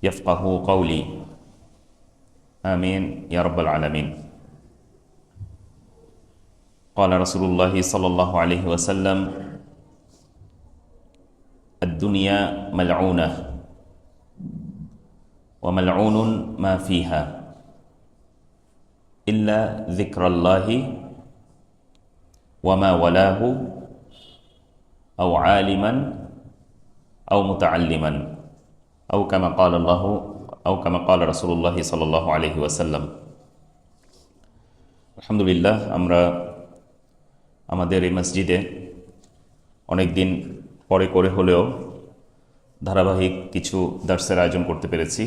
يفقهوا قولي آمين يا رب العالمين. قال رسول الله صلى الله عليه وسلم: الدنيا ملعونة وملعون ما فيها إلا ذكر الله وما ولاه أو عالما أو متعلما أو كما قال الله أو كما قال رسول الله صلى الله عليه وسلم. আলহামদুলিল্লাহ, আমরা আমাদের এই মসজিদে অনেক দিন পরে করে হলেও ধারাবাহিক কিছু দার্সের আয়োজন করতে পেরেছি।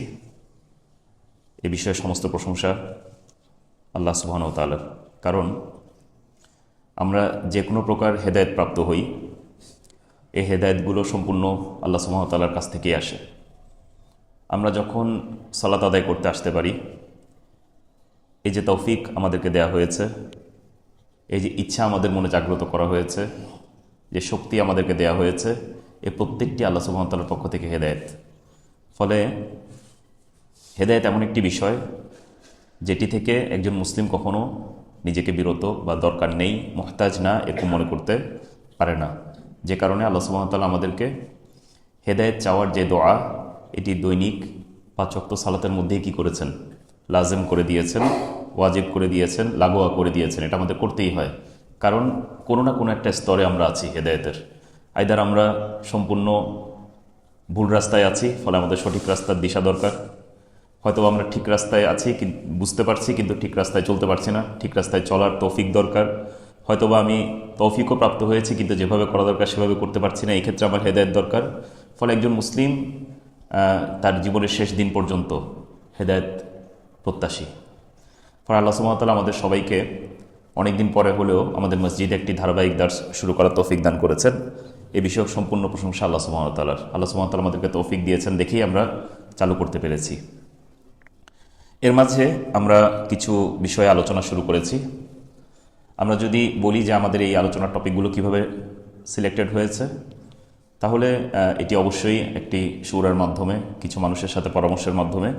এ বিষয়ে সমস্ত প্রশংসা আল্লাহ সুবহানাহু ওয়া তাআলার। কারণ আমরা যে কোনো প্রকার হেদায়েত প্রাপ্ত হই, এই হেদায়েতগুলো সম্পূর্ণ আল্লাহ সুবহানাহু ওয়া তাআলার কাছ থেকেই আসে। আমরা যখন সালাত আদায় করতে আসতে পারি, এই যে তৌফিক আমাদেরকে দেয়া হয়েছে, এই যে ইচ্ছা আমাদের মনে জাগ্রত করা হয়েছে, যে শক্তি আমাদেরকে দেয়া হয়েছে, এই প্রত্যেকটি আল্লাহ সুবহানাহু ওয়া তাআলার পক্ষ থেকে হেদায়েত। ফলে হেদায়েত এমন একটি বিষয় যেটি থেকে একজন মুসলিম কখনো নিজেকে বিরত বা দরকার নেই, মুহতাজ না, এরকম মনে করতে পারে না। যে কারণে আল্লাহ সুবহানাহু ওয়া তাআলা আমাদেরকে হেদায়েত চাওয়ার যে দোয়া, এটি দৈনিক 5 ওয়াক্ত সালাতের মধ্যেই কী করেছেন? লাজেম করে দিয়েছেন, ওয়াজিব করে দিয়েছেন, লাগোয়া করে দিয়েছেন। এটা আমাদের করতেই হয়, কারণ কোনো না কোনো একটা স্তরে আমরা আছি হেদায়েতের। আইদার আমরা সম্পূর্ণ ভুল রাস্তায় আছি, ফলে আমাদের সঠিক রাস্তার দিশা দরকার। হয়তো আমরা ঠিক রাস্তায় আছি, বুঝতে পারছি, কিন্তু ঠিক রাস্তায় চলতে পারছি না, ঠিক রাস্তায় চলার তৌফিক দরকার। হয়তোবা আমি তৌফিকও প্রাপ্ত হয়েছি, কিন্তু যেভাবে করা দরকার সেভাবে করতে পারছি না, এই ক্ষেত্রে আমার হেদায়েত দরকার। ফলে একজন মুসলিম তার জীবনের শেষ দিন পর্যন্ত হেদায়েত প্রত্যাশী। ফলে আল্লাহ সুবহানাহু ওয়া তাআলা আমাদের সবাইকে অনেক দিন পরে হলেও আমাদের মসজিদে একটি ধারাবাহিক দার্স শুরু করার তৌফিক দান করেছেন। এ বিষয়ে সম্পূর্ণ প্রশংসা আল্লাহ সুবহানাহু ওয়া তাআলার। আল্লাহ সুবহানাহু ওয়া তাআলা আমাদেরকে তৌফিক দিয়েছেন দেখেই আমরা চালু করতে পেরেছি। এর মাঝে আমরা কিছু বিষয়ে আলোচনা শুরু করেছি। আমরা যদি বলি যে আমাদের এই আলোচনার টপিকগুলো কিভাবে সিলেক্টেড হয়েছে, তাহলে এটি অবশ্যই একটি শুরার মাধ্যমে, কিছু মানুষের সাথে পরামর্শের মাধ্যমে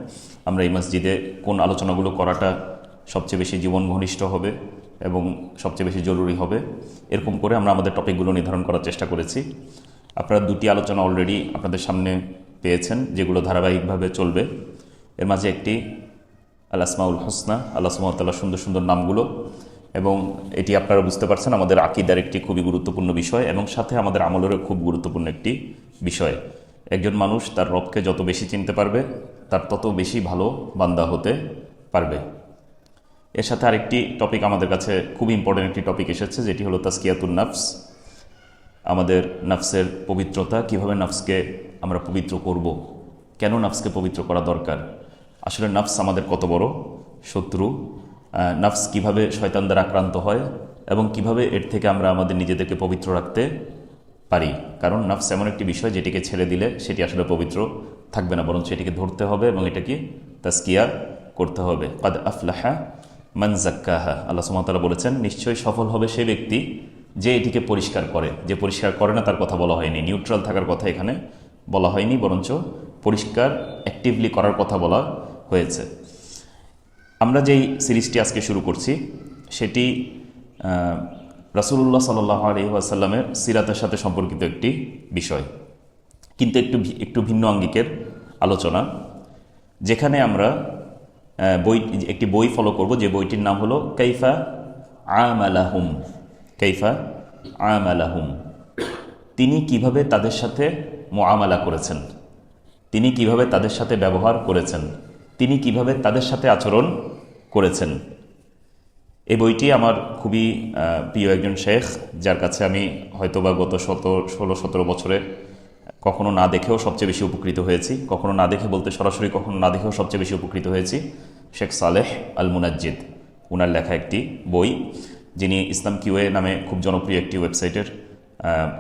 আমরা এই মসজিদে কোন আলোচনাগুলো করাটা সবচেয়ে বেশি জীবন ঘনিষ্ঠ হবে এবং সবচেয়ে বেশি জরুরি হবে, এরকম করে আমরা আমাদের টপিকগুলো নির্ধারণ করার চেষ্টা করেছি। আপনারা 2টি আলোচনা অলরেডি আপনাদের সামনে পেয়েছেন, যেগুলো ধারাবাহিকভাবে চলবে। এর মাঝে একটি আল আসমাউল হোসনা, আল্লাহ সুবহানাহু ওয়া তাআলার সুন্দর সুন্দর নামগুলো, এবং এটি আপনারা বুঝতে পারছেন আমাদের আকীদার একটি খুবই গুরুত্বপূর্ণ বিষয় এবং সাথে আমাদের আমলেরও খুব গুরুত্বপূর্ণ একটি বিষয়। একজন মানুষ তার রবকে যত বেশি চিনতে পারবে, তার তত বেশি ভালো বান্দা হতে পারবে। এর সাথে আরেকটি টপিক আমাদের কাছে খুব ইম্পর্টেন্ট একটি টপিক এসেছে, যেটি হলো তাজকিয়াতুন নফস, আমাদের নফসের পবিত্রতা, কিভাবে নফসকে আমরা পবিত্র করব, কেন নফসকে পবিত্র করা দরকার, আসলে নফস আমাদের কত বড় শত্রু, নফস কিভাবে শয়তান দ্বারা আক্রান্ত হয় এবং কিভাবে এর থেকে আমরা আমাদের নিজেদেরকে পবিত্র রাখতে পারি। কারণ নফস এমন একটি বিষয় যেটিকে ছেড়ে দিলে সেটি আসলে পবিত্র থাকবে না, বরং সেটিকে ধরতে হবে এবং এটাকে তাজকিয়া করতে হবে। কাদ আফলাহা মান যাক্কাহা, আল্লাহ সুবহানাহু ওয়া তাআলা বলেছেন, নিশ্চয়ই সফল হবে সে ব্যক্তি যে এটিকে পরিষ্কার করে। যে পরিষ্কার করে না তার কথা বলা হয়নি, নিউট্রাল থাকার কথা এখানে বলা হয়নি, বরঞ্চ পরিষ্কার অ্যাক্টিভলি করার কথা বলা হয়েছে। আমরা যেই সিরিজটি আজকে শুরু করছি সেটি রাসূলুল্লাহ সাল্লাল্লাহু আলাইহি ওয়াসাল্লামের সিরাতের সাথে সম্পর্কিত একটি বিষয়, কিন্তু একটু ভিন্ন আঙ্গিকের আলোচনা, যেখানে আমরা একটি বই ফলো করব, যে বইটির নাম হলো কাইফা আমালাহুম। কাইফা আমালাহুম, তিনি কিভাবে তাদের সাথে মুআমালা করেছেন, তিনি কিভাবে তাদের সাথে ব্যবহার করেছেন, তিনি কিভাবে তাদের সাথে আচরণ করেছেন। এই বইটি আমার খুবই প্রিয় একজন শেখ, যার কাছে আমি হয়তোবা গত 16-17 বছরে কখনো না দেখেও সবচেয়ে বেশি উপকৃত হয়েছি। কখনো না দেখে বলতে সরাসরি কখনো না দেখেও সবচেয়ে বেশি উপকৃত হয়েছি শেখ সালেহ আল মুনাজ্জিদ, উনার লেখা একটি বই, যিনি ইসলাম কিউএ নামে খুব জনপ্রিয় একটি ওয়েবসাইটের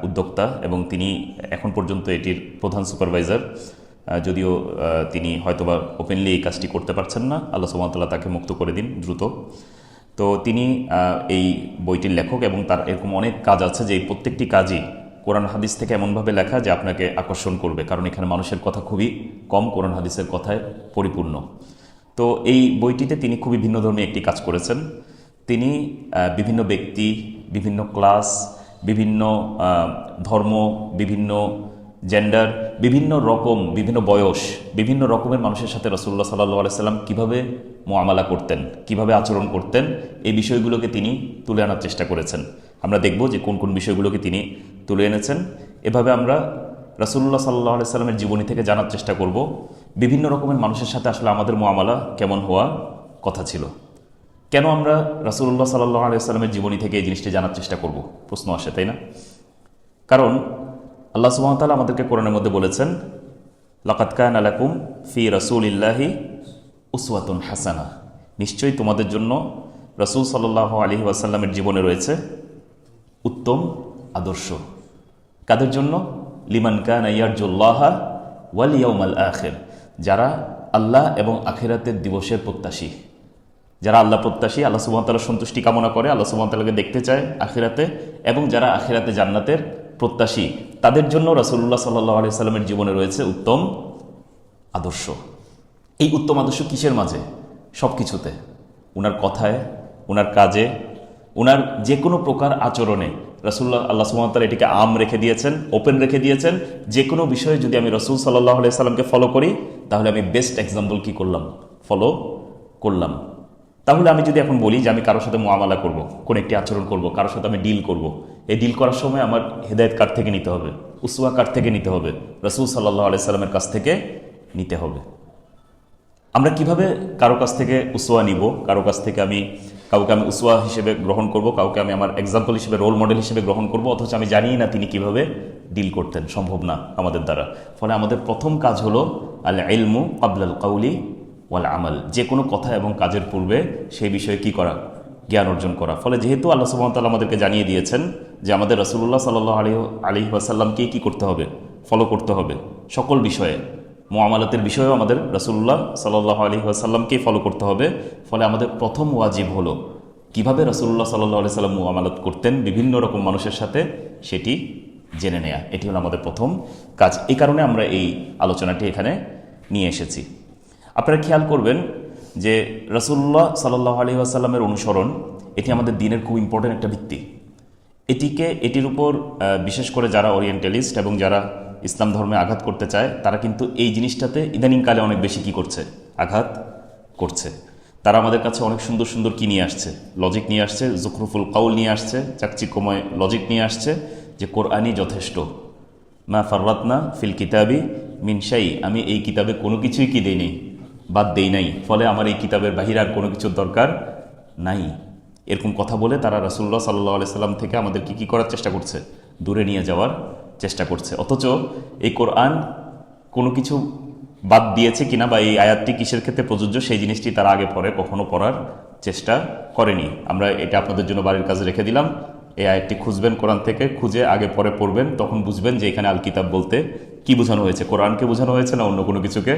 উদ্যোক্তা এবং তিনি এখন পর্যন্ত এটির প্রধান সুপারভাইজার। যদিও তিনি হয়তোবা ওপেনলি এই কাজটি করতে পারছেন না, আল্লাহ সুবহানাহু ওয়া তাআলা তাকে মুক্ত করে দিন দ্রুত। তো তিনি এই বইটির লেখক এবং তার এরকম অনেক কাজ আছে যে প্রত্যেকটি কাজই কোরআন হাদিস থেকে এমনভাবে লেখা যে আপনাকে আকর্ষণ করবে, কারণ এখানে মানুষের কথা খুবই কম, কোরআন হাদিসের কথায় পরিপূর্ণ। তো এই বইটিতে তিনি খুবই ভিন্নধর্মী একটি কাজ করেছেন। তিনি বিভিন্ন ব্যক্তি, বিভিন্ন ক্লাস, বিভিন্ন ধর্ম, বিভিন্ন জেন্ডার, বিভিন্ন রকম, বিভিন্ন বয়স, বিভিন্ন রকমের মানুষের সাথে রাসূলুল্লাহ সাল্লাল্লাহু আলাইহি সাল্লাম কীভাবে মুআমালা করতেন, কিভাবে আচরণ করতেন, এই বিষয়গুলোকে তিনি তুলে আনার চেষ্টা করেছেন। আমরা দেখব যে কোন কোন বিষয়গুলোকে তিনি তুলে এনেছেন। এভাবে আমরা রাসূলুল্লাহ সাল্লাল্লাহু আলাইহি সাল্লামের জীবনী থেকে জানার চেষ্টা করব বিভিন্ন রকমের মানুষের সাথে আসলে আমাদের মুআমালা কেমন হওয়া কথা ছিল। কেন আমরা রাসূলুল্লাহ সাল্লাল্লাহু আলাইহি সাল্লামের জীবনী থেকে এই জিনিসটি জানার চেষ্টা করব, প্রশ্ন আসে, তাই না? কারণ আল্লাহ সুবহানাহু ওয়া তাআলা আমাদেরকে কোরআনের মধ্যে বলেছেন, লাকাদ কানা লাকুম ফি রাসূলিল্লাহি উসওয়াতুন হাসানাহ, নিশ্চয়ই তোমাদের জন্য রাসূল সাল্লাল্লাহু আলাইহি ওয়াসাল্লামের জীবনে রয়েছে উত্তম আদর্শ। কাদের জন্য? লিমান কানা ইয়ারজুল্লাহা ওয়াল ইয়াউমাল আখির, যারা আল্লাহ এবং আখিরাতের দিবসের প্রত্যাশী, যারা আল্লাহ প্রত্যাশী, আল্লাহ সুবহানাহু ওয়া তাআলার সন্তুষ্টি কামনা করে, আল্লাহ সুবহানাহু ওয়া তাআলাকে দেখতে চায় আখিরাতে, এবং যারা আখিরাতে জান্নাতের প্রত্যাশী, তাদের জন্য রাসূলুল্লাহ সাল্লাল্লাহু আলাইহি সাল্লামের জীবনে রয়েছে উত্তম আদর্শ। এই উত্তম আদর্শ কিসের মাঝে? সব কিছুতে, উনার কথায়, উনার কাজে, উনার যে কোনো প্রকার আচরণে আল্লাহ সুবহানাহু ওয়া তাআলা এটিকে আম রেখে দিয়েছেন, ওপেন রেখে দিয়েছেন। যে কোনো বিষয়ে যদি আমি রাসূল সাল্লাল্লাহু আলাইহি সাল্লামকে ফলো করি, তাহলে আমি বেস্ট এক্সাম্পল কি করলাম? ফলো করলাম। তাহলে আমি যদি এখন বলি যে আমি কারোর সাথে মুআমালা করব, কোন একটি আচরণ করব, কারোর সাথে আমি ডিল করব, এই ডিল করার সময় আমার হেদায়েত কার থেকে নিতে হবে? উসওয়া কার থেকে নিতে হবে? রাসূল সাল্লাল্লাহু আলাইহি সাল্লামের কাছ থেকে নিতে হবে। আমরা কিভাবে কারো কাছ থেকে উসওয়া নিব? কারো কাছ থেকে কাউকে আমি উসওয়া হিসেবে গ্রহণ করব, কাউকে আমি আমার এক্সাম্পল হিসেবে, রোল মডেল হিসেবে গ্রহণ করব, অথচ আমি জানি না তিনি কিভাবে ডিল করতেন, সম্ভব না আমাদের দ্বারা। ফলে আমাদের প্রথম কাজ হলো আল ইলমু ক্বাবলাল কাউলি ওয়াল আমাল, যে কোনো কথা এবং কাজের পূর্বে সেই বিষয়ে কি করা? জ্ঞান অর্জন করা। ফলে যেহেতু আল্লাহ সুবহানাহু ওয়া তাআলা আমাদেরকে জানিয়ে দিয়েছেন যে আমাদের রাসূলুল্লাহ সাল্লাল্লাহু আলাইহি ওয়াসাল্লামকে কি করতে হবে? ফলো করতে হবে সকল বিষয়ে, মুআমালাতের বিষয়েও আমাদের রাসূলুল্লাহ সাল্লাল্লাহু আলাইহি ওয়াসাল্লামকেই ফলো করতে হবে। ফলে আমাদের প্রথম ওয়াজিব হলো কিভাবে রাসূলুল্লাহ সাল্লাল্লাহু আলাইহি ওয়াসাল্লাম মুআমালাত করতেন বিভিন্ন রকম মানুষের সাথে, সেটি জেনে নেয়া। এটি হলো আমাদের প্রথম কাজ। এই কারণে আমরা এই আলোচনাটি এখানে নিয়ে এসেছি। আপনারা খেয়াল করবেন যে রাসূলুল্লাহ সাল্লাল্লাহু আলাইহি ওয়াসাল্লামের অনুসরণ, এটি আমাদের দ্বীনের খুব ইম্পর্টেন্ট একটা ভিত্তি। এটির উপর বিশেষ করে যারা ওরিয়েন্টালিস্ট এবং যারা ইসলাম ধর্মে আঘাত করতে চায়, তারা কিন্তু এই জিনিসটাতে ইদানিংকালে অনেক বেশি কি করছে? আঘাত করছে। তারা আমাদের কাছে অনেক সুন্দর সুন্দর কি নিয়ে আসছে? লজিক নিয়ে আসছে, জুখরুফুল কাউল নিয়ে আসছে, চাকচিক্যময় লজিক নিয়ে আসছে যে কোরআনই যথেষ্ট, মা ফাররাতনা ফিল কিতাবি মিন শাই, আমি এই কিতাবে কোনো কিছুই কি দেই নেই, বাদ দেই নাই, ফলে আমার এই কিতাবের বাহিরে আর কোনো কিছুর দরকার নাই। এরকম কথা বলে তারা রাসূলুল্লাহ সাল্লাল্লাহু আলাইহি সাল্লাম থেকে আমাদেরকে কি করার চেষ্টা করছে? দূরে নিয়ে যাওয়ার চেষ্টা করছে। অথচ এই কোরআন কোনো কিছু বাদ দিয়েছে কিনা, বা এই আয়াতটি কিসের ক্ষেত্রে প্রযোজ্য, সেই জিনিসটি তারা আগে পরে কখনো পড়ার চেষ্টা করেনি। আমরা এটা আপনাদের জন্য বাড়ির কাজে রেখে দিলাম। এই আয়াতটি খুঁজবেন, কোরআন থেকে খুঁজে আগে পরে পড়বেন, তখন বুঝবেন যে এখানে আল কিতাব বলতে কি বোঝানো হয়েছে, কোরআনকে বোঝানো হয়েছে না অন্য কোনো কিছুকে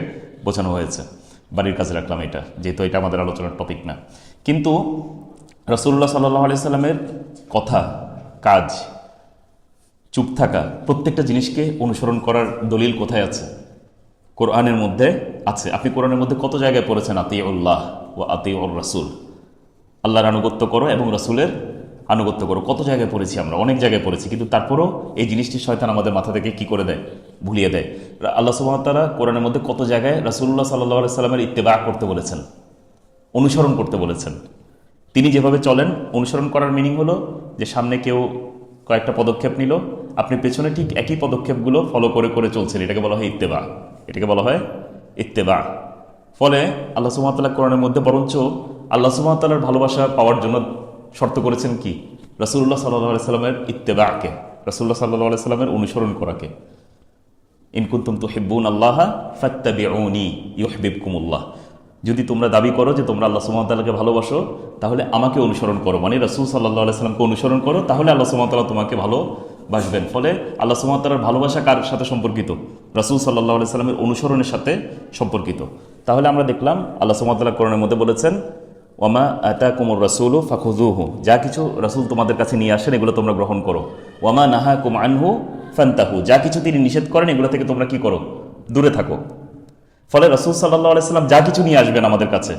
বোঝানো হয়েছে। বাড়ির কাজে রাখলাম এটা, যেহেতু এটা আমাদের আলোচনার টপিক না। কিন্তু রাসূলুল্লাহ সাল্লাল্লাহু আলাইহি সাল্লামের কথা, কাজ, চুপ থাকা, প্রত্যেকটা জিনিসকে অনুসরণ করার দলিল কোথায় আছে? কোরআনের মধ্যে আছে। আপনি কোরআনের মধ্যে কত জায়গায় পড়েছেন আতিউল্লাহ ওয়া আতিউর রাসূল, আল্লাহর আনুগত্য করো এবং রাসূলের আনুগত্য করো? কত জায়গায় পড়েছি আমরা? অনেক জায়গায় পড়েছি। কিন্তু তারপরও এই জিনিসটি শয়তান আমাদের মাথা থেকে কি করে দেয়? ভুলিয়ে দেয়। আল্লাহ সুবহানাহু ওয়া তাআলা কোরআনের মধ্যে কত জায়গায় রাসূলুল্লাহ সাল্লাল্লাহু আলাইহি সাল্লামের ইত্তেবা করতে বলেছেন, অনুসরণ করতে বলেছেন। তিনি যেভাবে চলেন, অনুসরণ করার মিনিং হলো যে সামনে কেউ কয়েকটা পদক্ষেপ নিল, আপনি পেছনে ঠিক একই পদক্ষেপগুলো ফলো করে করে চলছেন, এটাকে বলা হয় ইত্তেবা। এটাকে বলা হয় ইত্তেবা। ফলে আল্লাহ সুবহানাহু ওয়া তাআলা কোরআনের মধ্যে বরঞ্চ আল্লাহ সুবহানাহু ওয়া তাআলার ভালোবাসা পাওয়ার জন্য শর্ত করেছেন কি? রাসূলুল্লাহ সাল্লাল্লাহু আলাইহি সাল্লামের ইত্তেবাকে, রাসূলুল্লাহ সাল্লাল্লাহু আলাইহি সাল্লামের অনুসরণ করাকে। ইন কুনতুম তুহিব্বুনাল্লাহ ফাত্তাবিউনি ইউহিব্বুকুমুল্লাহ, যদি তোমরা দাবি করো যে তোমরা আল্লাহ সুবহানাহু ওয়া তাআলাকে ভালোবাসো, তাহলে আমাকে অনুসরণ করো, মানে রাসূল সাল্লাল্লাহু আলাইহি সাল্লামকে অনুসরণ করো, তাহলে আল্লাহ সুবহানাহু ওয়া তাআলা তোমাকে ভালোবাসবেন। ফলে আল্লাহ সুবহানাহু ওয়া তাআলার ভালোবাসা কার সাথে সম্পর্কিত? রাসূল সাল্লাল্লাহু আলাইহি সাল্লামের অনুসরণের সাথে সম্পর্কিত। তাহলে আমরা দেখলাম আল্লাহ সুবহানাহু ওয়া তাআলা কোরআনের মধ্যে বলেছেন, ওয়ামা আতাকুমুর রাসূলু ফাখুযুহু, যা কিছু রাসূল তোমাদের কাছে নিয়ে আসেন এগুলো তোমরা গ্রহণ করো। ওয়ামা নাহাকুম আনহু ফান্তাহু, যা কিছু তিনি নিষেধ করেন এগুলো থেকে তোমরা কি করো, দূরে থাকো। ফলে রাসূল সাল্লাল্লাহু আলাইহি সাল্লাম যা কিছু নিয়ে আসবেন আমাদের কাছে,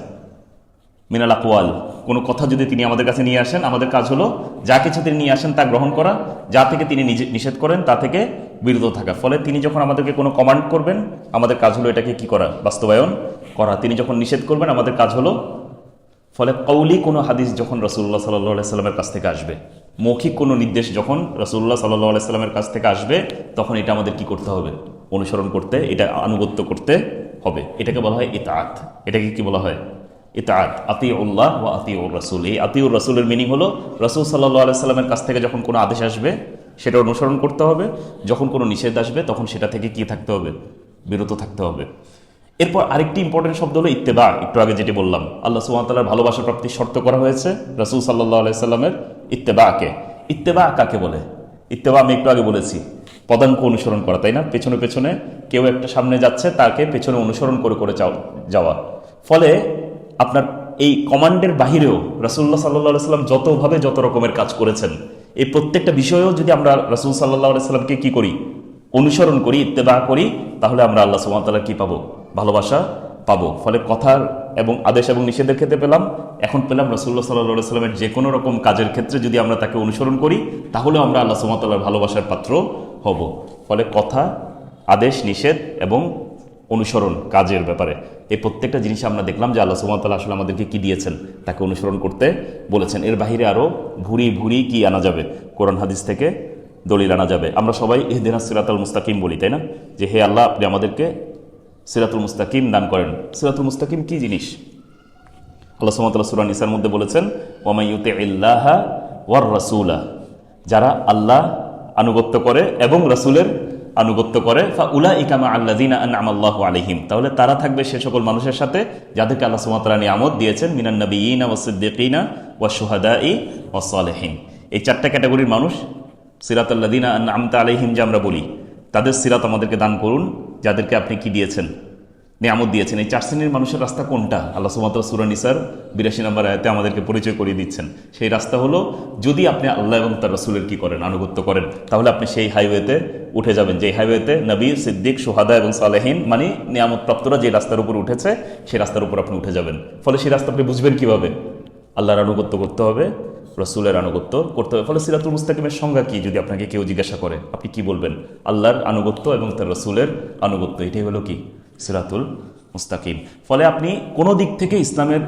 মিনাল আকওয়াল, কোনো কথা যদি তিনি আমাদের কাছে নিয়ে আসেন, আমাদের কাজ হলো যা কিছু তিনি নিয়ে আসেন তা গ্রহণ করা, যা থেকে তিনি নিষেধ করেন তা থেকে বিরত থাকা। ফলে তিনি যখন আমাদেরকে কোনো কমান্ড করবেন, আমাদের কাজ হলো এটাকে কি করা, বাস্তবায়ন করা। তিনি যখন নিষেধ করবেন, আমাদের কাজ হলো, ফলে কৌলি কোনো হাদিস যখন রাসূলুল্লাহ সাল্লাল্লাহু আলাইহি সাল্লামের কাছ থেকে আসবে, মৌখিক কোনো নির্দেশ যখন রাসূলুল্লাহ সাল্লাল্লাহু আলাইহি সাল্লামের কাছ থেকে আসবে, তখন এটা আমাদের কি করতে হবে, অনুসরণ করতে, এটা আনুগত্য করতে হবে। এটাকে বলা হয় ইতাআত। এটাকে কি বলা হয়, ইতাআত। আতিউল্লাহ ওয়া আতিউর রাসূল। এই আতিউর রাসূলের মিনিং হলো রাসূল সাল্লাল্লাহু আলাইহি সাল্লামের কাছ থেকে যখন কোনো আদেশ আসবে সেটা অনুসরণ করতে হবে, যখন কোনো নিষেধ আসবে তখন সেটা থেকে কি থাকতে হবে, বিরত থাকতে হবে। এরপর আরেকটি ইম্পর্টেন্ট শব্দ হলো ইত্তেবা। একটু আগে যেটি বললাম, আল্লাহ সুবহানাহু ওয়া তাআলার ভালোবাসা প্রাপ্তির শর্ত করা হয়েছে রাসূল সাল্লাল্লাহু আলাইহি সাল্লামের ইত্তেবাকে। ইত্তেবা কাকে বলে? ইত্তেবা আমি একটু আগে বলেছি, পদাঙ্ক অনুসরণ করা, তাই না? পেছনে পেছনে কেউ একটা সামনে যাচ্ছে, তাকে পেছনে অনুসরণ করে করে যাওয়া। ফলে আপনার এই কমান্ডের বাহিরেও রাসূলুল্লাহ সাল্লাল্লাহু আলাইহি সাল্লাম যতভাবে যত রকমের কাজ করেছেন, এই প্রত্যেকটা বিষয়েও যদি আমরা রাসূল সাল্লাল্লাহু আলাইহি সাল্লামকে কি করি, অনুসরণ করি, ইত্তেবা করি, তাহলে আমরা আল্লাহ সুবহানাহু ওয়া তাআলা কি পাবো, ভালোবাসা পাবো। ফলে কথার এবং আদেশ এবং নিষেধের ক্ষেত্রে পেলাম, এখন পেলাম রাসূলুল্লাহ সাল্লাল্লাহু আলাইহি সাল্লামের যে কোনো রকম কাজের ক্ষেত্রে যদি আমরা তাকে অনুসরণ করি, তাহলে আমরা আল্লাহ সুবহানাহু ওয়া তাআলার ভালোবাসার পাত্র হব। ফলে কথা, আদেশ, নিষেধ এবং অনুসরণ কাজের ব্যাপারে এই প্রত্যেকটা জিনিস আমরা দেখলাম যে আল্লাহ সুবহানাহু ওয়া তাআলা আসলে আমাদেরকে কি দিয়েছেন, তাকে অনুসরণ করতে বলেছেন। এর বাহিরে আরও ভুরি ভুরি কি আনা যাবে, কোরআন হাদিস থেকে দলিল আনা যাবে। আমরা সবাই ইহদিনাস সিরাতাল মুস্তাকিম বলি, তাই না? যে হে আল্লাহ, আপনি আমাদেরকে সিরাতুল মুস্তাকিম দান করেন। সিরাতুল মুস্তাকিম কি জিনিস? আল্লাহ সুবহানাহু ওয়া তাআলা সূরা নিসার মধ্যে বলেছেন, ওয়া মান ইউতিইল্লাহা ওয়ার রাসূলা, যারা আল্লাহ আনুগত্য করে এবং রাসূলের আনুগত্য করে, ফাউলাইকা মাআল্লাযিনা আনআমাল্লাহু আলাইহিম, তাহলে তারা থাকবে সে সকল মানুষের সাথে যাদেরকে আল্লাহ সুবহানাহু ওয়া তাআলা নিয়ামত দিয়েছেন, মিনান নাবিয়িনা ওয়াস সিদ্দিকিনা ওয়াশ শুহাদাই ওয়াস সালিহিন। এই চারটা ক্যাটাগরির মানুষ, সিরাতাল্লাযিনা আনআমতা আলাইহিম যে আমরা বলি, তাদের সিরাত আমাদেরকে দান করুন, যাদেরকে আপনি কি দিয়েছেন, নিয়ামত দিয়েছেন। এই চার শ্রেণীর মানুষের রাস্তা কোনটা? আল্লাহ সুবহানাহু ওয়া তাআলা সূরা নিসার 82 নম্বর আয়াতে আমাদেরকে পরিচয় করিয়ে দিচ্ছেন। সেই রাস্তা হলো, যদি আপনি আল্লাহ এবং তার রাসূলের কি করেন, আনুগত্য করেন, তাহলে আপনি সেই হাইওয়েতে উঠে যাবেন, যে হাইওয়েতে নবী, সিদ্দিক, শুহাদা এবং সালেহিন মানে নিয়ামত প্রাপ্তরা যে রাস্তার উপর উঠেছে, সেই রাস্তার উপর আপনি উঠে যাবেন। ফলে সেই রাস্তা আপনি বুঝবেন কিভাবে? আল্লাহর আনুগত্য করতে হবে, রাসূলের আনুগত্য করতে হবে। ফলে সিরাতুল মুস্তাকিমের সংজ্ঞা কি যদি আপনাকে কেউ জিজ্ঞাসা করে, আপনি কি বলবেন? আল্লাহর আনুগত্য এবং তার রাসূলের আনুগত্য, এটাই হলো কি সিরাতুল মুস্তাকিম। ফলে আপনি কোনো দিক থেকে ইসলামের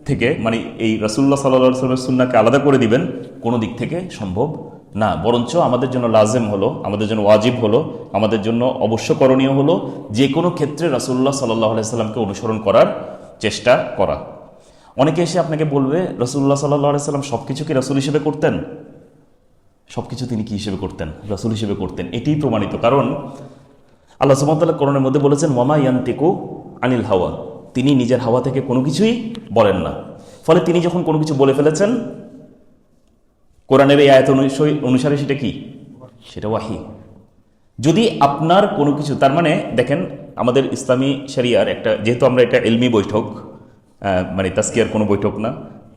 থেকে মানে এই রাসূলুল্লাহ সাল্লাল্লাহু আলাইহি ওয়াসাল্লামের সুন্নাহকে আলাদা করে দিবেন, কোনো দিক থেকে সম্ভব না। বরঞ্চ আমাদের জন্য লাজেম হলো, আমাদের জন্য ওয়াজিব হলো, আমাদের জন্য অবশ্য করণীয় হলো যে কোনো ক্ষেত্রে রাসূলুল্লাহ সাল্লাল্লাহু আলাইহি ওয়াসাল্লামকে অনুসরণ করার চেষ্টা করা। অনেকে এসে আপনাকে বলবে, রাসূলুল্লাহ সাল্লাল্লাহু আলাইহি ওয়াসাল্লাম সব কিছু কি রাসূল হিসেবে করতেন? সব কিছু তিনি কি হিসেবে করতেন? রাসূল হিসেবে করতেন। এটিই প্রমাণিত, কারণ আল্লাহ সুবহানাহু ওয়া তাআলা কোরআনের মধ্যে বলেছেন, ওয়ামা ইয়ানতিকু আনিল হাওয়া, তিনি নিজের হাওয়া থেকে কোনো কিছুই বলেন না। ফলে তিনি যখন কোনো কিছু বলে ফেলেছেন, কোরআনের এই আয়াত অনুসারে সেটা কি? সেটা ওয়াহি। যদি আপনার কোনো কিছু, তার মানে দেখেন আমাদের ইসলামী শরিয়ার একটা, যেহেতু আমরা এটা ইলমি বৈঠক, মানে তাজকিয়ার কোনো বৈঠক না,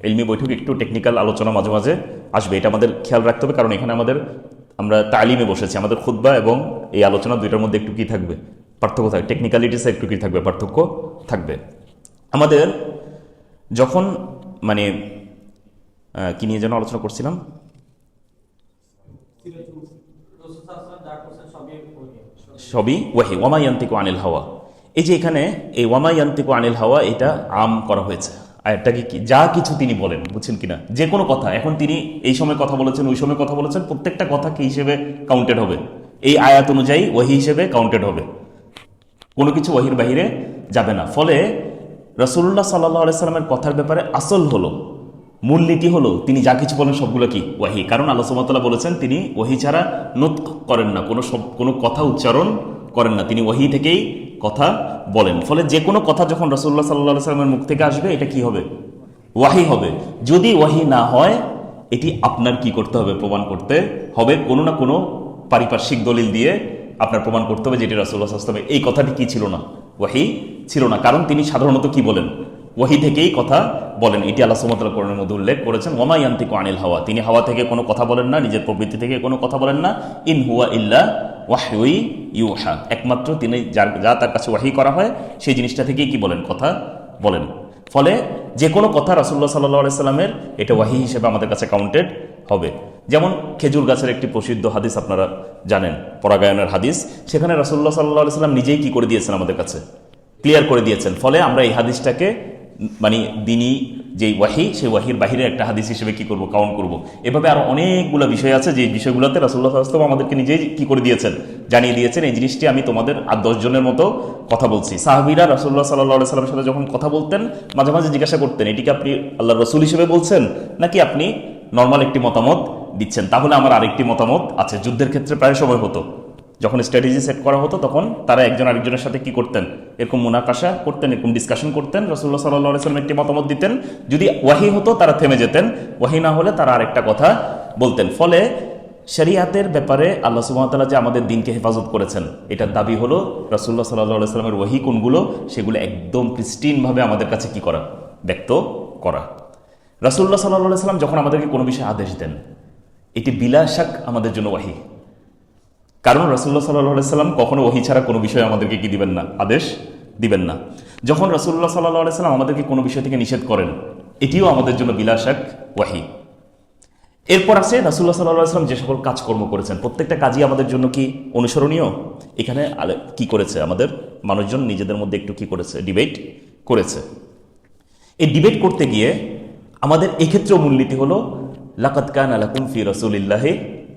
ইলমি বৈঠক, একটু টেকনিক্যাল আলোচনা মাঝে মাঝে আসবে, এটা আমাদের খেয়াল রাখতে হবে। কারণ এখানে আমরা তালিমে বসেছি, আমাদের খুতবা এবং এই আলোচনা দুইটার মধ্যে একটু কি থাকবে, পার্থক্য থাকবে, টেকনিক্যালিটিসে একটু কি থাকবে, পার্থক্য থাকবে। আমাদের যখন মানে কি নিয়ে যেন আলোচনা করছিলাম, সবই ওয়াহি, ওয়ামা ইয়ানতিকু আনিল হাওয়া। এই যে এখানে এই ওয়ামা ইয়ানতিকু আনিল হাওয়া, এটা আম করা হয়েছে। আয়াতটাকে কি, যা কিছু তিনি বলেন, বুঝছেন কিনা, যে কোনো কথা, এখন তিনি এই সময় কথা বলেছেন, ওই সময় কথা বলেছেন, প্রত্যেকটা কথা কি হিসেবে কাউন্টেড হবে? এই আয়াত অনুযায়ী ওয়াহি হিসেবে কাউন্টেড হবে, কোনো কিছু ওয়াহির বাহিরে যাবে না। ফলে রাসূলুল্লাহ সাল্লাল্লাহু আলাইহি সাল্লামের কথার ব্যাপারে আসল হলো, মূলনীতি হলো, তিনি যা কিছু বলেন সবগুলো কি ওয়াহি। কারণ আল্লাহ সুবহানাহু ওয়া তাআলা বলেছেন তিনি ওয়াহি ছাড়া নতক করেন না, কোনো কথা উচ্চারণ করেন না, তিনি ওয়াহি থেকেই কথা বলেন। ফলে যে কোনো কথা যখন রাসূলুল্লাহ সাল্লাল্লাহু আলাইহি সাল্লামের মুখ থেকে আসবে, এটা কি হবে? ওয়াহি হবে। যদি ওয়াহি না হয়, এটি আপনার কি করতে হবে? প্রমাণ করতে হবে, কোনো না কোনো পারিপার্শ্বিক দলিল দিয়ে আপনার প্রমাণ করতে হবে যেটি রাসূলুল্লাহ সাল্লাল্লাহু আলাইহি ওয়াসাল্লাম এই কথাটি কি ছিল না, ওয়াহি ছিল না। কারণ তিনি সাধারণত কি বলেন? ওয়াহি থেকেই কথা বলেন। এটি আল্লাহ সুবহানাহু ওয়া তাআলা কোরআনের মধ্যে উল্লেখ করেছেন, ওয়ামা ইয়ানতিকু আনিল হাওয়া, তিনি হাওয়া থেকে কোনো কথা বলেন না, নিজের প্রবৃত্তি থেকে কোনো কথা বলেন না। ইন হুয়া ইল্লা ওয়াহয়ুই ইউহা, একমাত্র তিনি যা তার কাছে ওয়াহি করা হয় সেই জিনিসটা থেকেই কি বলেন, কথা বলেন। ফলে যে কোনো কথা রাসূলুল্লাহ সাল্লাল্লাহু আলাইহি সাল্লামের এটা ওয়াহি হিসেবে আমাদের কাছে কাউন্টেড হবে। যেমন খেজুর গাছের একটি প্রসিদ্ধ হাদিস আপনারা জানেন, পরাগায়নের হাদিস, সেখানে রাসূলুল্লাহ সাল্লাল্লাহু আলাইহি সাল্লাম নিজেই কি করে দিয়েছেন, আমাদের কাছে ক্লিয়ার করে দিয়েছেন। ফলে আমরা এই হাদিসটাকে মানে দিনই যে ওয়াহি, সেই ওয়াহির বাহিরে একটা হাদিস হিসেবে কি করব, কাউন্ট করব। এভাবে আরো অনেকগুলো বিষয় আছে যে বিষয়গুলোতে রাসূলুল্লাহ সাল্লাল্লাহু আলাইহি ওয়াসাল্লাম আমাদেরকে নিজেই কি করে দিয়েছেন, জানিয়ে দিয়েছেন। এই জিনিসটি আমি তোমাদের 8-10 জনের মতো কথা বলছি। সাহাবীরা রাসূলুল্লাহ সাল্লাল্লাহু আলাইহি ওয়াসাল্লামের সাথে যখন কথা বলতেন, মাঝে মাঝে জিজ্ঞাসা করতেন, এটিকে আপনি আল্লাহর রাসূল হিসেবে বলছেন নাকি আপনি নর্মাল একটি মতামত দিচ্ছেন। তাহলে আমার আরেকটি মতামত আছে। যুদ্ধের ক্ষেত্রে প্রায় সময় হতো, যখন স্ট্র্যাটেজি সেট করা হতো, তখন তারা একজন আরেকজনের সাথে কি করতেন, এরকম মুনাকাশা করতেন, এরকম ডিসকাশন করতেন। রাসূলুল্লাহ সাল্লাল্লাহু আলাইহি ওয়াসাল্লাম একটি মতামত দিতেন, যদি ওয়াহি হতো তারা থেমে যেতেন, ওয়াহি না হলে তারা আরেকটা কথা বলতেন। ফলে শরিয়াতের ব্যাপারে আল্লাহ সুবহানাহু ওয়া তাআলা যে আমাদের দিনকে হেফাজত করেছেন, এটার দাবি হলো রাসূলুল্লাহ সাল্লাল্লাহু আলাইহি ওয়াসাল্লামের ওয়াহি কোনগুলো, সেগুলো একদম প্রিস্টিনভাবে আমাদের কাছে কি করা, ব্যক্ত করা। রাসূলুল্লাহ সাল্লাল্লাহু আলাইহি ওয়াসাল্লাম যখন আমাদেরকে কোনো বিষয়ে আদেশ দেন, এটি বিলা শাক আমাদের জন্য ওয়াহি। কারণ রাসূলুল্লাহ সাল্লাল্লাহু আলাইহি ওয়াসাল্লাম কখনো ওহী ছাড়া কোনো বিষয়ে আমাদেরকে কি দিবেন না, আদেশ দিবেন না। যখন রাসূলুল্লাহ সাল্লাল্লাহু আলাইহি ওয়াসাল্লাম আমাদেরকে কোনো বিষয় থেকে নিষেধ করেন, এটিও আমাদের জন্য বিলা শাক ওয়াহি। এরপর আছে রাসূলুল্লাহ সাল্লাল্লাহু আলাইহি ওয়াসাল্লাম যে সকল কাজকর্ম করেছেন, প্রত্যেকটা কাজই আমাদের জন্য কি অনুসরণীয়। এখানে কি করেছে, আমাদের মানুষজন নিজেদের মধ্যে একটু কি করেছে, ডিবেট করেছে। এই ডিবেট করতে গিয়ে আমাদের এক্ষেত্রেও মূলনীতি হলো লাকাদ কানা লাকুম ফি রাসূলিল্লাহি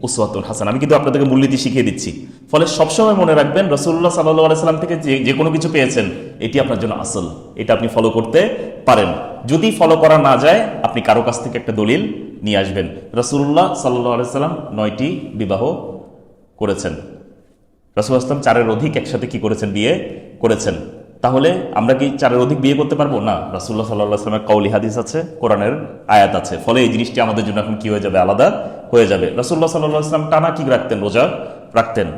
উসওয়াতুন হাসানাহ। আমি কিন্তু আপনাদেরকে মূলনীতি শিখিয়ে দিচ্ছি। ফলে সবসময় মনে রাখবেন, রাসূলুল্লাহ সাল্লাল্লাহু আলাইহি সাল্লাম থেকে যে কোনো কিছু পেয়েছেন, এটি আপনার জন্য আসল, এটা আপনি ফলো করতে পারেন। যদি ফলো করা না যায়, আপনি কারো কাছ থেকে একটা দলিল নিয়ে আসবেন। রাসূলুল্লাহ সাল্লাল্লাহু আলাইহি সাল্লাম 9টি বিবাহ করেছেন, রাসূলুল্লাহ সাল্লাল্লাহু আলাইহি সাল্লাম 4-এর অধিক একসাথে কি করেছেন, বিয়ে করেছেন। তাহলে আমরা কি 4-এর অধিক বিয়ে করতে পারবো না? রাসূলুল্লাহ সাল্লাল্লাহু আলাইহি ওয়াসাল্লামের কওলি হাদিস আছে, কোরআনের আয়াত আছে। ফলে এই জিনিসটি আমাদের জন্য এখন কি হয়ে যাবে, আলাদা হয়ে যাবে। রাসূলুল্লাহ সাল্লাল্লাহু আলাইহি ওয়াসাল্লাম টানা কি রাখতেন, রোজা রাখতেন,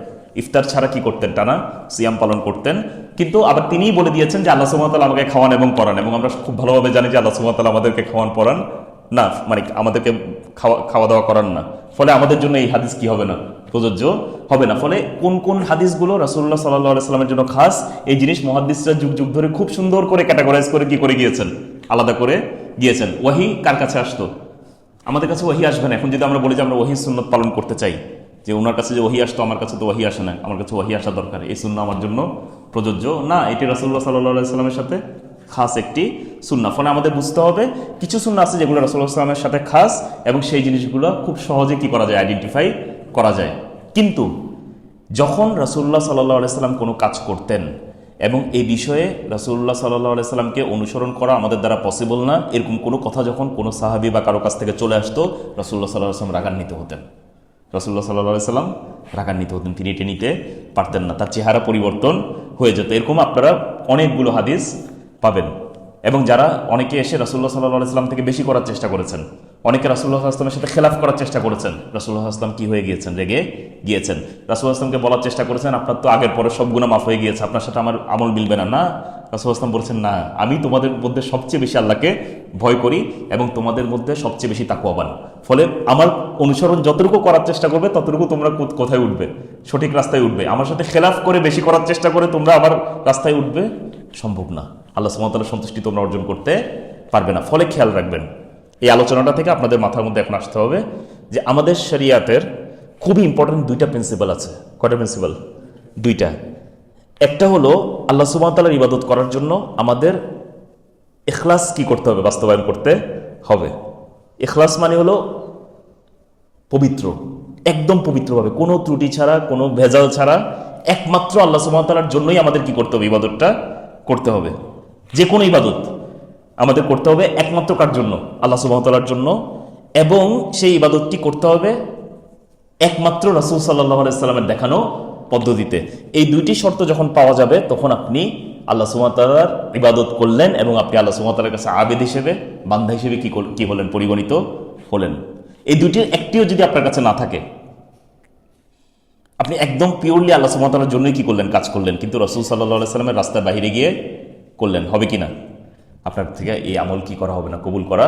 ইফতার ছাড়া কি করতেন, টানা সিয়াম পালন করতেন। কিন্তু আবার তিনিই বলে দিয়েছেন যে আল্লাহ সুবহানাহু ওয়া তাআলা আমাকে খাওয়ান এবং পরান, এবং আমরা খুব ভালোভাবে জানি যে আল্লাহ সুবহানাহু ওয়া তাআলা আমাদেরকে খাওয়ান পরান না, মানে আমাদেরকে খাওয়া দাওয়া করান না। ফলে আমাদের জন্য এই হাদিস কি হবে না, প্রযোজ্য হবে না। ফলে কোন কোন হাদিসগুলো রাসূলুল্লাহ সাল্লাল্লাহু আলাইহি ওয়াসাল্লামের জন্য খাস, এই জিনিস মুহাদ্দিসরা যুগ যুগ ধরে খুব সুন্দর করে ক্যাটাগরাইজ করে কি করে গিয়েছেন, আলাদা করে গিয়েছেন। ওয়াহি কার কাছে আসতো, আমাদের কাছে ওয়াহি আসবে না। এখন যদি আমরা বলি যে আমরা ওয়াহি সুন্নাত পালন করতে চাই, যে ওনার কাছে যে ওয়াহি আসতো, আমার কাছে তো ওয়াহি আসে না, আমার কাছে ওয়াহি আসা দরকার, এই সুন্নাহ আমার জন্য প্রযোজ্য না। এটি রাসূলুল্লাহ সাল্লাল্লাহু আলাইহি ওয়াসাল্লামের সাথে খাস একটি সুন্নাহ। ফলে আমাদের বুঝতে হবে কিছু সুন্নাহ আছে যেগুলো রাসূলুল্লাহ সাল্লাল্লাহু আলাইহি ওয়াসাল্লামের সাথে খাস, এবং সেই জিনিসগুলো খুব সহজে কি করা যায়, আইডেন্টিফাই করা যায়। কিন্তু যখন রাসূলুল্লাহ সাল্লাল্লাহু আলাইহি ওয়াসাল্লাম কোনো কাজ করতেন এবং এই বিষয়ে রাসূলুল্লাহ সাল্লাল্লাহু আলাইহি ওয়াসাল্লামকে অনুসরণ করা আমাদের দ্বারা পসিবল না, এরকম কোনো কথা যখন কোনো সাহাবী বা কারো কাছ থেকে চলে আসতো, রাসূলুল্লাহ সাল্লাল্লাহু আলাইহি ওয়াসাল্লাম রাগান্বিত হতেন। রাসূলুল্লাহ সাল্লাল্লাহু আলাইহি ওয়াসাল্লাম রাগান্বিত হতেন, তিনি এটা নিতে পারতেন না, তার চেহারা পরিবর্তন হয়ে যেত। এরকম আপনারা অনেকগুলো হাদিস পাবেন। এবং যারা অনেকে এসে রাসূলুল্লাহ সাল্লাল্লাহু আলাইহি ওয়াসাল্লাম থেকে বেশি করার চেষ্টা করেছেন, অনেকে রাসূলুল্লাহ সাল্লাল্লাহু আলাইহি ওয়াসাল্লামের সাথে খেলাফ করার চেষ্টা করেছেন, রাসূলুল্লাহ সাল্লাল্লাহু আলাইহি ওয়াসাল্লাম কি হয়ে গিয়েছেন, রেগে গিয়েছেন। রাসূলুল্লাহ সাল্লাল্লাহু আলাইহি ওয়াসাল্লামকে বলার চেষ্টা করেছেন, আপনার তো আগের পরে সব গুনাহ মাফ হয়ে গিয়েছে, আপনার সাথে আমার আমল মিলবে না। না, রাসূলুল্লাহ সাল্লাল্লাহু আলাইহি ওয়াসাল্লাম বলেছেন, না, আমি তোমাদের মধ্যে সবচেয়ে বেশি আল্লাহকে ভয় করি এবং তোমাদের মধ্যে সবচেয়ে বেশি তাকওয়াবান। ফলে আমার অনুসরণ যতটুকু করার চেষ্টা করবে, ততটুকু তোমরা কোথায় উঠবে, সঠিক রাস্তায় উঠবে। আমার সাথে খেলাফ করে বেশি করার চেষ্টা করে তোমরা আমার রাস্তায় উঠবে, সম্ভব না। আল্লাহ সুবহানাহু ওয়া তাআলার সন্তুষ্টি তোমরা অর্জন করতে পারবে না। ফলে খেয়াল রাখবেন, এই আলোচনাটা থেকে আপনাদের মাথার মধ্যে এখন আসতে হবে যে আমাদের শরিয়াতের খুবই ইম্পর্টেন্ট 2টা প্রিন্সিপাল আছে। কয়টা প্রিন্সিপাল? 2টা। একটা হলো আল্লাহ সুবহানাহু ওয়া তাআলার ইবাদত করার জন্য আমাদের ইখলাস কি করতে হবে, বাস্তবায়ন করতে হবে। ইখলাস মানে হলো পবিত্র, একদম পবিত্রভাবে, কোনো ত্রুটি ছাড়া, কোনো ভেজাল ছাড়া, একমাত্র আল্লাহ সুবহানাহু ওয়া তাআলার জন্যই আমাদের কি করতে হবে, ইবাদতটা করতে হবে। যে কোনো ইবাদত আমাদের করতে হবে একমাত্র কার জন্য, আল্লাহ সুবহানাহু ওয়া তাআলার জন্য, এবং সেই ইবাদতটি করতে হবে একমাত্র রাসূল সাল্লাল্লাহু আলাইহি ওয়াসাল্লামের দেখানো পদ্ধতিতে। এই 2টি শর্ত যখন পাওয়া যাবে, তখন আপনি আল্লাহ সুবহানাহু ওয়া তাআলার ইবাদত করলেন এবং আপনি আল্লাহ সুবহানাহু ওয়া তাআলার কাছে আবেদ হিসেবে, বান্দা হিসেবে কি হলেন, পরিগণিত হলেন। এই 2টির একটিও যদি আপনার কাছে না থাকে, আপনি একদম পিওরলি আল্লাহ সুবহানাহু ওয়া তাআলার জন্যই কি করলেন, কাজ করলেন, কিন্তু রাসূল সাল্লাল্লাহু আলাইহি ওয়াসাল্লামের রাস্তার বাইরে গিয়ে করলেন, হবে কি না? আপনার থেকে এই আমল কি করা হবে না, কবুল করা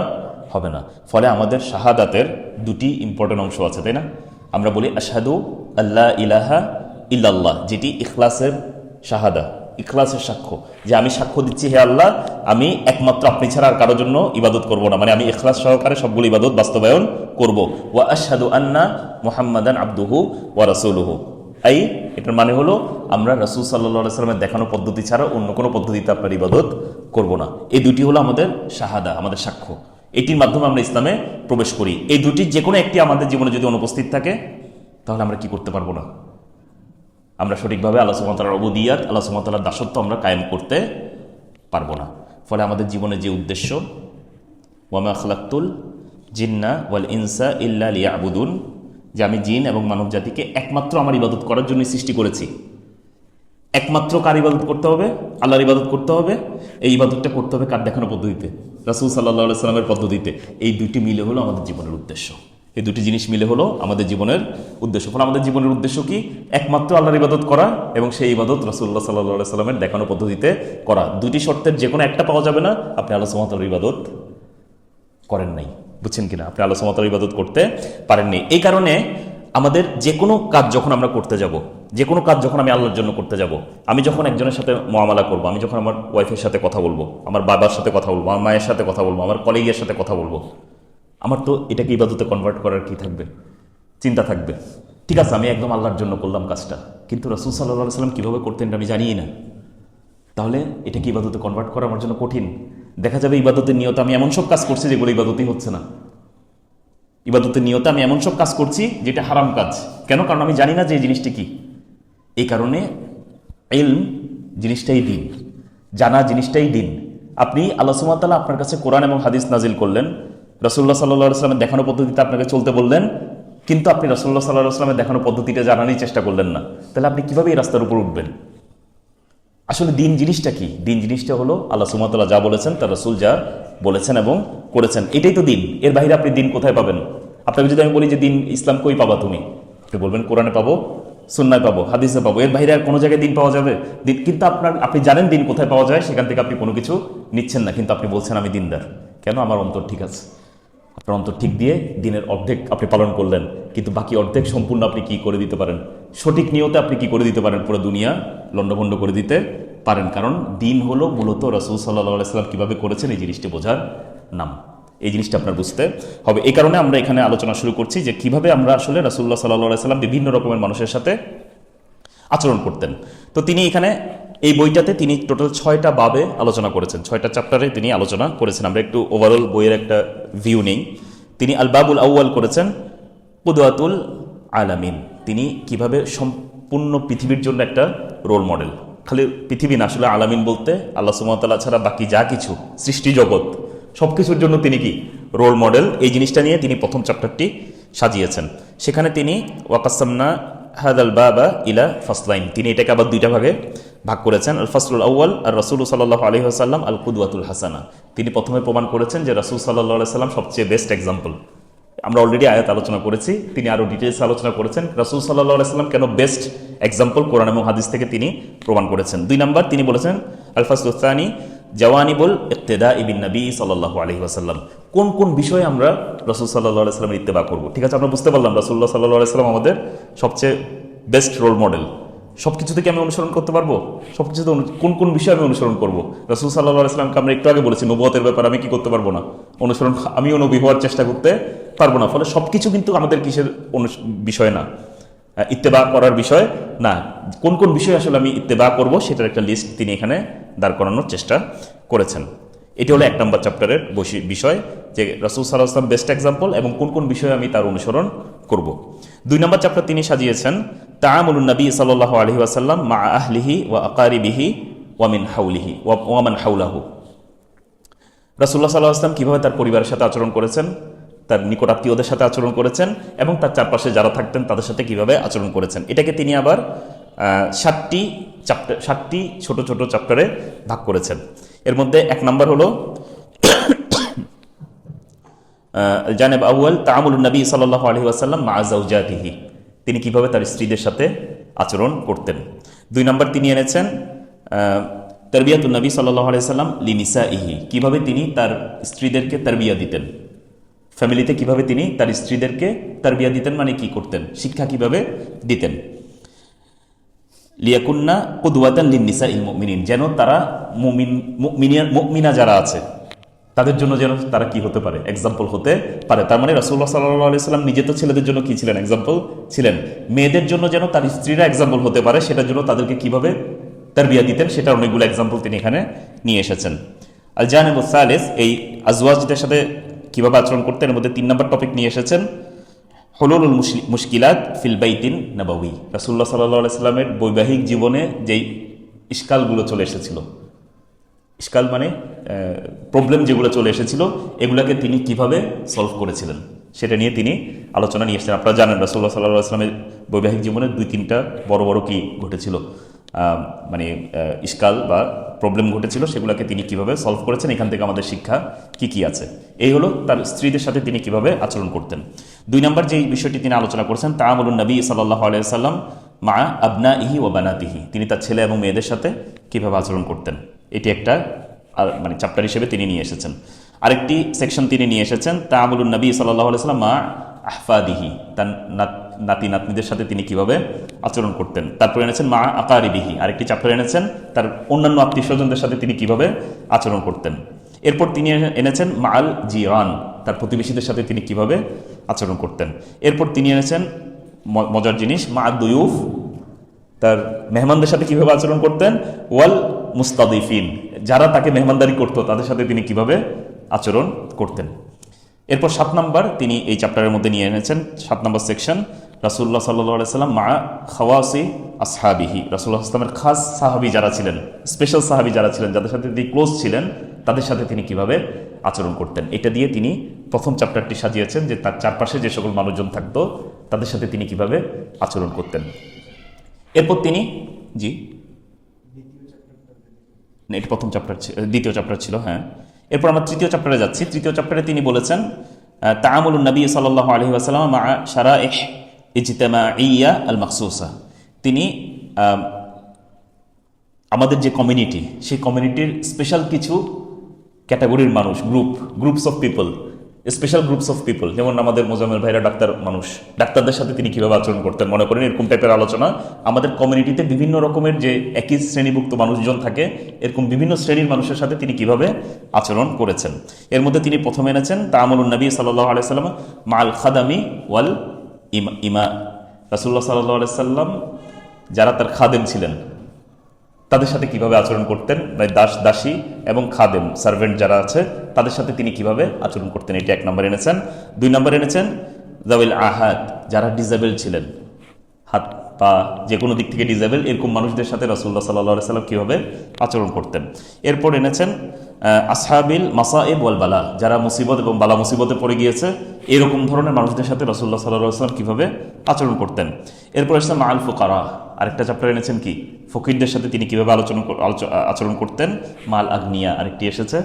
হবে না। ফলে আমাদের শাহাদাতের 2টি ইম্পর্টেন্ট অংশ আছে, তাই না? আমরা বলি আশহাদু আল্লা ইলাহা ইল্লাল্লাহ, যেটি ইখলাসের শাহাদা, ইখলাসের সাক্ষ্য, যে আমি সাক্ষ্য দিচ্ছি হে আল্লাহ আমি একমাত্র আপনি ছাড়া আর কারোর জন্য ইবাদত করব না, মানে আমি ইখলাস সহকারে সবগুলো ইবাদত বাস্তবায়ন করব। ওয়া আশহাদু আন্না মুহাম্মাদান আবদুহু ওয়া রাসূলুহু, এটার মানে হলো আমরা রাসূল সাল্লাল্লাহু আলাইহি সাল্লামের দেখানো পদ্ধতি ছাড়া অন্য কোনো পদ্ধতিতে আপনার ইবাদত করব না। এই দুটি হলো আমাদের শাহাদা, আমাদের সাক্ষ্য। এটির মাধ্যমে আমরা ইসলামে প্রবেশ করি। এই দুটির যে কোনো একটি আমাদের জীবনে যদি অনুপস্থিত থাকে তাহলে আমরা কি করতে পারবো না, আমরা সঠিকভাবে আল্লাহ সুবহানাহু ওয়া তাআলার উবুদিয়াত, আল্লাহ সুবহানাহু ওয়া তাআলার দাসত্ব আমরা কায়েম করতে পারবো না। ফলে আমাদের জীবনের যে উদ্দেশ্য, ওয়া মা খালাকতুল জিন্না ওয়াল ইনসা ইল্লা লিয়াবুদুন, যে আমি জিন এবং মানব জাতিকে একমাত্র আমার ইবাদত করার জন্য সৃষ্টি করেছি। একমাত্র কার ইবাদত করতে হবে? আল্লাহর ইবাদত করতে হবে। এই ইবাদতটা করতে হবে কার দেখানো পদ্ধতিতে? রাসূল সাল্লাল্লাহু আলাইহি সাল্লামের পদ্ধতিতে। এই দুটি মিলে হলো আমাদের জীবনের উদ্দেশ্য। এই দুটি জিনিস মিলে হলো আমাদের জীবনের উদ্দেশ্য। ফলে আমাদের জীবনের উদ্দেশ্য কি? একমাত্র আল্লাহর ইবাদত করা এবং সেই ইবাদত রাসূলুল্লাহ সাল্লাল্লাহু আলাইহি সাল্লামের দেখানো পদ্ধতিতে করা। দুটি শর্তের যে কোনো একটা পাওয়া যাবে না, আপনি আল্লাহ সুবহানাহু ওয়া তাআলার ইবাদত করেন নাই। বুঝছেন কিনা? আপনি আল্লাহ সুবহানাহু ওয়া তাআলার ইবাদত করতে পারেননি। এই কারণে আমাদের যে কোনো কাজ যখন আমরা করতে যাব, যে কোনো কাজ যখন আমি আল্লাহর জন্য করতে যাব, আমি যখন একজনের সাথে মুআমালা করব, আমি যখন আমার ওয়াইফের সাথে কথা বলবো, আমার বাবার সাথে কথা বলবো, আমার মায়ের সাথে কথা বলবো, আমার কলিগের সাথে কথা বলবো, আমার তো এটাকে ইবাদতে কনভার্ট করার কি থাকবে? চিন্তা থাকবে। ঠিক আছে, আমি একদম আল্লাহর জন্য করলাম কাজটা, কিন্তু রাসূল সাল্লাল্লাহু আলাইহি সাল্লাম কীভাবে করতেন এটা আমি জানিই না। তাহলে এটা কি ইবাদতে কনভার্ট করা আমার জন্য কঠিন? দেখা যাবে ইবাদতের নিয়ত আমি এমন সব কাজ করছি যেগুলো ইবাদতই হচ্ছে না। ইবাদতের নিয়তে আমি এমন সব কাজ করছি যেটা হারাম কাজ। কেন? কারণ আমি জানি না যে এই জিনিসটি কি। এই কারণে ইলম জিনিসটাই দিন, জানা জিনিসটাই দিন। আপনি আল্লাহ সুবহানাহু ওয়া তাআলা আপনার কাছে কোরআন এবং হাদিস নাজিল করলেন, রাসূলুল্লাহ সাল্লাল্লাহু আলাইহি ওয়াসাল্লামের দেখানো পদ্ধতিতে আপনাকে চলতে বললেন, কিন্তু আপনি রাসূলুল্লাহ সাল্লাল্লাহু আলাইহি ওয়াসাল্লামের দেখানো পদ্ধতিটা জানারই চেষ্টা করলেন না। তাহলে আপনি কিভাবে এই রাস্তার উপর উঠবেন? আসলে দিন জিনিসটা কি? দিন জিনিসটা হলো আল্লাহ সুবহানাহু ওয়া তাআলা যা বলেছেন, তার রাসূল যা বলেছেন এবং করেছেন, এটাই তো দিন। এর বাইরে আপনি দিন কোথায় পাবেন? আপনাকে যদি আমি বলি যে দিন ইসলাম কই পাবা তুমি, আপনি বলবেন কোরআনে পাবো, সুন্নায় পাবো, হাদিসে পাবো। এর বাইরে আর কোনো জায়গায় দিন পাওয়া যাবে? দিন, কিন্তু আপনি জানেন দিন কোথায় পাওয়া যায়, সেখান থেকে আপনি কোনো কিছু নিচ্ছেন না, কিন্তু আপনি বলছেন আমি দিনদার। কেন? আমার অন্তর ঠিক আছে। আপনার অন্তর ঠিক দিয়ে দিনের অর্ধেক আপনি পালন করলেন, কিন্তু বাকি অর্ধেক সম্পূর্ণ আপনি কি করে দিতে পারেন? সঠিক নিয়তে আপনি কি করে দিতে পারেন? পুরো দুনিয়া লণ্ডভণ্ড করে দিতে পারেন। কারণ দিন হলো মূলত রাসূল সাল্লাল্লাহু আলাইহি ওয়াসাল্লাম কীভাবে করেছেন এই জিনিসটি বোঝার নাম। এই জিনিসটা আপনার বুঝতে হবে। এই কারণে আমরা এখানে আলোচনা শুরু করছি যে কিভাবে আমরা আসলে রাসূলুল্লাহ সাল্লাল্লাহু আলাইহি ওয়াসাল্লাম বিভিন্ন রকমের মানুষের সাথে আচরণ করতেন। তো তিনি এখানে এই বইটাতে তিনি টোটাল 6টা বাবে আলোচনা করেছেন, 6টা চ্যাপ্টারে তিনি আলোচনা করেছেন। আমরা একটু ওভারঅল বইয়ের একটা ভিউ নেই। তিনি আল বাবুল আউয়াল করেছেন কুদওয়াতুল আলামিন, তিনি কিভাবে সম্পূর্ণ পৃথিবীর জন্য একটা রোল মডেল। খালি পৃথিবী না, আসলে আলামিন বলতে আল্লাহ সুবহানাহু ওয়া তাআলা ছাড়া বাকি যা কিছু সৃষ্টি জগৎ সব কিছুর জন্য তিনি কি রোল মডেল। এই জিনিসটা নিয়ে তিনি প্রথম চ্যাপ্টারটি সাজিয়েছেন। সেখানে তিনি ওয়াকাসামনা হাদাল বাবা ইলা ফাসলাইন, তিনি এটাকে আবার দুইটা ভাগে ভাগ করেছেন। আল ফাসলুল আউয়াল আর রাসূল সাল্লাল্লাহু আলাইহি ওয়াসাল্লাম আল কুদওয়াতুল হাসানা। তিনি প্রথমে প্রমাণ করেছেন যে রাসূল সাল্লাল্লাহু আলাইহি ওয়াসাল্লাম সবচেয়ে বেস্ট এক্সাম্পল। আমরা অলরেডি আয়াত আলোচনা করেছি, তিনি আরও ডিটেলসে আলোচনা করেছেন রাসূল সাল্লাল্লাহু আলাইহি ওয়াসাল্লাম কেন বেস্ট এক্সাম্পল কোরআন এবং হাদিস থেকে তিনি প্রমাণ করেছেন। 2 নাম্বার তিনি বলেছেন আল ফাসলুস সানি জাওয়ানিবুল ইক্তেদা বিন নবী সাল্লাল্লাহু আলাইহি ওয়াসাল্লাম, কোন কোন বিষয়ে আমরা রাসূল সাল্লাল্লাহু আলাইহি ওয়াসাল্লামের ইত্তেবা করব। ঠিক আছে, আমরা বুঝতে পারলাম রাসূলুল্লাহ সাল্লাল্লাহু আলাইহি ওয়াসাল্লাম আমাদের সবচেয়ে বেস্ট রোল মডেল। সব কিছু থেকে আমি অনুসরণ করতে পারবো? সব কিছুতে কোন কোন বিষয়ে আমি অনুসরণ করবো? রাসূল সাল্লাল্লাহু আলাইহি ওয়াসাল্লামকে আমরা একটু আগে বলেছি নবুয়তের ব্যাপারে আমি কি করতে পারবো না? অনুসরণ, আমিও নবী হওয়ার চেষ্টা করতে পারবো না। ফলে সব কিছু কিন্তু আমাদের কিসের বিষয় না, ইত্তেবা করার বিষয় না। কোন কোন বিষয় আসলে আমি ইত্তেবা করব সেটার একটা লিস্ট তিনি এখানে দাঁড় করানোর চেষ্টা করেছেন। এটি হলো 1 নম্বর চ্যাপ্টারের বিষয়, যে রাসূল সাল্লাল্লাহু আলাইহি ওয়াসাল্লাম বেস্ট এক্সাম্পল এবং কোন কোন বিষয়ে আমি তার অনুসরণ করব। 2 নম্বর চ্যাপ্টার তিনি সাজিয়েছেন তাআমুলুন নবী সাল্লাল্লাহু আলাইহি ওয়াসাল্লাম মা আহলিহি ওয়া আকারিবিহি ওয়া মিন হাওলিহি ওয়া মান হাওলাহু। রাসূলুল্লাহ সাল্লাল্লাহু আলাইহি ওয়াসাল্লাম কিভাবে তার পরিবারের সাথে আচরণ করেছেন, তার নিকট আত্মীয়দের সাথে আচরণ করেছেন এবং তার চারপাশে যারা থাকতেন তাদের সাথে কিভাবে আচরণ করেছেন। এটাকে তিনি আবার 7টি ছোট ছোট চ্যাপ্টারে ভাগ করেছেন। এর মধ্যে 1 নম্বর হলো জানেব আউয়াল তাআমুলুন নবী সাল্লাল্লাহু আলাইহি ওয়াসাল্লাম মা যাওজাতিহি, তিনি কিভাবে তার স্ত্রীদের সাথে আচরণ করতেন। 2 নম্বর তিনি এনেছেন তারবিয়াতুন নবী সাল্লাল্লাহু আলাইহি ওয়াসাল্লাম লিনিসাইহি, কিভাবে তিনি তার স্ত্রীদেরকে তারবিয়া দিতেন, ফ্যামিলিতে কিভাবে তিনি তার স্ত্রীদেরকে তারবিয়া দিতেন, মানে কি করতেন, শিক্ষা কিভাবে দিতেন। লিয়াকুন্না কুদওয়াতান লিন্নিসাইল মুমিনিন, যেন তারা মুমিনা যারা আছে তাদের জন্য যেন তারা কি হতে পারে, এক্সাম্পল হতে পারে। তার মানে রাসূলুল্লাহ সাল্লাল্লাহু আলাইহি সাল্লাম নিজে তো ছেলেদের জন্য কি ছিলেন, এক্সাম্পল ছিলেন। মেয়েদের জন্য যেন তার স্ত্রীরা এক্সাম্পল হতে পারে, সেটার জন্য তাদেরকে কিভাবে তারবিয়া দিতেন, সেটা অনেকগুলো এক্সাম্পল তিনি এখানে নিয়ে এসেছেন। আল জানিবুস সালিস, এই আজওয়াজদের সাথে কিভাবে আচরণ করতেন, এর মধ্যে 3 নম্বর টপিক নিয়ে এসেছেন হুলুলুল মুশকিলাত ফিল বাইতিন নববী। রাসূলুল্লাহ সাল্লাল্লাহু আলাইহি সাল্লামের বৈবাহিক জীবনে যেই ইশকালগুলো চলে এসেছিল, ইশকাল মানে প্রবলেম যেগুলো চলে এসেছিল, এগুলাকে তিনি কিভাবে সলভ করেছিলেন সেটা নিয়ে তিনি আলোচনা নিয়ে এসেছেন। আপনারা জানেন রাসূলুল্লাহ সাল্লাল্লাহু আলাইহি সাল্লামের বৈবাহিক জীবনে 2-3টা বড় বড় কি ঘটেছিল, মানে ইশকাল বা প্রবলেম ঘটেছিল, সেগুলোকে তিনি কিভাবে সলভ করেছেন, এখান থেকে আমাদের শিক্ষা কি কি আছে। এই হলো তার স্ত্রীদের সাথে তিনি কিভাবে আচরণ করতেন। 2 নম্বর যে বিষয়টি তিনি আলোচনা করেছেন, তাআমুলুন নবী সাল্লাল্লাহু আলাইহি ওয়াসাল্লাম মা আবনাইহি ওয়া বানাতিহি, তিনি তার ছেলে এবং মেয়েদের সাথে কিভাবে আচরণ করতেন, এটি একটা মানে চ্যাপ্টার হিসেবে তিনি নিয়ে এসেছেন। আরেকটি সেকশন তিনি নিয়ে এসেছেন তাআমুলুন নবী সাল্লাল্লাহু আলাইহি ওয়াসাল্লাম মা আহফাদিহি, তার নাতি নাতনিদের সাথে তিনি কিভাবে আচরণ করতেন। তারপর এনেছেন মা আকারিবিহি, আরেকটি চ্যাপ্টার এনেছেন তার অন্যান্য আত্মীয় স্বজনদের সাথে তিনি কিভাবে আচরণ করতেন। এরপর তিনি এনেছেন মা আল জিরান, তার প্রতিবেশীদের সাথে তিনি কিভাবে আচরণ করতেন। এরপর তিনি এনেছেন মজার জিনিস মা দুয়ুফ, তার মেহমানদের সাথে কিভাবে আচরণ করতেন। ওয়াল মুস্তাদিফিন, যারা তাকে মেহমানদারি করতো তাদের সাথে তিনি কিভাবে আচরণ করতেন। এরপর 7 নম্বর তিনি এই চ্যাপ্টারের মধ্যে নিয়ে এনেছেন 7 নম্বর সেকশন রাসূলুল্লাহ সাল্লাল্লাহু আলাইহি সাল্লাম মা খাওয়াসি আসহাবিহি, রাসূলুল্লাহ সাল্লামের খাস সাহাবী যারা ছিলেন, স্পেশাল সাহাবী যারা ছিলেন, যাদের সাথে তিনি ক্লোজ ছিলেন, তাদের সাথে তিনি কিভাবে আচরণ করতেন। এটা দিয়ে তিনি প্রথম চ্যাপ্টারটি সাজিয়েছেন যে তার চারপাশে যে সকল মানুষজন থাকতো তাদের সাথে তিনি কিভাবে আচরণ করতেন। এরপর তিনি এটি প্রথম চ্যাপ্টার, দ্বিতীয় চ্যাপ্টার ছিল, হ্যাঁ। এরপর আমরা তৃতীয় চ্যাপ্টারে যাচ্ছি। তৃতীয় চ্যাপ্টারে তিনি বলেছেন তাআমুলুন নবী সাল্লাল্লাহু আলাইহি ওয়াসাল্লাম মা শারাইহ ইজতিমাইয়্যা আল মাখসুসা, তিনি আমাদের যে কমিউনিটি, সেই কমিউনিটির স্পেশাল কিছু ক্যাটাগরির মানুষ, groups of people, special groups of people, যেমন আমাদের মোজাম্মেল ভাইরা ডাক্তার মানুষ, ডাক্তারদের সাথে তিনি কীভাবে আচরণ করতেন, মনে করেন এরকম টাইপের আলোচনা। আমাদের কমিউনিটিতে বিভিন্ন রকমের যে একই শ্রেণীভুক্ত মানুষজন থাকে, এরকম বিভিন্ন শ্রেণীর মানুষের সাথে তিনি কিভাবে আচরণ করেছেন। এর মধ্যে তিনি প্রথমে এনেছেন তাআমুলুন নবী সাল্লাল্লাহু আলাইহি ওয়াসাল্লাম মাল খাদামি ওয়াল ইমা, রাসূলুল্লাহ সাল্লাল্লাহু আলাইহি ওয়াসাল্লাম যারা তার খাদেম ছিলেন তাদের সাথে কিভাবে আচরণ করতেন, দাসী এবং খাদেম সার্ভেন্ট যারা আছে তাদের সাথে তিনি কিভাবে আচরণ করতেন, এটি 1 নম্বর এনেছেন। 2 নম্বর এনেছেন যাওয়াইল আহাদ, যারা ডিজেবল ছিলেন, হাত পা যে কোনো দিক থেকে ডিজেবল, এরকম মানুষদের সাথে রাসূলুল্লাহ সাল্লাল্লাহু আলাইহি ওয়াসাল্লাম কিভাবে আচরণ করতেন। এরপর এনেছেন আসহাবিল মাসাইব ওয়াল বালা, যারা মুসিবত এবং বালা মুসিবতে পড়ে গিয়েছে, এরকম ধরনের মানুষদের সাথে রাসূলুল্লাহ সাল্লাল্লাহু আলাইহি ওয়াসাল্লাম কিভাবে আচরণ করতেন। এরপর এসেছে মা আল ফুকারা, আরেকটা চ্যাপ্টার এনেছেন কি ফকিরদের সাথে তিনি কিভাবে আচরণ করতেন। মাল আগনিয়া, আরেকটি এসেছে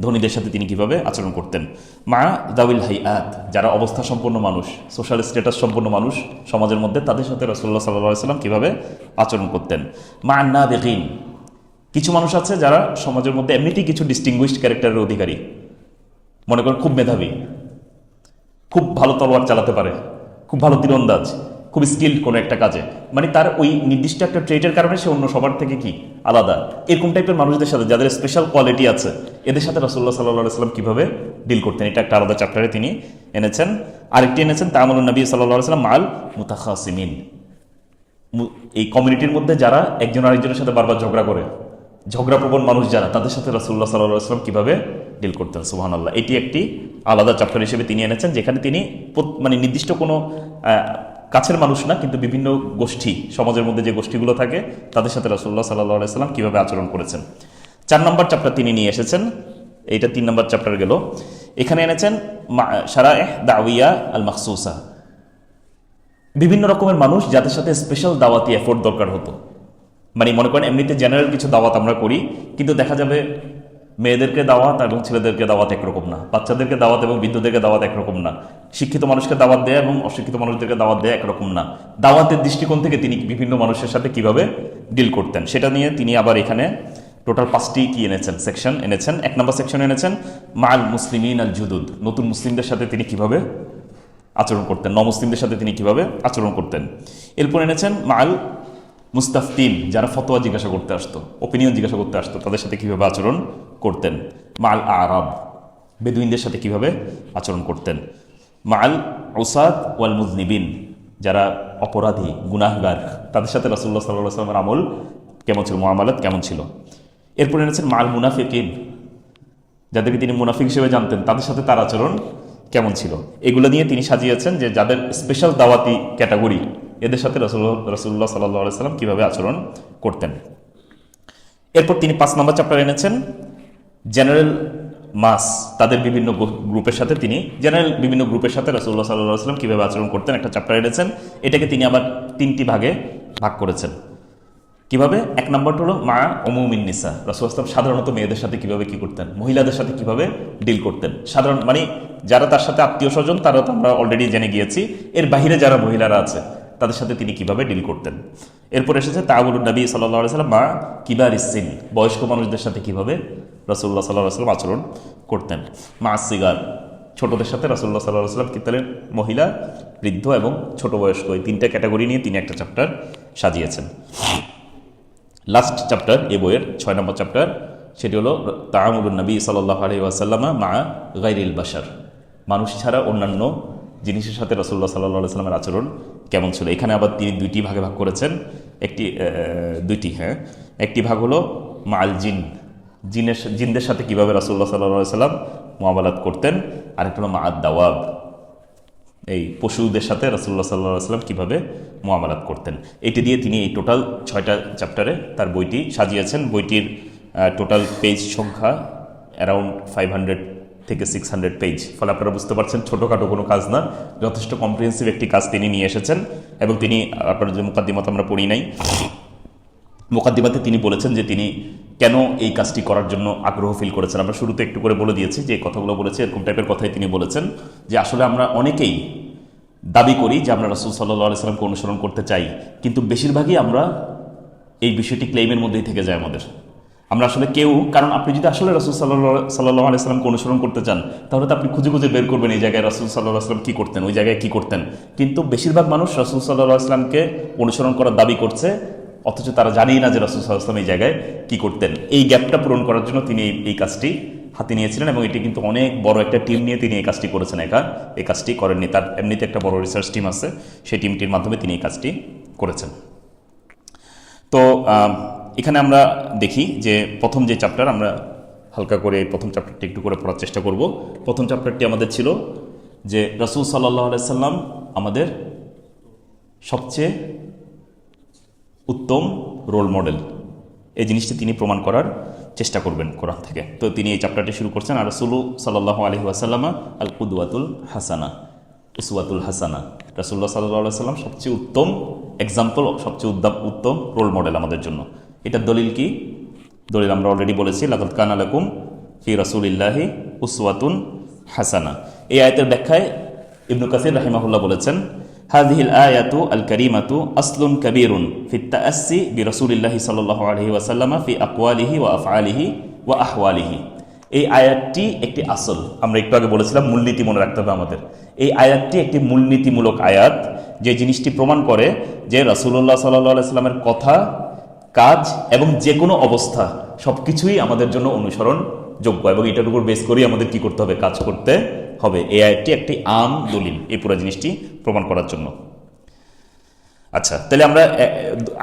ধনীদের সাথে তিনি কিভাবে আচরণ করতেন। মা দাউল হাইআত, যারা অবস্থা সম্পন্ন মানুষ, সোশ্যাল স্ট্যাটাস সম্পন্ন মানুষ সমাজের মধ্যে, তাদের সাথে রাসূলুল্লাহ সাল্লাল্লাহু আলাইহি ওয়াসাল্লাম কিভাবে আচরণ করতেন। মা নাবিগিন, কিছু মানুষ আছে যারা সমাজের মধ্যে এমনিতেই কিছু ডিস্টিংগুইশড ক্যারেক্টারের অধিকারী, মনে করেন খুব মেধাবী, খুব ভালো তলোয়ার চালাতে পারে, খুব ভালো তীরন্দাজ, খুব স্কিল্ড কোনো একটা কাজে, মানে তার ওই নির্দিষ্ট একটা ট্রেটের কারণে সে অন্য সবার থেকে কি আলাদা, এরকম টাইপের মানুষদের সাথে যাদের স্পেশাল কোয়ালিটি আছে, এদের সাথে রাসূলুল্লাহ সাল্লাল্লাহু আলাইহি ওয়াসাল্লাম কিভাবে ডিল করতেন, এটা একটা আলাদা চ্যাপ্টারে তিনি এনেছেন। আরেকটি এনেছেন তাআমুলুন নবী সাল্লাল্লাহু আলাইহি ওয়াসাল্লাম মাল মুতাখাসিমিন, এই কমিউনিটির মধ্যে যারা একজন আরেকজনের সাথে বারবার ঝগড়া করে, ঝগড়াপ্রবণ মানুষ যারা, তাদের সাথে রাসূলুল্লাহ সাল্লাল্লাহু আলাইহি ওয়াসাল্লাম কিভাবে ডিল করতেন। সুবহানাল্লাহ, এটি একটি আলাদা চ্যাপ্টার হিসেবে তিনি এনেছেন, যেখানে তিনি মানে নির্দিষ্ট কোনো কাছের মানুষ না, কিন্তু বিভিন্ন গোষ্ঠী, সমাজের মধ্যে যে গোষ্ঠীগুলো থাকে তাদের সাথে রাসূলুল্লাহ সাল্লাল্লাহু আলাইহি ওয়াসাল্লাম কিভাবে আচরণ করেছেন। 4 নম্বর চ্যাপ্টার তিনি নিয়ে এসেছেন, এইটা 3 নম্বর চ্যাপ্টার গেল। এখানে এনেছেন শারাইহ দাওয়িয়া আল মাখসুসা, বিভিন্ন রকমের মানুষ যাদের সাথে স্পেশাল দাওয়াতি এফোর্ট দরকার হতো। মানে মনে করেন এমনিতে জেনারেল কিছু দাওয়াত আমরা করি, কিন্তু দেখা যাবে মেয়েদেরকে দাওয়াত এবং ছেলেদেরকে দাওয়াত একরকম না, বাচ্চাদেরকে দাওয়াত এবং বৃদ্ধদেরকে দাওয়াত একরকম না, শিক্ষিত মানুষকে দাওয়াত দেয়া এবং অশিক্ষিত মানুষদেরকে দাওয়াত দেয়া একরকম না। দাওয়াতের দৃষ্টিকোণ থেকে তিনি বিভিন্ন মানুষের সাথে কিভাবে ডিল করতেন সেটা নিয়ে তিনি আবার এখানে টোটাল 5টি কি এনেছেন, সেকশন এনেছেন। 1 নম্বর সেকশন এনেছেন মাল মুসলিমিন আল জুদুদ, নতুন মুসলিমদের সাথে তিনি কিভাবে আচরণ করতেন, নমুসলিমদের সাথে তিনি কিভাবে আচরণ করতেন। এরপর এনেছেন মাল মুস্তাফতিন, যারা ফতোয়া জিজ্ঞাসা করতে আসতো, ওপিনিয়ন জিজ্ঞাসা করতে আসতো, তাদের সাথে কিভাবে আচরণ করতেন। মাল আরব, বেদুইনদের সাথে কিভাবে আচরণ করতেন। মাল উসাদ ওয়াল মুজনিবিন, যারা অপরাধী গুনাহগার, তাদের সাথে রাসূলুল্লাহ সাল্লাল্লাহু আলাইহি ওয়াসাল্লামের আমল কেমন ছিল, মুআমালাত কেমন ছিল। এরপরে এনেছেন মাল মুনাফিকিন, যাদেরকে তিনি মুনাফিক হিসেবে জানতেন, তাদের সাথে তার আচরণ কেমন ছিল। এগুলো নিয়ে তিনি সাজিয়েছেন যে যাদের স্পেশাল দাওয়াতি ক্যাটাগরি, এদের সাথে রাসূলুল্লাহ সাল্লাল্লাহু আলাইহি ওয়াসাল্লাম কীভাবে আচরণ করতেন। এরপর তিনি 5 নম্বর চ্যাপ্টার এনেছেন জেনারেল মাস, তাদের বিভিন্ন গ্রুপের সাথে তিনি বিভিন্ন গ্রুপের সাথে রাসূলুল্লাহ সাল্লাল্লাহু আলাইহি ওয়াসাল্লাম কীভাবে আচরণ করতেন একটা চ্যাপ্টার এনেছেন। এটাকে তিনি আবার 3টি ভাগে ভাগ করেছেন। কিভাবে? 1 নম্বরটা হলো মা উমুমিন নিসা, রাসূলুল্লাহ সাল্লাল্লাহু আলাইহি ওয়াসাল্লাম সাধারণত মেয়েদের সাথে কিভাবে কি করতেন, মহিলাদের সাথে কিভাবে ডিল করতেন। সাধারণ মানে যারা তার সাথে আত্মীয় স্বজন, তারা তো আমরা অলরেডি জেনে গিয়েছি। এর বাহিরে যারা মহিলারা আছে তাদের সাথে তিনি কিভাবে ডিল করতেন। এরপর এসেছে তাআমুলুন নবী সাল্লাল্লাহু আলাইহি ওয়াসাল্লাম মা কিবারিস সিন, বয়স্ক মানুষদের সাথে কিভাবে রাসূলুল্লাহ সাল্লাল্লাহু আলাইহি ওয়াসাল্লাম আচরণ করতেন। মা সিগার, ছোটদের সাথে রাসূলুল্লাহ সাল্লাল্লাহু আলাইহি ওয়াসাল্লাম কি তাহলে মহিলা, বৃদ্ধ এবং ছোট বয়স্ক, এই 3টা ক্যাটাগরি নিয়ে তিনি একটা চ্যাপ্টার সাজিয়েছেন। লাস্ট চ্যাপ্টার এই বইয়ের 6 নম্বর চ্যাপ্টার, সেটি হলো তাআমুলুন নবী সাল্লাল্লাহু আলাইহি ওয়াসাল্লাম মা গায়রিল বাশার, মানুষ ছাড়া অন্যান্য জিনিসের সাথে রাসূলুল্লাহ সাল্লাল্লাহু আলাইহি ওয়াসাল্লামের আচরণ কেমন ছিল। এখানে আবার তিনি 2টি ভাগে ভাগ করেছেন। একটি ভাগ হলো মাল জিন, জিনদের সাথে কিভাবে রাসূলুল্লাহ সাল্লাল্লাহু আলাইহি ওয়াসাল্লাম মুআমালাত করতেন। আরেকটা হলো মাআদ দাওয়াব, এই পশুদের সাথে রাসূলুল্লাহ সাল্লাল্লাহু আলাইহি ওয়াসাল্লাম কীভাবে মুআমালাত করতেন। এটি দিয়ে তিনি এই টোটাল 6টা চ্যাপ্টারে তার বইটি সাজিয়েছেন। বইটির টোটাল পেজ সংখ্যা অ্যারাউন্ড 500 থেকে 600 পেজ। ফলে আপনারা বুঝতে পারছেন ছোটোখাটো কোনো কাজ না, যথেষ্ট কম্প্রিহেন্সিভ একটি কাজ তিনি নিয়ে এসেছেন। এবং তিনি, আপনার যে মুকাদ্দিমাত আমরা পড়ি নাই, মুকাদ্দিমাতে তিনি বলেছেন যে তিনি কেন এই কাজটি করার জন্য আগ্রহ ফিল করেছেন। আমরা শুরুতে একটু করে বলে দিয়েছি যে কথাগুলো বলেছে, এরকম টাইপের কথাই তিনি বলেছেন যে আসলে আমরা অনেকেই দাবি করি যে আমরা রাসূল সাল্লাল্লাহু আলাইহি ওয়াসাল্লামকে অনুসরণ করতে চাই, কিন্তু বেশিরভাগই আমরা এই বিষয়টি ক্লেইমের মধ্যেই থেকে যায় আমাদের। আমরা আসলে কেউ, কারণ আপনি যদি আসলে রাসূল সাল্লাল্লাহু আলাইহি ওয়াসাল্লামকে অনুসরণ করতে চান, তাহলে তো আপনি খুঁজে খুঁজে বের করবেন এই জায়গায় রাসূল সাল্লাল্লাহু আলাইহি ওয়াসাল্লাম কী করতেন, ওই জায়গায় কী করতেন। কিন্তু বেশিরভাগ মানুষ রাসূল সাল্লাল্লাহু আলাইহি ওয়াসাল্লামকে অনুসরণ করার দাবি করছে, অথচ তারা জানেই না যে রাসূল সাল্লাল্লাহু আলাইহি ওয়াসাল্লাম এই জায়গায় কী করতেন। এই গ্যাপটা পূরণ করার জন্য তিনি এই কাজটি হাতে নিয়েছিলেন, এবং এটি কিন্তু অনেক বড় একটা টিম নিয়ে তিনি এই কাজটি করেছেন। একা এই কাজটি করেননি, তার এমনিতে একটা বড় রিসার্চ টিম আছে, সেই টিমটির মাধ্যমে তিনি এই কাজটি করেছেন। তো এখানে আমরা দেখি যে প্রথম যে চ্যাপ্টার, আমরা হালকা করে প্রথম চ্যাপ্টারটি একটু করে পড়ার চেষ্টা করব। প্রথম চ্যাপ্টারটি আমাদের ছিল যে রাসূল সাল্লাল্লাহু আলাইহি ওয়াসাল্লাম আমাদের সবচেয়ে উত্তম রোল মডেল, এই জিনিসটি তিনি প্রমাণ করার চেষ্টা করবেন কোরআন থেকে। তো তিনি এই চ্যাপ্টারটি শুরু করছেন আর রাসূল সাল্লাল্লাহু আলাইহি ওয়াসাল্লাম আল কুদওয়াতুল হাসানা, উসওয়াতুল হাসানা, রাসূলুল্লাহ সাল্লাল্লাহু আলাইহি ওয়াসাল্লাম সবচেয়ে উত্তম এক্সাম্পল, সবচেয়ে উত্তম রোল মডেল আমাদের জন্য। এটার দলিল কি? দলিল আমরা অলরেডি বলেছি, লাকাদ কানা লাকুম ফি রাসূলিল্লাহি উসওয়াতুন হাসানা। এই আয়াতের ব্যাখ্যায় ইবনু কাসির রাহিমাহুল্লাহ বলেছেন, হাযিহিল আয়াতু আল কারীমাতু আসলুন কাবীরুন ফিত তাআসসি বিরাসূলিল্লাহি সাল্লাল্লাহু আলাইহি ওয়াসাল্লাম ফি আকওয়ালিহি ওয়া আফআলিহি ওয়া আহওয়ালিহি। এই আয়াতটি একটি আসল, আমরা একটু আগে বলেছিলাম মূলনীতি মনে রাখতে হবে আমাদের। এই আয়াতটি একটি মূলনীতিমূলক আয়াত, যে জিনিসটি প্রমাণ করে যে রাসূলুল্লাহ সাল্লাল্লাহু আলাইহি ওয়াসাল্লামের কথা, কাজ এবং যে কোনো অবস্থা সব কিছুই আমাদের জন্য অনুসরণযোগ্য, এবং এটার উপর বেস করেই আমাদের কি করতে হবে, কাজ করতে হবে। এই আয়াতটি একটি আম দলিল এই পুরো জিনিসটি প্রমাণ করার জন্য। আচ্ছা, তাহলে আমরা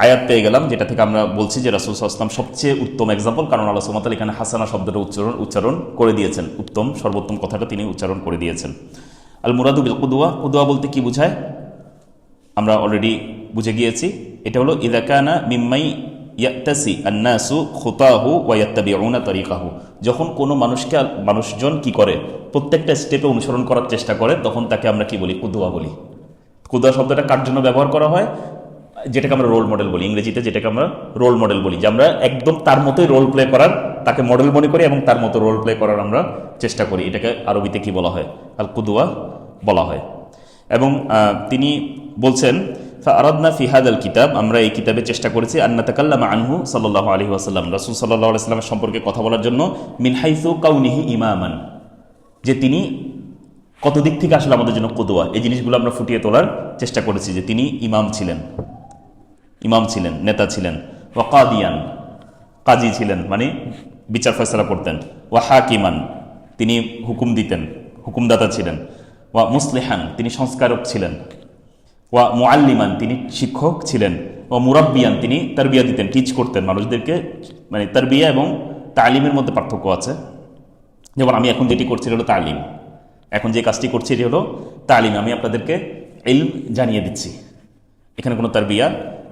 আয়াত পেয়ে গেলাম যেটা থেকে আমরা বলছি যে রাসূল সাল্লাল্লাহু আলাইহি ওয়াসাল্লাম সবচেয়ে উত্তম এক্সাম্পল, কারণ আল্লাহ সুবহানাহু ওয়া তাআলা এখানে হাসানা শব্দটা উচ্চারণ করে দিয়েছেন, উত্তম সর্বোত্তম কথাটা তিনি উচ্চারণ করে দিয়েছেন। আল মুরাদু বিল কুদওয়া, কুদওয়া বলতে কি বোঝায় আমরা অলরেডি বুঝে গিয়েছি। এটা হলো ইযা কানা মিম্মাই ইয়াতাসি আন-নাসু খুতাহু ওয়া ইয়াত্তাবিউনা তরিকাহু, যখন কোনো মানুষজন কি করে, প্রত্যেকটা স্টেপে অনুসরণ করার চেষ্টা করে, তখন তাকে আমরা কি বলি, কুদওয়া বলি। কুদওয়া শব্দটা কার জন্য ব্যবহার করা হয়? যেটাকে আমরা রোল মডেল বলি, ইংরেজিতে যেটাকে আমরা রোল মডেল বলি, যে আমরা একদম তার মতোই রোল প্লে করার, তাকে মডেল মনে করি এবং তার মতো রোল প্লে করার আমরা চেষ্টা করি। এটাকে আরবিতে কি বলা হয়? আল কুদওয়া বলা হয়। এবং তিনি বলছেন, ফাআরাদনা ফি হাদাল কিতাব, আমরা এই কিতাবে চেষ্টা করেছি আন নাতাকাল্লামা আনহু সাল্লাল্লাহু আলাইহি ওয়াসাল্লাম, রাসূল সাল্লাল্লাহু আলাইহি ওয়াসাল্লামের সম্পর্কে কথা বলার জন্য, মিন হাইসু কাউনিহি ইমামান, যে তিনি কত দিক থেকে আসলে আমাদের জন্য কুদওয়া, এই জিনিসগুলো আমরা ফুটিয়ে তোলার চেষ্টা করেছি, যে তিনি ইমাম ছিলেন। ইমাম ছিলেন, নেতা ছিলেন। ওয়া কাদিয়ান, কাজী ছিলেন, মানে বিচার ফয়সালা করতেন। ওয়া হাকিমান, তিনি হুকুম দিতেন, হুকুমদাতা ছিলেন। ওয়া মুসলিহান, তিনি সংস্কারক ছিলেন। ওয়া মুআল্লিমান, তিনি শিক্ষক ছিলেন। ও মুরাব্বিয়ান, তিনি তারবিয়া দিতেন, টিচ করতেন মানুষদেরকে। মানে তারবিয়া এবং তালিমের মধ্যে পার্থক্য আছে। যেমন আমি এখন যেটি করছি এটা হলো তালিম, এখন যে কাজটি করছি এটি হলো তালিম, আমি আপনাদেরকে ইলম জানিয়ে দিচ্ছি, এখানে কোনো তারবিয়া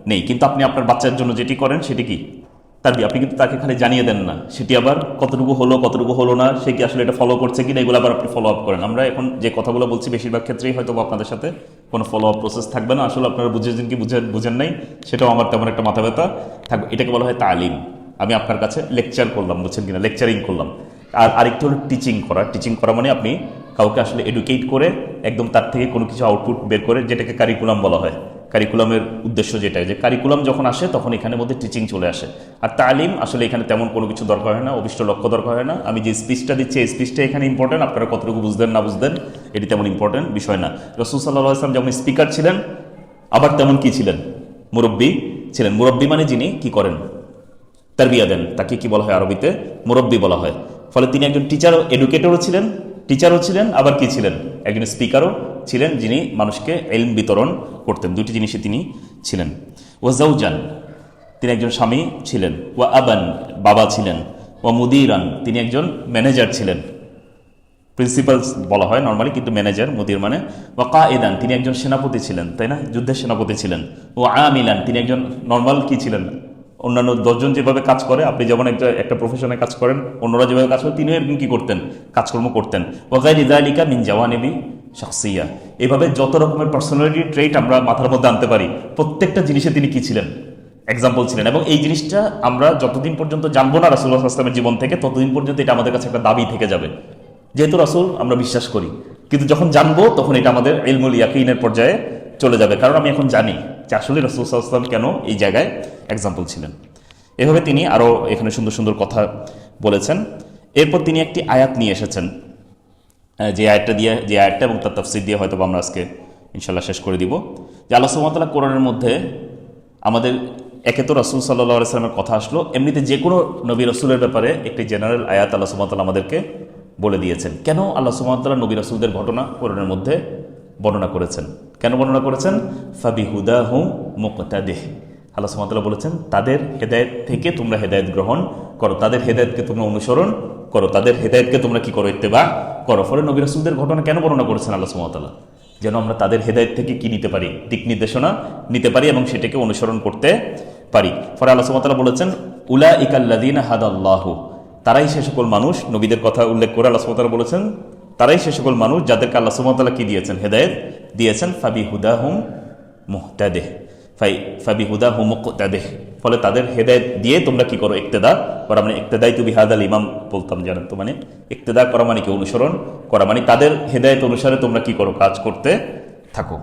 নেই। কিন্তু আপনি আপনার বাচ্চার জন্য যেটি করেন সেটি কি তারবিয়া, আপনি কিন্তু তাকে খালি জানিয়ে দেন না, সেটি আবার কতটুকু হলো না, সে কি আসলে এটা ফলো করছে কিনা এগুলো আবার আপনি ফলো আপ করেন। আমরা এখন যে কথাগুলো বলছি বেশিরভাগ ক্ষেত্রেই হয়তো আপনাদের সাথে কোনো ফলো আপ প্রসেস থাকবে না, আসলে আপনারা বুঝেছেন কি বুঝেন নাই সেটাও আমার তেমন একটা মাথা ব্যথা থাকবে। এটাকে বলা হয় তালিম, আমি আপনার কাছে লেকচার করলাম, বুঝছেন কিনা, লেকচারিং করলাম। আর আরেকটি হলো টিচিং করা। টিচিং করা মানে আপনি কাউকে আসলে এডুকেট করে একদম তার থেকে কোনো কিছু আউটপুট বের করে, যেটাকে কারিকুলাম বলা হয়। কারিকুলামের উদ্দেশ্য যেটা, যে কারিকুলাম যখন আসে তখন এখানে মধ্যে টিচিং চলে আসে। আর তালিম আসলে এখানে তেমন কোনো কিছু দরকার হয় না, অভিষ্ট লক্ষ্য দরকার হয় না। আমি যে স্পিচটা দিচ্ছি এই স্পিচটা এখানে ইম্পর্টেন্ট, আপনারা কতটুকু বুঝতেন না বুঝতেন এটি তেমন ইম্পর্টেন্ট বিষয় না। রাসূল সাল্লাল্লাহু আলাইহি ওয়াসাল্লাম যেমন স্পিকার ছিলেন, আবার তেমন কি ছিলেন, মুরব্বী ছিলেন। মুরব্বী মানে যিনি কি করেন, তারবিয়া দেন, তাকে কি বলা হয় আরবিতে, মুরব্বী বলা হয়। ফলে তিনি একজন টিচার, এডুকেটরও ছিলেন, টিচারও ছিলেন, আবার কি ছিলেন, একজন স্পিকারও ছিলেন, যিনি মানুষকে ইলম বিতরণ করতেন। দুটি জিনিসই তিনি ছিলেন। ওয়া জাওজান, তিনি একজন স্বামী ছিলেন। ওয়া আবান, বাবা ছিলেন। ওয়া মুদিরান, তিনি একজন ম্যানেজার ছিলেন, প্রিন্সিপাল বলা হয় নর্মালি, কিন্তু ম্যানেজার, মুদির মানে। ওয়া কায়েদান, তিনি একজন সেনাপতি ছিলেন, তাই না, যুদ্ধের সেনাপতি ছিলেন। ও আমিলান, তিনি একজন নর্মাল কি ছিলেন, অন্যান্য 10 জন যেভাবে কাজ করে, আপনি যেমন একটা প্রফেশনে কাজ করেন, অন্যরা যেভাবে কাজ করেন, তিনিও এরকম কি করতেন, কাজকর্ম করতেন। ওয়া গায়রি যালিকা মিন জাওয়ানিবি শাখসিয়া, এভাবে যত রকমের পার্সোনালিটি ট্রেট আমরা মাথার মধ্যে আনতে পারি, প্রত্যেকটা জিনিসে তিনি কি ছিলেন, এক্সাম্পল ছিলেন। এবং এই জিনিসটা আমরা যতদিন পর্যন্ত জানবো না রাসূলুল্লাহ সাল্লাল্লাহু আলাইহি ওয়াসাল্লামের জীবন থেকে, ততদিন পর্যন্ত এটা আমাদের কাছে একটা দাবি থেকে যাবে, যেহেতু রাসূল আমরা বিশ্বাস করি। কিন্তু যখন জানবো তখন এটা আমাদের ইলমুল ইয়াকিনের পর্যায়ে চলে যাবে, কারণ আমি এখন জানি যে আসলে রাসূল সাল্লাল্লাহু আলাইহি ওয়াসাল্লাম কেন এই জায়গায় এক্সাম্পল ছিলেন। এভাবে তিনি আরও এখানে সুন্দর সুন্দর কথা বলেছেন। এরপর তিনি একটি আয়াত নিয়ে এসেছেন, যে আয়াতটা এবং তার তাফসীর দিয়ে হয়তো আমরা আজকে ইনশাল্লাহ শেষ করে দিব। যে আল্লাহ সুবহানাহু ওয়া তাআলা কোরআনের মধ্যে আমাদের, একে তো রাসূল সাল্লাল্লাহু আলাইহি ওয়াসাল্লামের কথা আসলো, এমনিতে যে কোনো নবী রাসূলের ব্যাপারে একটি জেনারেল আয়াত আল্লাহ সুবহানাহু ওয়া তাআলা আমাদেরকে বলে দিয়েছেন। কেন আল্লাহ সুবহানাহু ওয়া তাআলা নবী রাসূলদের ঘটনা কোরআনের মধ্যে বর্ণনা করেছেন, কেন বর্ণনা করেছেন? ফাবিহুদাহু মুকতাদিহ, আল্লাহ সুবহানাহু ওয়া তাআলা বলেছেন তাদের হেদায়েত থেকে তোমরা হেদায়েত গ্রহণ করো, তাদের হেদায়েতকে তোমরা অনুসরণ করো, তাদের হেদায়েতকে তোমরা কি করো, ইত্তেবা করো। ফলে নবী রাসূলদের ঘটনা কেন বর্ণনা করেছেন আল্লাহ সুবহানাহু ওয়া তাআলা? যেন আমরা তাদের হেদায়েত থেকে কি নিতে পারি, দিক নির্দেশনা নিতে পারি এবং সেটাকে অনুসরণ করতে পারি। ফলে আল্লাহ সুবহানাহু ওয়া তাআলা বলেছেন উলাইকাল্লাযীনা হাদাল্লাহু, তারাই সে সকল মানুষ, নবীদের কথা উল্লেখ করে আল্লাহ সুবহানাহু ওয়া তাআলা বলেছেন তারাই সে সকল মানুষ যাদেরকে আল্লাহ সুবহানাহু ওয়া তাআলা কি দিয়েছেন, হেদায়েত দিয়েছেন। ফাবিহুদাহুম মুহতাদিহ, ফাবিহুদাহু মুকতাদিহ, ফলে তাদের হেদায়েত দিয়ে তোমরা কি করো, ইক্তেদা করা। মানে ইক্তেদাইতু বিহাদাল ইমাম বলতাম, জানেন তো, মানে ইক্তেদা করা মানে কি, অনুসরণ করা, মানে তাদের হেদায়েত অনুসারে তোমরা কি করো, কাজ করতে থাকো।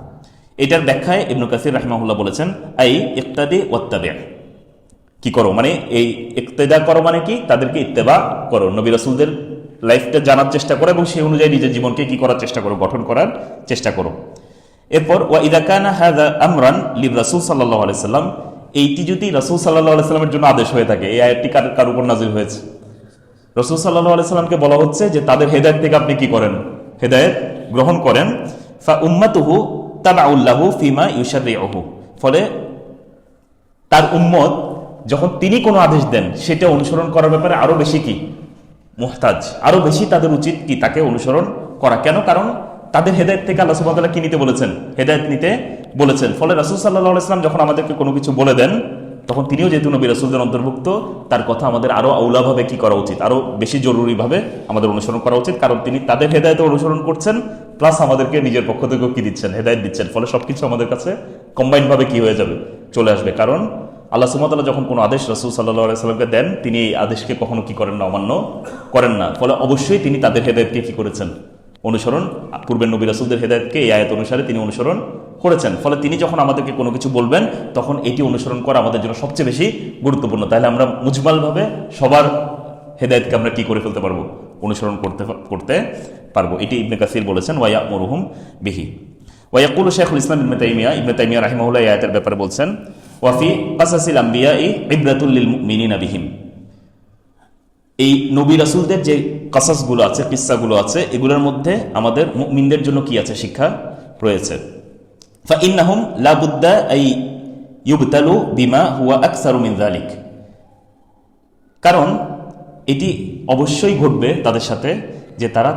এটার ব্যাখ্যায় ইবনে কাসির রাহিমাহুল্লাহ বলেছেন আই ইক্তাদি ওয়াত্তাবি, কি করো মানে এই ইক্তেদা করো মানে কি, তাদেরকে ইত্তেবা করো, নবী রাসূলদের লাইফটা জানার চেষ্টা করো এবং সেই অনুযায়ী নিজের জীবনকে কি করার চেষ্টা করো, গঠন করার চেষ্টা করো। এরপর ওয়া ইযা কানা হাযা আমরান লিরাসূল সাল্লাল্লাহু আলাইহি সাল্লাম, এইটি যদি রাসূল সাল্লাল্লাহু আলাইহি সাল্লামের জন্য আদেশ হয়ে থাকে, এই আয়াতটি কার উপর নাযিল হয়েছে? রাসূল সাল্লাল্লাহু আলাইহি সাল্লামকে বলা হচ্ছে যে তাদের হেদায়েত থেকে আপনি কি করেন, হেদায়েত গ্রহণ করেন। ফা উম্মাতুহু তাবাউল লাহু ফিমা ইউশাররিউহু, ফলে তার উম্মত যখন তিনি কোনো আদেশ দেন সেটা অনুসরণ করার ব্যাপারে আরো বেশি কি মুহতাজ, আরো বেশি তাদের উচিত কি তাকে অনুসরণ করা। কেন? কারণ তাদের হেদায়েত থেকে আল্লাহ সুবহানাহু ওয়া তাআলা কি নিতে বলেছেন, হেদায়েত নিতে বলেছেন। ফলে রাসূল সাল্লাল্লাহু আলাইহি ওয়াসাল্লাম যখন আমাদেরকে কোনো কিছু বলে দেন, তখন তিনিও যেহেতু নবী রাসূলদের অন্তর্ভুক্ত, তার কথা আমাদের আরো আউলাভাবে কি করা উচিত, আরো বেশি জরুরিভাবে আমাদের অনুসরণ করা উচিত। কারণ তিনি তাদের হেদায়েত অনুসরণ করছেন, প্লাস আমাদেরকে নিজের পক্ষ থেকেও কি দিচ্ছেন, হেদায়েত দিচ্ছেন। ফলে সবকিছু আমাদের কাছে কম্বাইন্ড ভাবে কি হয়ে যাবে, চলে আসবে। কারণ আল্লাহ সুবহানাহু ওয়া তাআলা যখন কোনো আদেশ রাসূল সাল্লাল্লাহু আলাইহি ওয়াসাল্লামকে দেন, তিনি এই আদেশকে কখনো কি করেন না, অমান্য করেন না। ফলে অবশ্যই তিনি তাদের হেদায়েতকে কি করেছেন, অনুসরণ, পূর্বের নবী রাসূলদের হেদায়েতকে এই আয়াত অনুসারে তিনি অনুসরণ করেছেন। ফলে তিনি যখন আমাদেরকে কোনো কিছু বলবেন, তখন এটি অনুসরণ করা আমাদের জন্য সবচেয়ে বেশি গুরুত্বপূর্ণ। তাহলে আমরা মুজমালভাবে সবার হেদায়েতকে আমরা কি করে ফেলতে পারবো, অনুসরণ করতে পারবো। এটি ইবনে কাসির বলেছেন ওয়া ইয়ামুরুহুম বিহি। ওয়া ইয়াকুলু শাইখুল ইসলাম ইবনে তাইমিয়া রাহিমাহুল্লাহ এই আয়াতের ব্যাপারে বলছেন ওয়াফি কাসাসিল আম্বিয়াই ইবরাতুল লিল মুমিনিনা বিহিম, এই নবী রাসূলদের যে কাসাসগুলো আছে, কিস্সাগুলো আছে, এগুলোর মধ্যে আমাদের মুমিনদের জন্য কি আছে? শিক্ষা রয়েছে। ফাইন্নাহুম লা বুদ্দা আই ইউবতালু বিমা হুয়া আকসারু মিন যালিক, কারণ এটি অবশ্যই ঘটবে তাদের সাথে যে তারা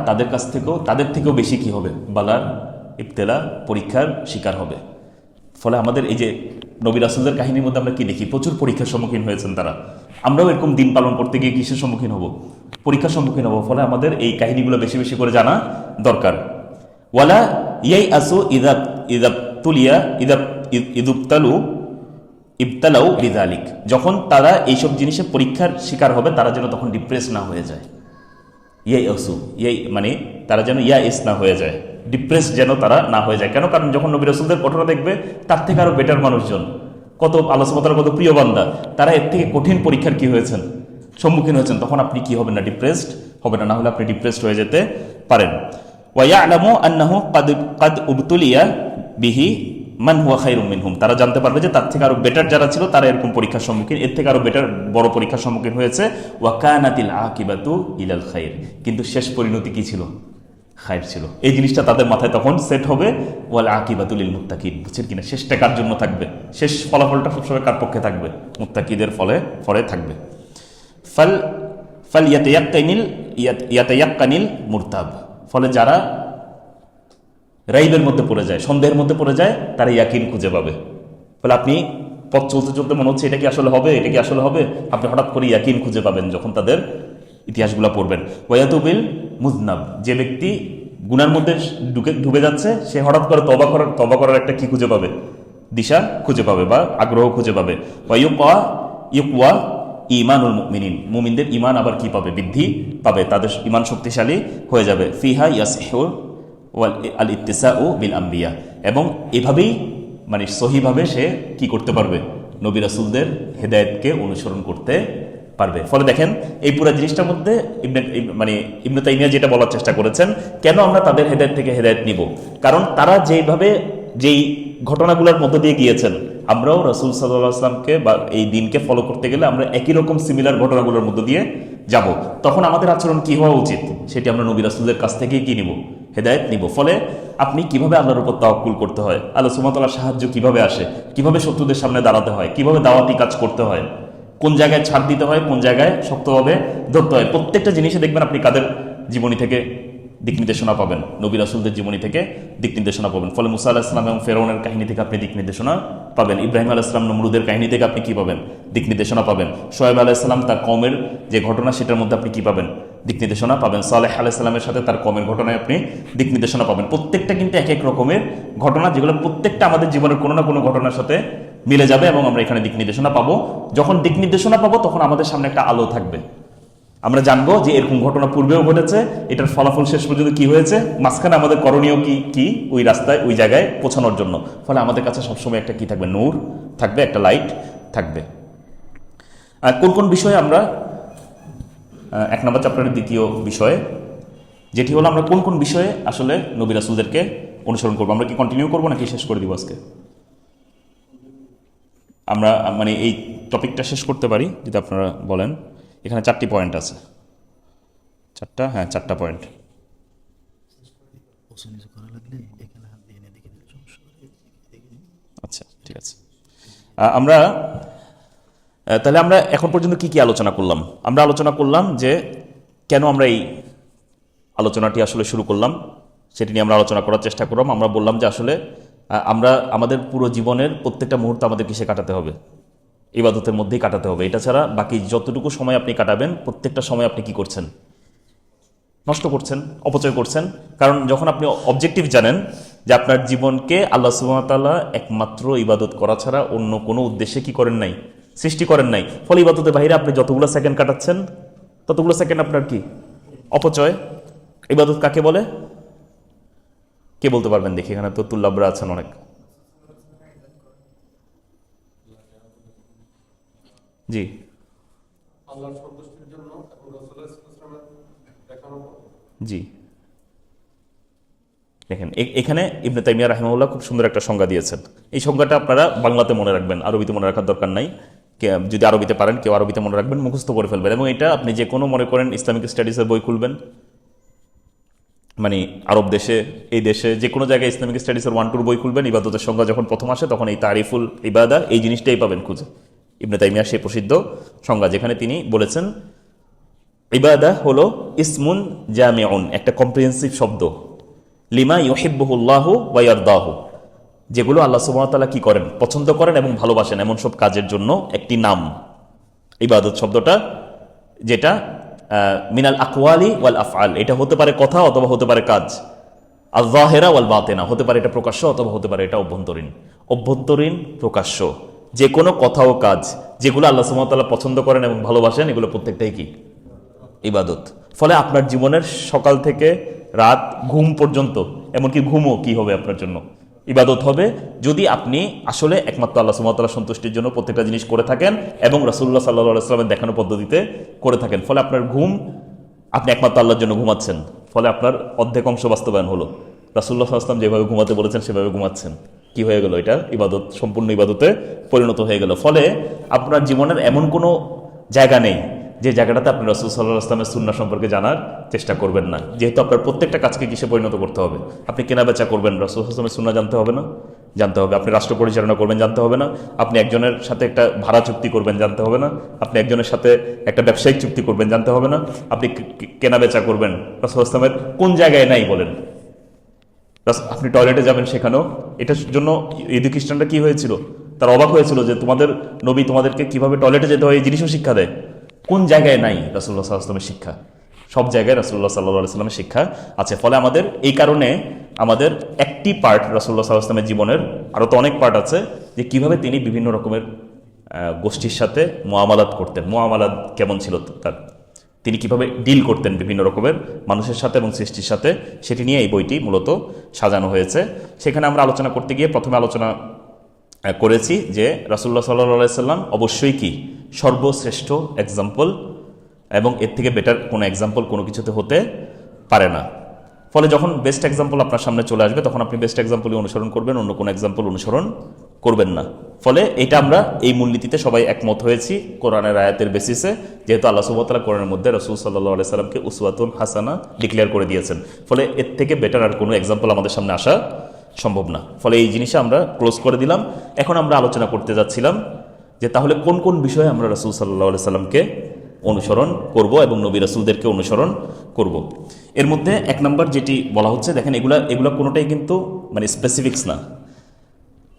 তাদের থেকেও বেশি কি হবে? বালার, ইবতেলা, পরীক্ষার শিকার হবে। ফলে আমাদের এই যে নবী রাসূলদের কাহিনীর মধ্যে আমরা কি দেখি? প্রচুর পরীক্ষার সম্মুখীন হয়েছেন তারা। আমরাও এরকম দিন পালন করতে গিয়ে কিসের সম্মুখীন হব? পরীক্ষার সম্মুখীন হব। ফলে আমাদের এই কাহিনীগুলো বেশি বেশি করে জানা দরকার। ওয়ালা ইয়াই আসু ইদাবতুলিয়া ইদুবতালু ইবতালাউ বিযালিক, যখন তারা এইসব জিনিসে পরীক্ষার শিকার হবে তারা যেন তখন ডিপ্রেস না হয়ে যায়। ইয়াই আসু, ইয়াই মানে তারা যেন ইস না হয়ে যায়, ডিপ্রেস যেন তারা না হয়ে যায়। কেন? কারণ যখন নবী রাসূলদের ঘটনা দেখবে তার থেকে আরো বেটার মানুষজন, কত আল্লাহ সুবহানাহু ওয়া তাআলার কত প্রিয় বান্দা, তারা এর থেকে কঠিন পরীক্ষার কি হয়েছেন? সম্মুখীন হয়েছেন। তখন আপনি কি হবেন না? ডিপ্রেসড হবেন না, হলে আপনি ডিপ্রেসড হয়ে যেতে পারেন। ওয়া ইয়ালামু আন্নাহু কাদ উবতুলিয়া বিহি মান হুয়া খায়রুম মিনহুম, তারা জানতে পারবে যে তার থেকে আরো বেটার যারা ছিল তারা এরকম পরীক্ষার সম্মুখীন, এর থেকে আরো বেটার বড় পরীক্ষার সম্মুখীন হয়েছে। ওয়া কানাতিল আকিবাতু ইলাল খায়র, কিন্তু শেষ পরিণতি কি ছিল? খায়র ছিল। এই জিনিসটা তাদের মাথায় তখন সেট হবে। ওয়াল আকিবাতু লিল মুত্তাকিন, বুঝছেন কিনা? শেষটা কার জন্য থাকবে? শেষ ফলাফলটা সবসময় কার পক্ষে থাকবে? মুত্তাকিদের ফলে থাকবে। ফাল ইয়াতায়াক্কানিল মুরতাব, ফলে যারা রাইবের মধ্যে পড়ে যায়, সন্দেহের মধ্যে পড়ে যায়, তারা ইয়াকিন খুঁজে পাবে। ফলে আপনি পথ চলতে চলতে মনে হচ্ছে এটা কি আসলে হবে, এটা কি আসলে হবে, আপনি হঠাৎ করে ইয়াকিন খুঁজে পাবেন যখন তাদের ইতিহাসগুলো পড়বেন। ওয়ায়াতুবিল মুজনাব, যে ব্যক্তি গুনার মধ্যে ডুবে যাচ্ছে, সে হঠাৎ করে তবা করার একটা কি খুঁজে পাবে? দিশা খুঁজে পাবে বা আগ্রহ খুঁজে পাবে। ইউকওয়া ইমানুল মুমিনিন, মুমিনদের ইমান আবার কি পাবে? বৃদ্ধি পাবে, তাদের ইমান শক্তিশালী হয়ে যাবে। ফিহা ইয়াসিহু আল ইত্তিসাউ বিল আম্বিয়া, এবং এভাবেই মানে সহিভাবে সে কি করতে পারবে? নবী রাসূলদের হেদায়েতকে অনুসরণ করতে পারবে। ফলে দেখেন এই পুরো জিনিসটার মধ্যে ইবনে তাইমিয়া যেটা বলার চেষ্টা করেছেন, কেন আমরা তাদের হেদায়েত থেকে হেদায়েত নিব? কারণ তারা যেই ঘটনাগুলোর মধ্য দিয়ে গিয়েছেন, আমরাও রাসূল সাল্লাল্লাহু আলাইহি ওয়াসাল্লামকে বা এই দিনকে ফলো করতে গেলে আমরা একই রকম সিমিলার ঘটনাগুলোর মধ্য দিয়ে যাব। তখন আমাদের আচরণ কি হওয়া উচিত? সেটি আমরা নবী রাসূলদের কাছ থেকেই কি নিব? হেদায়েত নিব। ফলে আপনি কিভাবে আল্লাহর উপর তাওয়াক্কুল করতে হয়, আল্লাহ সুবহানাহু ওয়া তাআলার সাহায্য কিভাবে আসে, কিভাবে শত্রুদের সামনে দাঁড়াতে হয়, কিভাবে দাওয়াতি কাজ করতে হয়, কোন জায়গায় ছাড় দিতে হয়, কোন জায়গায় শক্তভাবে ধরতে হয়, প্রত্যেকটা জিনিসে দেখবেন আপনি কাদের জীবনী থেকে দিক নির্দেশনা পাবেন? নবী রাসূলদের জীবনী থেকে দিক নির্দেশনা পাবেন। ফলে মুসা আলাইহিস সালাম এবং ফেরাউনের কাহিনী থেকে আপনি দিক নির্দেশনা পাবেন। ইব্রাহিম আলাইহিস সালাম নমরুদের কাহিনী থেকে আপনি কি পাবেন? দিক নির্দেশনা পাবেন। শোয়েব আলাইহিস সালাম তার কওমের যে ঘটনা, সেটার মধ্যে আপনি কি পাবেন? দিক নির্দেশনা পাবেন। সালেহ আলাইহিস সালামের সাথে তার কওমের ঘটনায় আপনি দিক নির্দেশনা পাবেন। প্রত্যেকটা কিন্তু এক এক রকমের ঘটনা, যেগুলো প্রত্যেকটা আমাদের জীবনের কোনো না কোনো ঘটনার সাথে মিলে যাবে, এবং আমরা এখানে দিক নির্দেশনা পাবো। যখন দিক নির্দেশনা পাবো তখন আমাদের সামনে একটা আলো থাকবে, আমরা জানবো যে এরকম ঘটনা পূর্বেও ঘটেছে, এটার ফলাফল শেষ পর্যন্ত কি হয়েছে, মাঝখানে আমাদের করণীয় কি ওই রাস্তায় ওই জায়গায় পৌঁছানোর জন্য। ফলে আমাদের কাছে সবসময় একটা কি থাকবে? নূর থাকবে, একটা লাইট থাকবে। আর কোন কোন বিষয়ে আমরা 1 নম্বর চ্যাপ্টারের দ্বিতীয় বিষয়ে, যেটি হলো আমরা কোন কোন বিষয়ে আসলে নবী রাসূলদেরকে অনুসরণ করবো। আমরা কি কন্টিনিউ করবো নাকি শেষ করে দিব আজকে? আমরা মানে এই টপিকটা শেষ করতে পারি যদি আপনারা বলেন। এখানে 4টি পয়েন্ট আছে, 4টা পয়েন্ট। আচ্ছা, ঠিক আছে। তাহলে আমরা এখন পর্যন্ত কি আলোচনা করলাম? আমরা আলোচনা করলাম যে কেন আমরা এই আলোচনাটি আসলে শুরু করলাম, সেটি নিয়ে আমরা আলোচনা করার চেষ্টা করলাম। আমরা বললাম যে আসলে আমরা আমাদের পুরো জীবনের প্রত্যেকটা মুহূর্ত আমাদের কিসে কাটাতে হবে? ইবাদতের মধ্যেই কাটাতে হবে। এটা ছাড়া বাকি যতটুকু সময় আপনি কাটাবেন, প্রত্যেকটা সময় আপনি কি করছেন? নষ্ট করছেন, অপচয় করছেন। কারণ যখন আপনি অবজেক্টিভ জানেন যে আপনার জীবনকে আল্লাহ সুবহানাহু ওয়া তাআলা একমাত্র ইবাদত করা ছাড়া অন্য কোনো উদ্দেশ্যে কি করেন নাই? সৃষ্টি করেন নাই। ফলে ইবাদতের বাইরে আপনি যতগুলো সেকেন্ড কাটাচ্ছেন, ততগুলো সেকেন্ড আপনার কি? অপচয়। ইবাদত কাকে বলে? কে বলতে পারবেন দেখি? এখানে তো তুল্লাবরা আছেন অনেক। জি, জি, দেখেন এখানে ইবনে তাইমিয়া রাহিমাহুল্লাহ খুব সুন্দর একটা সংজ্ঞা দিয়েছেন। এই সংজ্ঞাটা আপনারা বাংলাতে মনে রাখবেন, আরবিতে মনে রাখার দরকার নাই। যদি আরবিতে পারেন কেউ আরবিতে মনে রাখবেন, মুখস্থ করে ফেলবেন। এবং এটা আপনি যে কোনো মনে করেন ইসলামিক স্টাডিজের বই খুলবেন, মানে আরব দেশে, এই দেশে যে কোনো জায়গায় ইসলামিক স্টাডিজের 1-2 বই খুলবেন, ইবাদতের সংজ্ঞা যখন প্রথম আসে তখন এই তারিফুল ইবাদা এই জিনিসটাই পাবেন খুঁজে। ইবনে তাইমিয়া সেই প্রসিদ্ধ সংজ্ঞা যেখানে তিনি বলেছেন ইবাদা হলো ইসমুন জামিউন, একটা কম্প্রিহেন্সিভ শব্দ, লিমা ইউহিব্বুহুল্লাহু ওয়া ইয়ারদাহু, যেগুলো আল্লাহ সুবহানাহু ওয়া তাআলা কি করেন, পছন্দ করেন এবং ভালোবাসেন এমন সব কাজের জন্য একটি নাম ইবাদত শব্দটা, যেটা মিনাল আকওয়ালি ওয়াল আফআল, এটা হতে পারে কথা অথবা হতে পারে কাজ, আল যাহিরা ওয়াল বাতিনা, হতে পারে এটা প্রকাশ্য অথবা হতে পারে এটা অভ্যন্তরীণ। অভ্যন্তরীণ প্রকাশ্য যে কোনো কথা ও কাজ যেগুলো আল্লাহ সুবহানাহু ওয়া তাআলা পছন্দ করেন এবং ভালোবাসেন, এগুলো প্রত্যেকটাই কি ইবাদত। ফলে আপনার জীবনের সকাল থেকে রাত ঘুম পর্যন্ত, এমনকি ঘুমও কি হবে আপনার জন্য ইবাদত হবে, যদি আপনি আসলে একমাত্র আল্লাহ সুবহানাহু ওয়া তাআলার সন্তুষ্টির জন্য প্রত্যেকটা জিনিস করে থাকেন এবং রাসূলুল্লাহ সাল্লাল্লাহু আলাইহি ওয়াসাল্লামের দেখানো পদ্ধতিতে করে থাকেন। ফলে আপনার ঘুম, আপনি একমাত্র আল্লাহর জন্য ঘুমাচ্ছেন, ফলে আপনার অর্ধেক অংশ বাস্তবায়ন হলো। রাসূলুল্লাহ সাল্লাল্লাহু আলাইহি ওয়াসাল্লাম যেভাবে ঘুমাতে বলেছেন সেভাবে ঘুমাচ্ছেন, কি হয়ে গেল, এটা ইবাদত, সম্পূর্ণ ইবাদতে পরিণত হয়ে গেল। ফলে আপনার জীবনের এমন কোনো জায়গা নেই যে জায়গাটাতে আপনি রাসূল সাল্লাল্লাহু আলাইহি ওয়াসাল্লামের সুন্নাহ সম্পর্কে জানার চেষ্টা করবেন না, যেহেতু আপনার প্রত্যেকটা কাজকে কিসে পরিণত করতে হবে। আপনি কেনাবেচা করবেন, রাসূল সাল্লাল্লাহু আলাইহি ওয়াসাল্লামের সুন্নাহ জানতে হবে না? জানতে হবে। আপনি রাষ্ট্র পরিচালনা করবেন, জানতে হবে না? আপনি একজনের সাথে একটা ভাড়া চুক্তি করবেন, জানতে হবে না? আপনি একজনের সাথে একটা ব্যবসায়িক চুক্তি করবেন, জানতে হবে না? আপনি কেনাবেচা করবেন, রাসূল সাল্লাল্লাহু আলাইহি ওয়াসাল্লামের কোন জায়গায় নাই বলেন? আপনি টয়লেটে যাবেন, সেখানেও এটার জন্য ইহুদি খ্রিস্টানরা কি হয়েছিল, তার অবাক হয়েছিল যে তোমাদের নবী তোমাদেরকে কিভাবে টয়লেটে যেতে হয় এই জিনিসও শিক্ষা দেয়। কোন জায়গায় নাই রাসূলুল্লাহ সাল্লাল্লাহু আলাইহি ওয়াসাল্লামের শিক্ষা? সব জায়গায় রাসূলুল্লাহ সাল্লাল্লাহু আলাইহি ওয়াসাল্লামের শিক্ষা আছে। ফলে আমাদের এই কারণে আমাদের একটি পার্ট রাসূলুল্লাহ সাল্লাল্লাহু আলাইহি ওয়াসাল্লামের জীবনের, আরও তো অনেক পার্ট আছে, যে কিভাবে তিনি বিভিন্ন রকমের গোষ্ঠীর সাথে মুআমালাত করতেন, মুআমালাত কেমন ছিল তার, তিনি কিভাবে ডিল করতেন বিভিন্ন রকমের মানুষের সাথে এবং সৃষ্টির সাথে, সেটি নিয়ে এই বইটি মূলত সাজানো হয়েছে। সেখানে আমরা আলোচনা করতে গিয়ে প্রথমে আলোচনা করেছি যে রাসূলুল্লাহ সাল্লাল্লাহু আলাইহি ওয়াসাল্লাম অবশ্যই কি সর্বশ্রেষ্ঠ এক্সাম্পল, এবং এর থেকে বেটার কোনো এক্সাম্পল কোনো কিছুতে হতে পারে না। ফলে যখন বেস্ট এক্সাম্পল আপনার সামনে চলে আসবে তখন আপনি বেস্ট এক্সাম্পলই অনুসরণ করবেন, অন্য কোনো এক্সাম্পল অনুসরণ করবেন না। ফলে এটা আমরা এই মূলনীতিতে সবাই একমত হয়েছি কোরআনের আয়াতের বেসিসে, যেহেতু আল্লাহ সুবহানাহু ওয়া তাআলা কোরআনের মধ্যে রাসূল সাল্লাল্লাহু আলাইহি সাল্লামকে উসওয়াতুন হাসানা ডিক্লেয়ার করে দিয়েছেন। ফলে এর থেকে বেটার আর কোনো এক্সাম্পল আমাদের সামনে আসা সম্ভব না। ফলে এই জিনিসটা আমরা ক্লোজ করে দিলাম। এখন আমরা আলোচনা করতে যাচ্ছিলাম যে তাহলে কোন কোন বিষয়ে আমরা রাসূল সাল্লাল্লাহু আলাইহি সাল্লামকে অনুসরণ করব এবং নবী রাসূলদেরকে অনুসরণ করব। এর মধ্যে এক নম্বর যেটি বলা হচ্ছে, দেখেন এগুলা কোনোটাই কিন্তু মানে স্পেসিফিক্স না।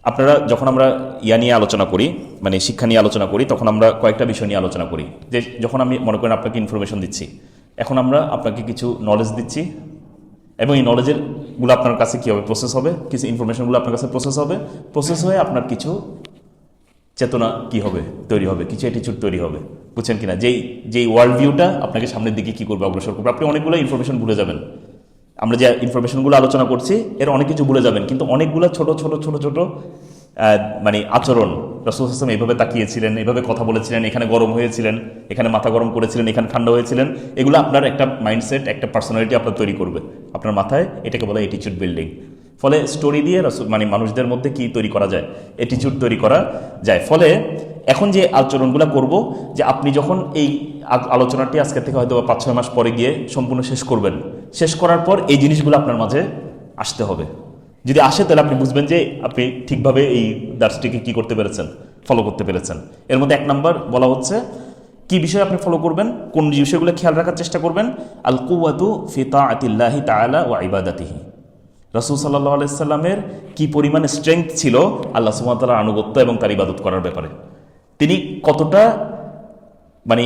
আপনারা যখন আমরা ইয়া নিয়ে আলোচনা করি, মানে শিক্ষা নিয়ে আলোচনা করি, তখন আমরা কয়েকটা বিষয় নিয়ে আলোচনা করি। যে যখন আমি মনে করেন আপনাকে ইনফরমেশন দিচ্ছি, এখন আমরা আপনাকে কিছু নলেজ দিচ্ছি এবং এই নলেজেরগুলো আপনার কাছে কী হবে, প্রসেস হবে, কিছু ইনফরমেশনগুলো আপনার কাছে প্রসেস হয়ে আপনার কিছু চেতনা কি হবে, তৈরি হবে, কিছু অ্যাটিটিউড তৈরি হবে, বুঝছেন কিনা? যেই ওয়ার্ল্ড ভিউটা আপনাকে সামনের দিকে কী করবে, অগ্রসর করবে। আপনি অনেকগুলো ইনফরমেশন ভুলে যাবেন, আমরা যে ইনফরমেশনগুলো আলোচনা করছি এর অনেক কিছু ভুলে যাবেন, কিন্তু অনেকগুলো ছোট ছোট ছোট ছোট মানে আচরণ, রাসূল সাল্লাল্লাহু আলাইহি ওয়াসাল্লাম এইভাবে তাকিয়েছিলেন, এইভাবে কথা বলেছিলেন, এখানে গরম হয়েছিলেন, এখানে মাথা গরম করেছিলেন, এখানে ঠান্ডা হয়েছিলেন, এগুলো আপনার একটা মাইন্ডসেট, একটা পার্সোনালিটি আপনার তৈরি করবে আপনার মাথায়। এটাকে বলা অ্যাটিটিউড বিল্ডিং। ফলে স্টোরি দিয়ে মানে মানুষদের মধ্যে কি তৈরি করা যায়, অ্যাটিটিউড তৈরি করা যায়। ফলে এখন যে আচরণগুলো করব, যে আপনি যখন এই আলোচনাটি আজকে থেকে হয়তো 5-6 মাস পরে গিয়ে সম্পূর্ণ শেষ করবেন, শেষ করার পর এই জিনিসগুলো আপনার মাঝে আসতে হবে। যদি আসে তাহলে আপনি বুঝবেন যে আপনি ঠিকভাবে এই দার্সটিকে কি করতে পেরেছেন, ফলো করতে পেরেছেন। এর মধ্যে 1 নম্বর বলা হচ্ছে কি বিষয় আপনি ফলো করবেন, কোন বিষয়গুলো খেয়াল রাখার চেষ্টা করবেন। আল কুওয়াতু ফি তাআতিল্লাহি তাআলা ওয়া ইবাদাতিহি, রাসূল সাল্লাল্লাহু আলাইহি সাল্লামের কি পরিমাণে স্ট্রেংথ ছিল আল্লাহ সুবহানাহু ওয়া তাআলার আনুগত্য এবং তার ইবাদত করার ব্যাপারে। তিনি কতটা মানে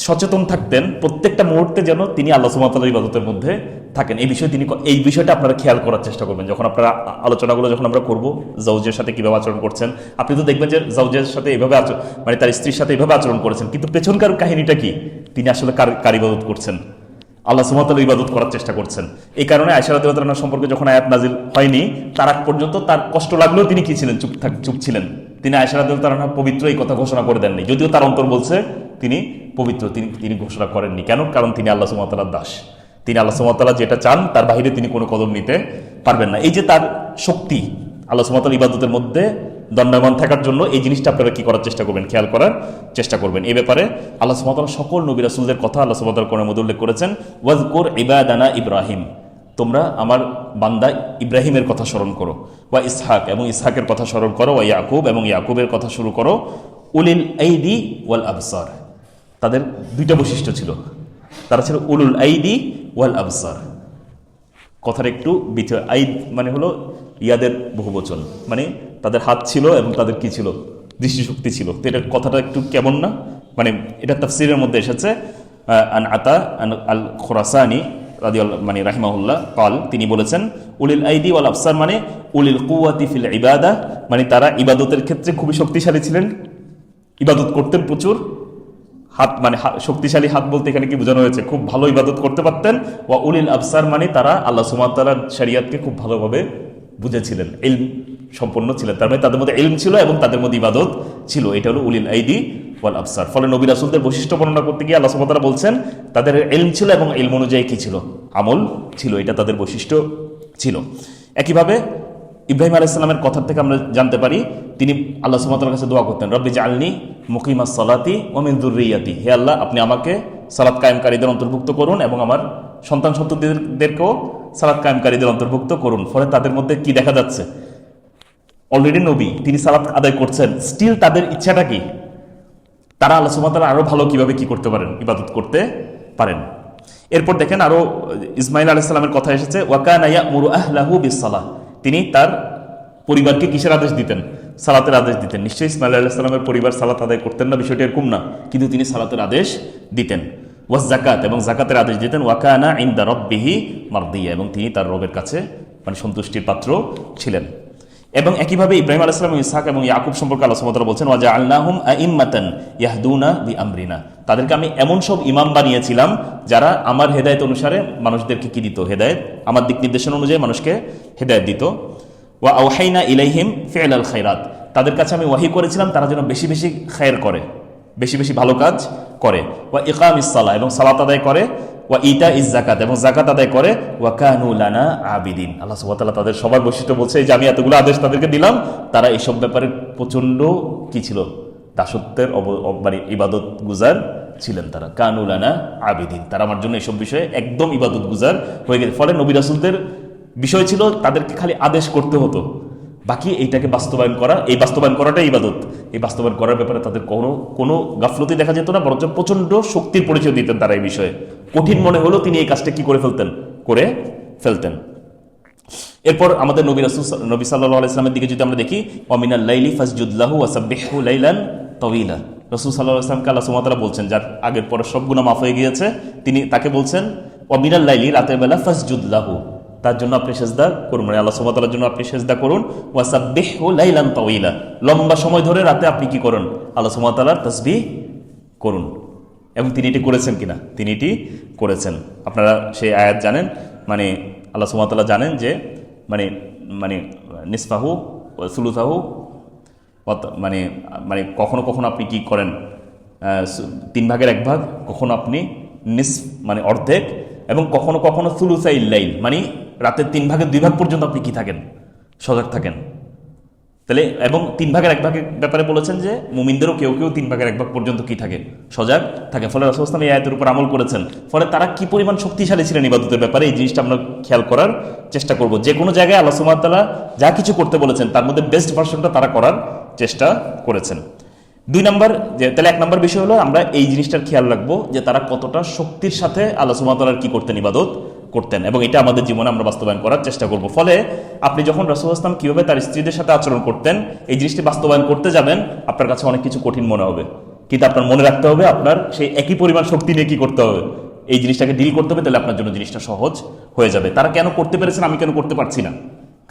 সচেতন থাকতেন প্রত্যেকটা মুহূর্তে যেন তিনি আল্লাহ সুবহানাহু ওয়া তাআলার ইবাদতের মধ্যে থাকেন। এই বিষয়টা আপনারা খেয়াল করার চেষ্টা করবেন যখন আপনারা আলোচনাগুলো যখন আমরা করব, জাওজের সাথে কীভাবে আচরণ করছেন। আপনি তো দেখবেন যে জাওজের সাথে এইভাবে মানে তার স্ত্রীর সাথে এইভাবে আচরণ করেছেন, কিন্তু পেছনকার কাহিনীটা কি, তিনি আসলে কার ইবাদত করছেন, আল্লাহ সুবহানাহু ওয়া তাআলার ইবাদত করার চেষ্টা করছেন। এই কারণে আয়েশা রাদিয়াল্লাহু তাআলা সম্পর্কে যখন আয়াত নাজিল হয়নি তার আগ পর্যন্ত তার কষ্ট লাগলেও তিনি কি ছিলেন, চুপ ছিলেন। তিনি আয়েশা রাদিয়াল্লাহু তাআলা পবিত্র এই কথা ঘোষণা করে দেননি, যদিও তার অন্তর বলছে তিনি পবিত্র, তিনি ঘোষণা করেননি। কেন? কারণ তিনি আল্লাহ সুবহানাহু ওয়া তাআলার দাস। তিনি আল্লাহ সুবহানাহু ওয়া তাআলা যেটা চান তার বাইরে তিনি কোনো কদম নিতে পারবেন না। এই যে তার শক্তি, আল্লাহ সুবহানাহু ওয়া তাআলার ইবাদতের মধ্যে দণ্ডায়মান থাকার জন্য এই জিনিসটা আপনারা কি করার চেষ্টা করবেন, খেয়াল করার চেষ্টা করবেন। এই ব্যাপারে আল্লাহ সুবহানাহু ওয়া তাআলা সকল নবী রাসূলদের কথা আল্লাহ সুবহানাহু ওয়া তাআলা কোরআনের মধ্যে উল্লেখ করেছেন, ওয়াজকুর ইবাদানা ইব্রাহিম, তোমরা আমার বান্দা ইব্রাহিমের কথা স্মরণ করো, ওয়া ইসহাক, এবং ইসহাকের কথা স্মরণ করো, ওয়া ইয়াকুব, এবং ইয়াকুবের কথা শুরু করো, উলিল আইদি ওয়াল আবসার, তাদের দুইটা বৈশিষ্ট্য ছিল, তারা ছিল উলুল আইদি ওয়াল আবসার। কথার একটু আইদ মানে হলো ইয়াদের বহুবচন, মানে তাদের হাত ছিল এবং তাদের কি ছিল, দৃষ্টিশক্তি ছিল। তো এটার কথাটা একটু কেমন না, মানে এটা তাফসীরের মধ্যে এসেছে, আন আতা আল খুরাসানি রাদিয়াল্লাহু মানে রাহিমাহুল্লাহ কাল, তিনি বলেছেন উলিল আইদি ওয়াল আবসার মানে উলিল কুওয়াতি ফিল ইবাদা, মানে তারা ইবাদতের ক্ষেত্রে খুবই শক্তিশালী ছিলেন, ইবাদত করতেন প্রচুর, হাত মানে শক্তিশালী হাত বলতে এখানে কি বোঝানো হয়েছে, খুব ভালো ইবাদত করতে পারতেন। ওয়া উলিল আবসার মানে তারা আল্লাহ সুবহানাহু ওয়া তাআলার শরীয়তকে খুব ভালোভাবে বুঝেছিলেন, ইলম সম্পন্ন ছিলেন, তার মানে তাদের মধ্যে ইলম ছিল এবং তাদের মধ্যে ইবাদত ছিল। এটা হলো উলিল আইদি ওয়াল আবসার। ফলে নবী রাসূলদের বৈশিষ্ট্য বর্ণনা করতে গিয়ে আল্লাহ সুবহানাহু ওয়া তাআলা বলছেন তাদের ইলম ছিল এবং ইলম অনুযায়ী কি ছিল, আমল ছিল, এটা তাদের বৈশিষ্ট্য ছিল। একইভাবে ইব্রাহিম আলাইহিস সালামের কথার থেকে আমরা জানতে পারি তিনি আল্লাহ সুবহানাহু ওয়া তাআলার কাছে দোয়া করতেন, রব্বি জাআলনি মুকিমাস সালাতি ওয়া মিন যুররিয়াতি, হে আল্লাহ আপনি আমাকে সালাত কায়েমকারীদের অন্তর্ভুক্ত করুন এবং আমার সন্তান সন্ততিদেরকেও সালাত কায়েমকারীদের অন্তর্ভুক্ত করুন। ফলে তাদের মধ্যে কি দেখা যাচ্ছে, অলরেডি নবী, তিনি সালাত আদায় করছেন, স্টিল তাদের ইচ্ছাটা কি, তারা আল্লাহ সুবহানাহু ওয়া তাআলা আরো ভালো কিভাবে কি করতে পারেন, ইবাদত করতে পারেন। এরপর দেখেন আরো ইসমাঈল আলাইহিস সালামের কথা এসেছে, ওয়া কানা ইয়া'মুরু আহলাহু বিস-সালাহ, তিনি তার পরিবারকে কিসের আদেশ দিতেন, সালাতের আদেশ দিতেন। নিশ্চয়ই ইসমাঈল আলাইহিস সালামের পরিবার সালাত আদায় করতেন না, বিষয়টি এরকম না, কিন্তু তিনি সালাতের আদেশ দিতেন। ওয়াজ যাকাত, এবং যাকাতের আদেশ দিতেন। ওয়া কানা ইনদা রাব্বিহি মারদিয়া, এবং তিনি তার রবের কাছে মানে সন্তুষ্টির পাত্র ছিলেন। এবং একইভাবে ইব্রাহিম আলাইহিস সালাম, ইসহাক এবং ইয়াকুব সম্পর্কে আল্লাহ সুবহানাহু ওয়া তাআলা বলছেন, ওয়া জাআলনাহুম আইম্মাতান ইয়াহদুনা বিআমরিনা, তাদেরকে আমি এমন সব ইমাম বানিয়েছিলাম যারা আমার হেদায়েত অনুসারে মানুষদেরকে কি দিত, হেদায়েত, আমার দিক নির্দেশনা অনুযায়ী মানুষকে হেদায়েত দিত। ওয়া আওহাইনা ইলাইহিম ফি'লাল খায়রাত, তাদের কাছে আমি ওয়াহি করেছিলাম তারা যেন বেশি বেশি খায়ের করে, বেশি বেশি ভালো কাজ করে। ওয়া ইকামিস সালাহ, এবং সালাত আদায় করে। ওয়া ইতা ইজ যাকাত, এবং যাকাত আদায় করে। ওয়া কানু লানা আবিদিন, আল্লাহ সুবহানাহু ওয়া তাআলা তাদের সবার বৈশিষ্ট্য বলছে যে আমি এতগুলো আদেশ তাদেরকে দিলাম, তারা এইসব ব্যাপারে প্রচন্ড কি ছিল, দাসত্বের মানে ইবাদত গুজার ছিলেন। তারা কানু লানা আবিদিন, তারা আমার জন্য এইসব বিষয়ে একদম ইবাদত গুজার হয়ে গেছে। ফলে নবী রাসূলদের বিষয় ছিল তাদেরকে খালি আদেশ করতে হতো, বাকি এইটাকে বাস্তবায়ন করা, এই বাস্তবায়ন করাটাই ইবাদত। এই বাস্তবায়ন করার ব্যাপারে তাদের কোনো গাফলতি দেখা যেত না, বরঞ্চ প্রচন্ড শক্তির পরিচয় দিতেন তারা এই বিষয়ে। কঠিন মনে হলো তিনি এই কাজটা কি করে ফেলতেন। এরপর আমাদের নবী সাল্লাল্লাহু আলাইহি ওয়াসাল্লামের দিকে যদি আমরা দেখি, ওয়া মিনাল লাইলি ফাসজুদ লাহু ওয়াসাব্বিহু লাইলান তাওয়িলা, রাসূল সাল্লাল্লাহু আলাইহি ওয়াসাল্লামকে আল্লাহ সুবহানাহু ওয়া তাআলা বলছেন, যার আগের পরে সব গুনাহ মাফ হয়ে গিয়েছে, তিনি তাকে বলছেন ওয়া মিনাল লাইলি, রাতের বেলা, ফাসজুদ লাহু, তার জন্য আপনি সেজদা করুন, মানে আল্লাহ সুবহানাহু ওয়া তাআলার জন্য আপনি সেজদা করুন। ওয়াসাব্বিহু লাইলান তাওয়িলা, লম্বা সময় ধরে রাতে আপনি কি করুন, আল্লাহ সুবহানাহু ওয়া তাআলার তাসবিহ করুন। এবং তিনি এটি করেছেন কিনা, তিনি এটি করেছেন। আপনারা সেই আয়াত জানেন, মানে আল্লাহ সুবহানাহু ওয়া তাআলা জানেন যে মানে মানে নিসফাহু সুলুসাহু, মানে মানে কখনো কখনো আপনি কি করেন, 3 ভাগের 1 ভাগ, কখনো আপনি মানে অর্ধেক, এবং কখনো কখনো সুলুসাইল লাইল, মানে রাতের 3 ভাগের 2 ভাগ পর্যন্ত আপনি কি থাকেন, সজাগ থাকেন। তাহলে এবং 3 ভাগের 1 ভাগের ব্যাপারে বলেছেন যে মুমিনদেরও কেউ কেউ 3 ভাগের 1 ভাগ পর্যন্ত কি থাকে, সজাগ থাকে। ফলে রাসূল সাল্লাল্লাহু আলাইহি ওয়াসাল্লাম এই আয়াতের উপর আমল করেছেন। ফলে তারা কি পরিমাণ শক্তিশালী ছিলেন ইবাদতের ব্যাপারে, এই জিনিসটা আমরা খেয়াল করার চেষ্টা করব। যে কোনো জায়গায় আল্লাহ সুবহানাহু ওয়া তাআলা যা কিছু করতে বলেছেন তার মধ্যে বেস্ট ভার্সনটা তারা করার চেষ্টা করেছেন। 2 নম্বর, যে তাহলে 1 নম্বর বিষয় হলো আমরা এই জিনিসটার খেয়াল রাখবো যে তারা কতটা শক্তির সাথে আল্লাহ সুবহানাহু ওয়া তাআলার কি করতেন, ইবাদত করতেন, এবং এটা আমাদের জীবনে আমরা বাস্তবায়ন করার চেষ্টা করব। ফলে আপনি যখন রাসূল সাল্লাল্লাহু আলাইহি ওয়াসাল্লাম কিভাবে তার স্ত্রীদের সাথে আচরণ করতেন এই জিনিসটি বাস্তবায়ন করতে যাবেন, আপনার কাছে অনেক কিছু কঠিন মনে হবে, কিন্তু আপনার মনে রাখতে হবে আপনার সেই একই পরিমাণ শক্তি নিয়ে কি করতে হবে, এই জিনিসটাকে ডিল করতে হবে, তাহলে আপনার জন্য জিনিসটা সহজ হয়ে যাবে। তারা কেন করতে পেরেছেন, আমি কেন করতে পারছি না,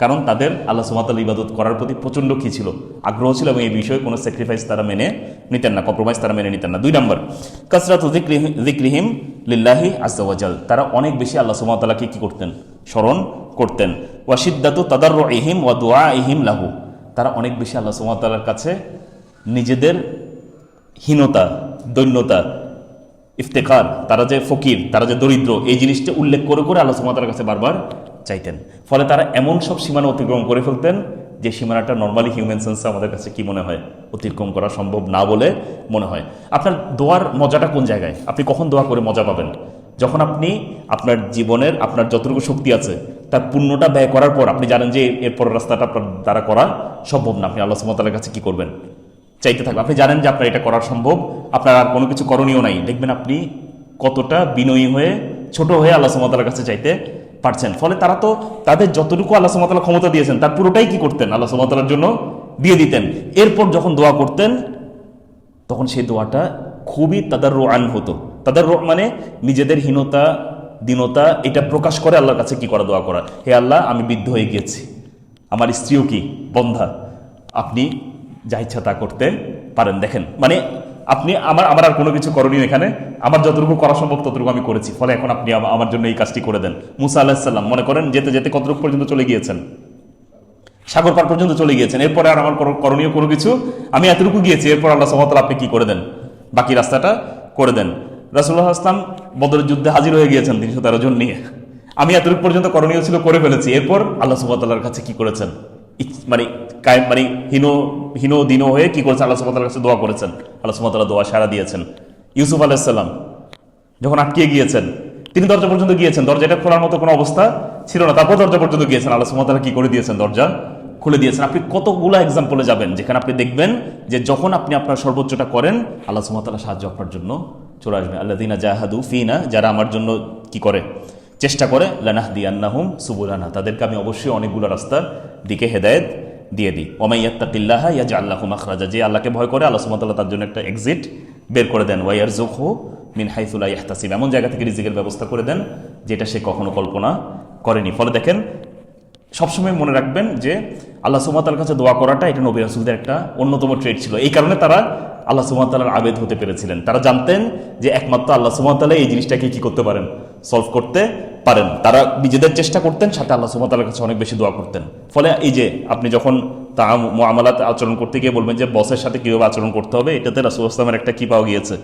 কারণ তাদের আল্লাহ সুবহানাহু ওয়া তাআলা ইবাদত করার প্রতি প্রচণ্ড কি ছিল, আগ্রহ ছিল, এবং এই বিষয়ে কোনো স্যাক্রিফাইস তারা মেনে নিতেন না, কম্প্রোমাইজ তারা মেনে নিতেন না। 2 নম্বর, কাসরাতু যিকরিহিম লিল্লাহি আযজা ওয়া জাল, তারা অনেক বেশি আল্লাহ সুবহানাহু ওয়া তাআলাকে কি করতেন, স্মরণ করতেন। ওয়া শিদ্দাতু তাদাররুইহিম ওয়া দুআইহিম লাহু, তারা অনেক বেশি আল্লাহ সুবহানাহু ওয়া তাআলার কাছে নিজেদের হীনতা, দৈন্যতা, ইফতেকার, তারা যে ফকির, তারা যে দরিদ্র, এই জিনিসটা উল্লেখ করে করে আল্লাহ সুবহানাহু ওয়া তাআলার কাছে বারবার চাইতেন। ফলে তারা এমন সব সীমানা অতিক্রম করে ফেলতেন যে সীমানাটা নর্মালি হিউম্যান সেন্সে আমাদের কাছে কি মনে হয়, অতিক্রম করা সম্ভব না বলে মনে হয়। আপনার দোয়ার মজাটা কোন জায়গায়? আপনি কখন দোয়া করে মজা পাবেন? যখন আপনি আপনার জীবনের আপনার যতটুকু শক্তি আছে তার পূর্ণটা ব্যয় করার পর আপনি জানেন যে এরপর রাস্তাটা আপনার দ্বারা করা সম্ভব না, আপনি আল্লাহ সুবহানাহু ওয়া তাআলার কাছে কি করবেন? চাইতে থাকবেন। আপনি জানেন যে আপনার এটা করা সম্ভব, আপনার আর কোনো কিছু করণীয় নাই, দেখবেন আপনি কতটা বিনয়ী হয়ে ছোট হয়ে আল্লাহ সুবহানাহু ওয়া তাআলার কাছে চাইতে পারছেন। ফলে তারা তো তাদের যতটুকু আল্লাহ সুবহানাহু ওয়া তাআলা ক্ষমতা দিয়েছেন তার পুরোটাই কি করতেন? আল্লাহ সুবহানাহু ওয়া তাআলার জন্য দিয়ে দিতেন। এরপর যখন দোয়া করতেন তখন সেই দোয়াটা খুবই তাদাররুআন হতো। তাদাররু মানে নিজেদের হীনতা দীনতা এটা প্রকাশ করে আল্লাহর কাছে কি করা, দোয়া করা। হে আল্লাহ, আমি বৃদ্ধ হয়ে গিয়েছি, আমার স্ত্রীও কি বন্ধা, আপনি যা ইচ্ছা তা করতে পারেন। দেখেন মানে আপনি আমার আর কোনো কিছু করণীয় এখানে, আমার যতটুকু করা সম্ভব ততটুকু আমি করেছি, ফলে এখন আপনি আমার জন্য এই কাজটি করে দেন। মুসা আলাইহিস সালাম মনে করেন যেতে যেতে কতটুকু পর্যন্ত চলে গিয়েছেন? সাগর পার পর্যন্ত চলে গিয়েছেন। এরপরে আর আমার করণীয় কোনো কিছু, আমি এতটুকু গিয়েছি, এরপর আল্লাহ সুবহানাহু ওয়া তাআলা আপনি কি করে দেন, বাকি রাস্তাটা করে দেন। রাসূলুল্লাহ সাল্লাল্লাহু আলাইহি ওয়াসাল্লাম বদরের যুদ্ধে হাজির হয়ে গিয়েছেন ৩১৩ জন নিয়ে, আমি এতটুকু পর্যন্ত করণীয় ছিল করে ফেলেছি, এরপর আল্লাহ সুবহানাহু ওয়া তাআলার কাছে কি করেছেন, মানে মানে হীন দিন হয়ে কি করেছেন, আল্লাহ সুবহানাহু ওয়া তাআলার কাছে দোয়া করেছেন, আল্লাহ সুবহানাহু ওয়া তাআলা দোয়া সাড়া দিয়েছেন। ইউসুফ আলাইহিস সালাম যখন আটকে গিয়েছেন, তিনি দরজা পর্যন্ত গিয়েছেন, দরজাটা খোলার মতো কোনো অবস্থা ছিল না, তারপর দরজা পর্যন্ত গিয়েছেন, আল্লাহ সুবহানাহু ওয়া তাআলা কি করে দিয়েছেন, দরজা খুলে দিয়েছেন। আপনি কতগুলো এক্সাম্পলে যাবেন যেখানে আপনি দেখবেন যে যখন আপনি আপনার সর্বোচ্চটা করেন আল্লাহ সুবহানাহু ওয়া তাআলা সাহায্য আপনার জন্য চলে আসবে। আল্লাযীনা জাহাদু ফিনা, যারা আমার জন্য কি করে, চেষ্টা করে, লানাহদিয়ান্নাহুম সুবুলানা, তাদেরকে আমি অবশ্যই অনেকগুলো রাস্তার দিকে হেদায়েত দিয়ে দিই। ওয়া মান ইয়াত্তাকিল্লাহা ইয়াজআল লাহু মাখরাজা, যে আল্লাহকে ভয় করে আল্লাহ সুবহানাহু ওয়া তাআলা তার জন্য একটা এক্সিট বের করে দেন। ওয়া ইয়ারযুকহু মিন হাইসু লা ইয়াহতাসিব, এমন জায়গা থেকে রিজিকের ব্যবস্থা করে দেন যেটা সে কখনো কল্পনা করেনি। ফলে দেখেন সবসময় মনে রাখবেন যে আল্লাহ সুবহানাহু ওয়া তাআলার কাছে দোয়া করাটা এটা নবী রাসূলদের একটা অন্যতম ট্রেড ছিল। এই কারণে তারা আল্লাহ সুবহানাহু ওয়া তাআলার আবেদ হতে পেরেছিলেন। তারা জানতেন যে একমাত্র আল্লাহ সুবহানাহু ওয়া তাআলা এই জিনিসটাকে কি করতে পারেন, সলভ করতে পারেন। তারা নিজেদের চেষ্টা করতেন, সাথে আল্লাহ সুবহানাহু ওয়া তাআলার কাছে অনেক বেশি দোয়া করতেন। ফলে এই যে আপনি যখন মুআমালাত আচরণ করতে গিয়ে বলবেন যে বসের সাথে কীভাবে আচরণ করতে হবে, এটাতে রাসূলুল্লাহ সাল্লাল্লাহু আলাইহি ওয়াসাল্লামের একটা কি পাওয়া গিয়েছে,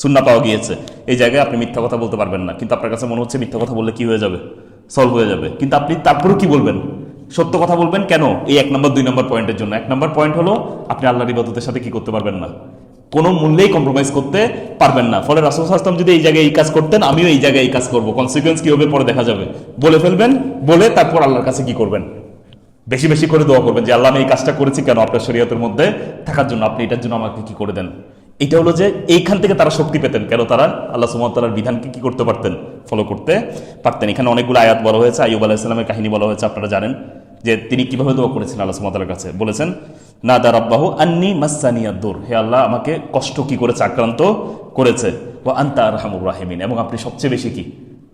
সুন্নাহ পাওয়া গিয়েছে। এই জায়গায় আপনি মিথ্যা কথা বলতে পারবেন না, কিন্তু আপনার কাছে মনে হচ্ছে মিথ্যা কথা বললে কি হয়ে যাবে, সলভ হয়ে যাবে, কিন্তু আপনি তারপরেও কি বলবেন, সত্য কথা বলবেন। কেন? এই 1 নম্বর 2 নম্বর পয়েন্টের জন্য। 1 নম্বর পয়েন্ট হলো আপনি আল্লাহর ইবাদতের সাথে কি করতে পারবেন না, কোনো মূল্যেই কম্প্রোমাইজ করতে পারবেন না। ফলে রাসূল সাল্লাল্লাহু আলাইহি ওয়াসাল্লাম যদি এই জায়গায় এই কাজ করতেন, আমিও এই জায়গায় এই কাজ করব, কনসিকুয়েন্স কি হবে পরে দেখা যাবে, বলে ফেলবেন, বলে তারপর আল্লাহর কাছে কি করবেন, বেশি বেশি করে দোয়া করবেন যে আল্লাহ আমি এই কাজটা করেছি কেন, আপনার শরীয়তের মধ্যে থাকার জন্য, আপনি এটার জন্য আমাকে কি করে দেন। এটা হলো যে এইখান থেকে তারা শক্তি পেতেন, কেন তারা আল্লাহ সুবহানাহু ওয়া তাআলার বিধানকে কি করতে পারতেন, ফলো করতে পারতেন। এখানে অনেকগুলো আয়াত বলা হয়েছে, আইয়ুব আলাইহিস সালামের কাহিনী বলা হয়েছে, আপনারা জানেন যে তিনি কিভাবে দোয়া করেছিলেন আল্লাহ সুবহানাহু ওয়া তাআলার কাছে। বলেছেন নাদা রাব্বাহু আন্নী মাসসানিয়াদ-দুর, হে আল্লাহ আমাকে কষ্ট কি করেছে, আক্রান্ত করেছে। ওয়া আনতা আরহামুর রাহিমিন, এবং আপনি সবচেয়ে বেশি কি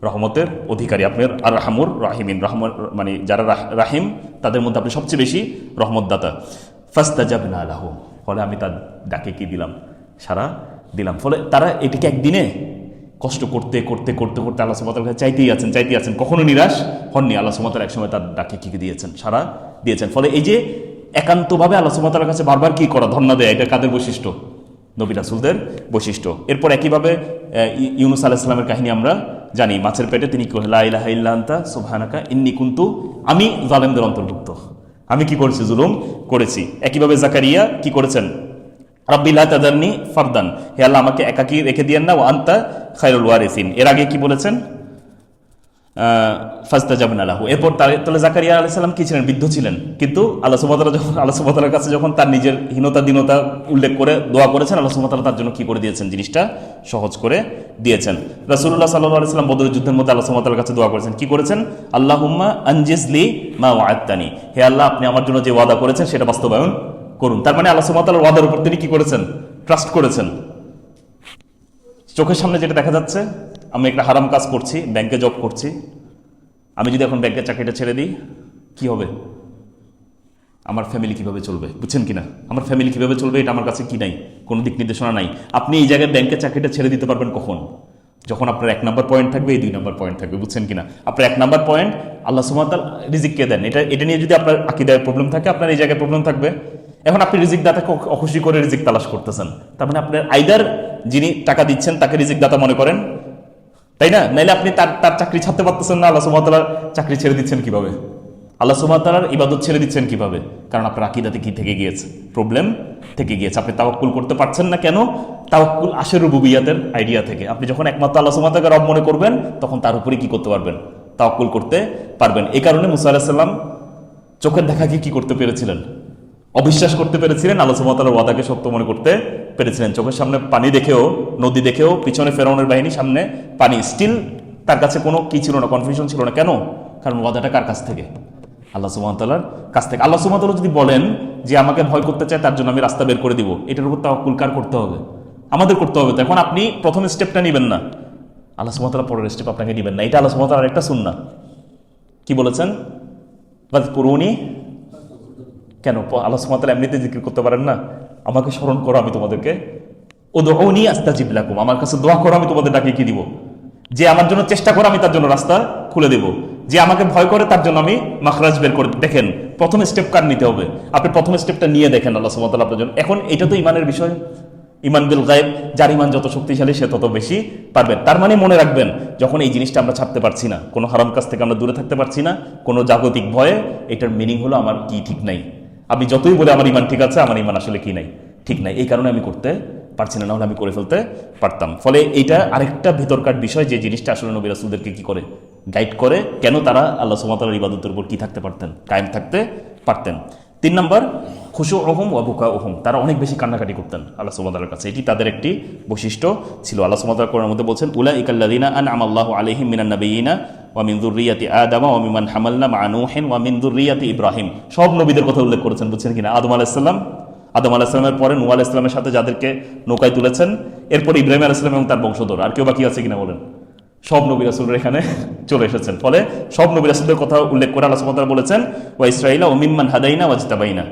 রহমতের অধিকারী, আপনার আর রাহমুর রাহিমিন, রহমত মানে যারা রাহিম তাদের মধ্যে আপনি সবচেয়ে বেশি রহমতদাতা। ফাস্তাজাবনা লাহু, ফলে আমি তার ডাকে কি দিলাম, সারা দিলাম। ফলে তারা এটিকে একদিনে কষ্ট করতে করতে করতে করতে আল্লাহ সুবহানাহু ওয়া তাআলার কাছে চাইতেই আছেন, কখনো নিরাশ হননি। আল্লাহ সুবহানাহু ওয়া তাআলা একসময় তার ডাকে কি দিয়েছেন, সারা দিয়েছেন। ফলে এই যে একান্তভাবে আল্লাহ সুবহানাহু ওয়া তাআলার কাছে বারবার কি করা, ধন্না দেয়া, এটা কাদের বৈশিষ্ট্য, নবী রাসূলদের বৈশিষ্ট্য। এরপর একইভাবে ইউনূস আলাইহিস সালামের কাহিনী আমরা জানি, মাছের পেটে তিনি লা ইলাহা ইল্লা আনতা সুবহানাকা ইন্নী কুনতু, আমি জালেমদের অন্তর্ভুক্ত, আমি কি করেছি, জুলুম করেছি। একইভাবে জাকারিয়া কি করেছেন, রাব্বি লা তাযারনি ফারদান, হে আল্লাহ আমাকে একাকী রেখে দিয়েন না, ওয়া আনতা খায়রুল ওয়ারিসিন। এর আগে কি বলেছেন, ফাস্তাজাবনা লাহু। এরপর তাহলে জাকারিয়া আলাইহিস সালাম কি ছিলেন, বৃদ্ধ ছিলেন, কিন্তু আল্লাহ সুবহানাহু ওয়া তাআলার কাছে যখন তার নিজের হীনতা দীনতা উল্লেখ করে দোয়া করেছেন, আল্লাহ সুবহানাহু ওয়া তাআলা তার জন্য কি করে দিয়েছেন, জিনিসটা সহজ করে দিয়েছেন। রাসূলুল্লাহ সাল্লাল্লাহু আলাইহি ওয়াসাল্লাম বদরের যুদ্ধের মধ্যে আল্লাহ সুবহানাহু ওয়া তাআলার কাছে দোয়া করেছেন, কি করেছেন, আল্লাহুম্মা আনজিজলি মা ওয়া'আদতানি, হে আল্লাহ আপনি আমার জন্য যে ওয়াদা করেছেন সেটা বাস্তবায়ন করুন। তার মানে আল্লাহ সুবহানাহু ওয়া তাআলার ওয়াদার উপর তিনি কি করেছেন, ট্রাস্ট করেছেন। চোখের সামনে যেটা দেখা যাচ্ছে, আমি একটা হারাম কাজ করছি, ব্যাংকে জব করছি, আমি যদি এখন ব্যাংকের চাকরিটা ছেড়ে দিই কি হবে, আমার ফ্যামিলি কিভাবে চলবে, বুঝছেন কিনা, আমার ফ্যামিলি কিভাবে চলবে, এটা আমার কাছে কি নাই, কোনো দিক নির্দেশনা নাই। আপনি এই জায়গায় ব্যাংকের চাকরিটা ছেড়ে দিতে পারবেন কখন, যখন আপনার 1 নম্বর পয়েন্ট থাকবে, এই 2 নম্বর পয়েন্ট থাকবে, বুঝছেন কিনা। আপনার 1 নম্বর পয়েন্ট আল্লাহ সুবহানাহু ওয়া তাআলা রিজিককে দেন, এটা নিয়ে যদি আপনার আকীদায় প্রবলেম থাকে, আপনার এই জায়গায় প্রবলেম থাকবে। এখন আপনি রিজিক দাতাকে অখুশি করে রিজিক তালাশ করতেছেন, তার মানে আপনার আইদার যিনি টাকা দিচ্ছেন তাকে রিজিক দাতা মনে করেন, তাই না? নাইলে আপনি তার তার চাকরি ছাড়তে পারতেছেন না, আল্লাহ সুবহানাহু ওয়া তাআলার চাকরি ছেড়ে দিচ্ছেন কিভাবে? আল্লাহ সুবহানাহু ওয়া তাআলার ইবাদত ছেড়ে দিচ্ছেন কিভাবে? কারণ আপনার আকীদাতে কি থেকে গিয়েছে? প্রবলেম থেকে গিয়েছে। আপনি তাওয়াক্কুল করতে পারছেন না কেন? তাওয়াক্কুল আসে রুবুবিয়াতের আইডিয়া থেকে। আপনি যখন একমাত্র আল্লাহ সুবহানাহু ওয়া তাআলাকে রব মনে করবেন, তখন তার উপরে কি করতে পারবেন? তাওয়াক্কুল করতে পারবেন। এই কারণে মুসা আলাইহিস সালাম চোখের দেখাকে কি করতে পেরেছিলেন? অবিশ্বাস করতে পেরেছিলেন, আল্লাহ সুবহানাহু ওয়া তাআলার ওয়াদাকে সত্য মনে করতে পেরেছিলেন। চোখের সামনে পানি দেখেও, নদী দেখেও, পিছনে ফেরাউনের বাহিনী, সামনে পানি, স্টিল তার কাছে কোনো কি ছিল না, কনফিউশন ছিল না। কেন? কারণ ওয়াদাটা কার কাছ থেকে? আল্লাহ সুবহানাহু ওয়া তাআলার কাছ থেকে। আল্লাহ সুবহানাহু ওয়া তাআলা যদি বলেন যে আমাকে ভয় করতে চায়, তার জন্য আমি রাস্তা বের করে দিব, এটার উপর তাওয়াক্কুল কার করতে হবে? আমাদের করতে হবে। তো এখন আপনি প্রথম স্টেপটা নেবেন না, আল্লাহ সুবহানাহু ওয়া তাআলা পরের স্টেপ আপনাকে নেবেন না। এটা আল্লাহ সুবহানাহু ওয়া তাআলার একটা সুন্নাহ। কি বলেছেন? ফাযকুরুনি, কেন আল্লাহ সুবহানাহু ওয়া তাআলা এমনিতে জিকির করতে পারেন না? আমাকে স্মরণ করো, আমি তোমাদেরকে, উদউনি আস্তাজিব লাকুম, আমার কাছে দোয়া করো, আমি তোমাদের ডাকে কি দিব? যে আমার জন্য চেষ্টা করে, আমি তার জন্য রাস্তা খুলে দেব। যে আমাকে ভয় করে, তার জন্য আমি মাখরাজ বের করে। দেখেন প্রথম স্টেপ কার নিতে হবে? আপনি প্রথম স্টেপটা নিয়ে দেখেন আল্লাহ সুবহানাহু ওয়া তাআলা আপনার জন্য। এখন এটা তো ইমানের বিষয়, ইমান বিল গায়ব, যার ইমান যত শক্তিশালী সে তত বেশি পারবেন। তার মানে মনে রাখবেন, যখন এই জিনিসটা আমরা ছাড়তে পারছি না, কোনো হারাম কাজ থেকে আমরা দূরে থাকতে পারছি না, কোনো জাগতিক ভয়ে, এটার মিনিং হলো আমার কি ঠিক নাই। আমি যতই বলে আমার ইমান ঠিক আছে, আমার ইমান আসলে কি নাই, ঠিক নাই। এই কারণে আমি করতে পারছি না, নাহলে আমি করে ফেলতে পারতাম। ফলে এটা আরেকটা ভিতরকার বিষয়, যে জিনিসটা আসলে নবী রাসূলদেরকে কি করে গাইড করে, কেন তারা আল্লাহ সুবহানাহু ওয়া তাআলার ইবাদতের উপর কি থাকতে পারতেন, কায়েম থাকতে পারতেন। ৩ নম্বর, খুশুউহুম ওয়া বুকাউহুম, তারা অনেক বেশি কান্নাকাটি করতেন আল্লাহ সুবহানাহু ওয়া তাআলার কাছে। এটি তাদের একটি বৈশিষ্ট্য ছিল। আল্লাহ সুবহানাহু ওয়া তাআলা কোরআনের মধ্যে বলছেন, উলাইকাল্লাযীনা আনআমা আল্লাহু আলাইহিম মিনান নাবিয়্যিনা ওয়া মিন যুররিয়্যাতি আদম ওয়া মিমান হামালনা মা নূহিন ওয়া মিন যুররিয়্যাতি ইব্রাহিম। সব নবীদের কথা উল্লেখ করেছেন, বুঝছেন কিনা? আদম আলাইহিস সালাম, আদম আলাইহিস সালামের পরে নূহ আলাইহিস সালামের সাথে যাদেরকে নৌকায় তুলেছেন, এরপর ইব্রাহিম আলাইহিস সালাম এবং তার বংশধর, আর কেউ বাকি আছে কিনা বলেন? সব নবী রাসূলরা এখানে চলে এসেছেন। ফলে সব নবী রাসূলদের কথা উল্লেখ করে আল্লাহ সুবহানাহু ওয়া তাআলা বলেছেন, ওয়া ইসরাঈলা ওয়া মিম্মান হাদাইনা ওয়াজতাবাইনা,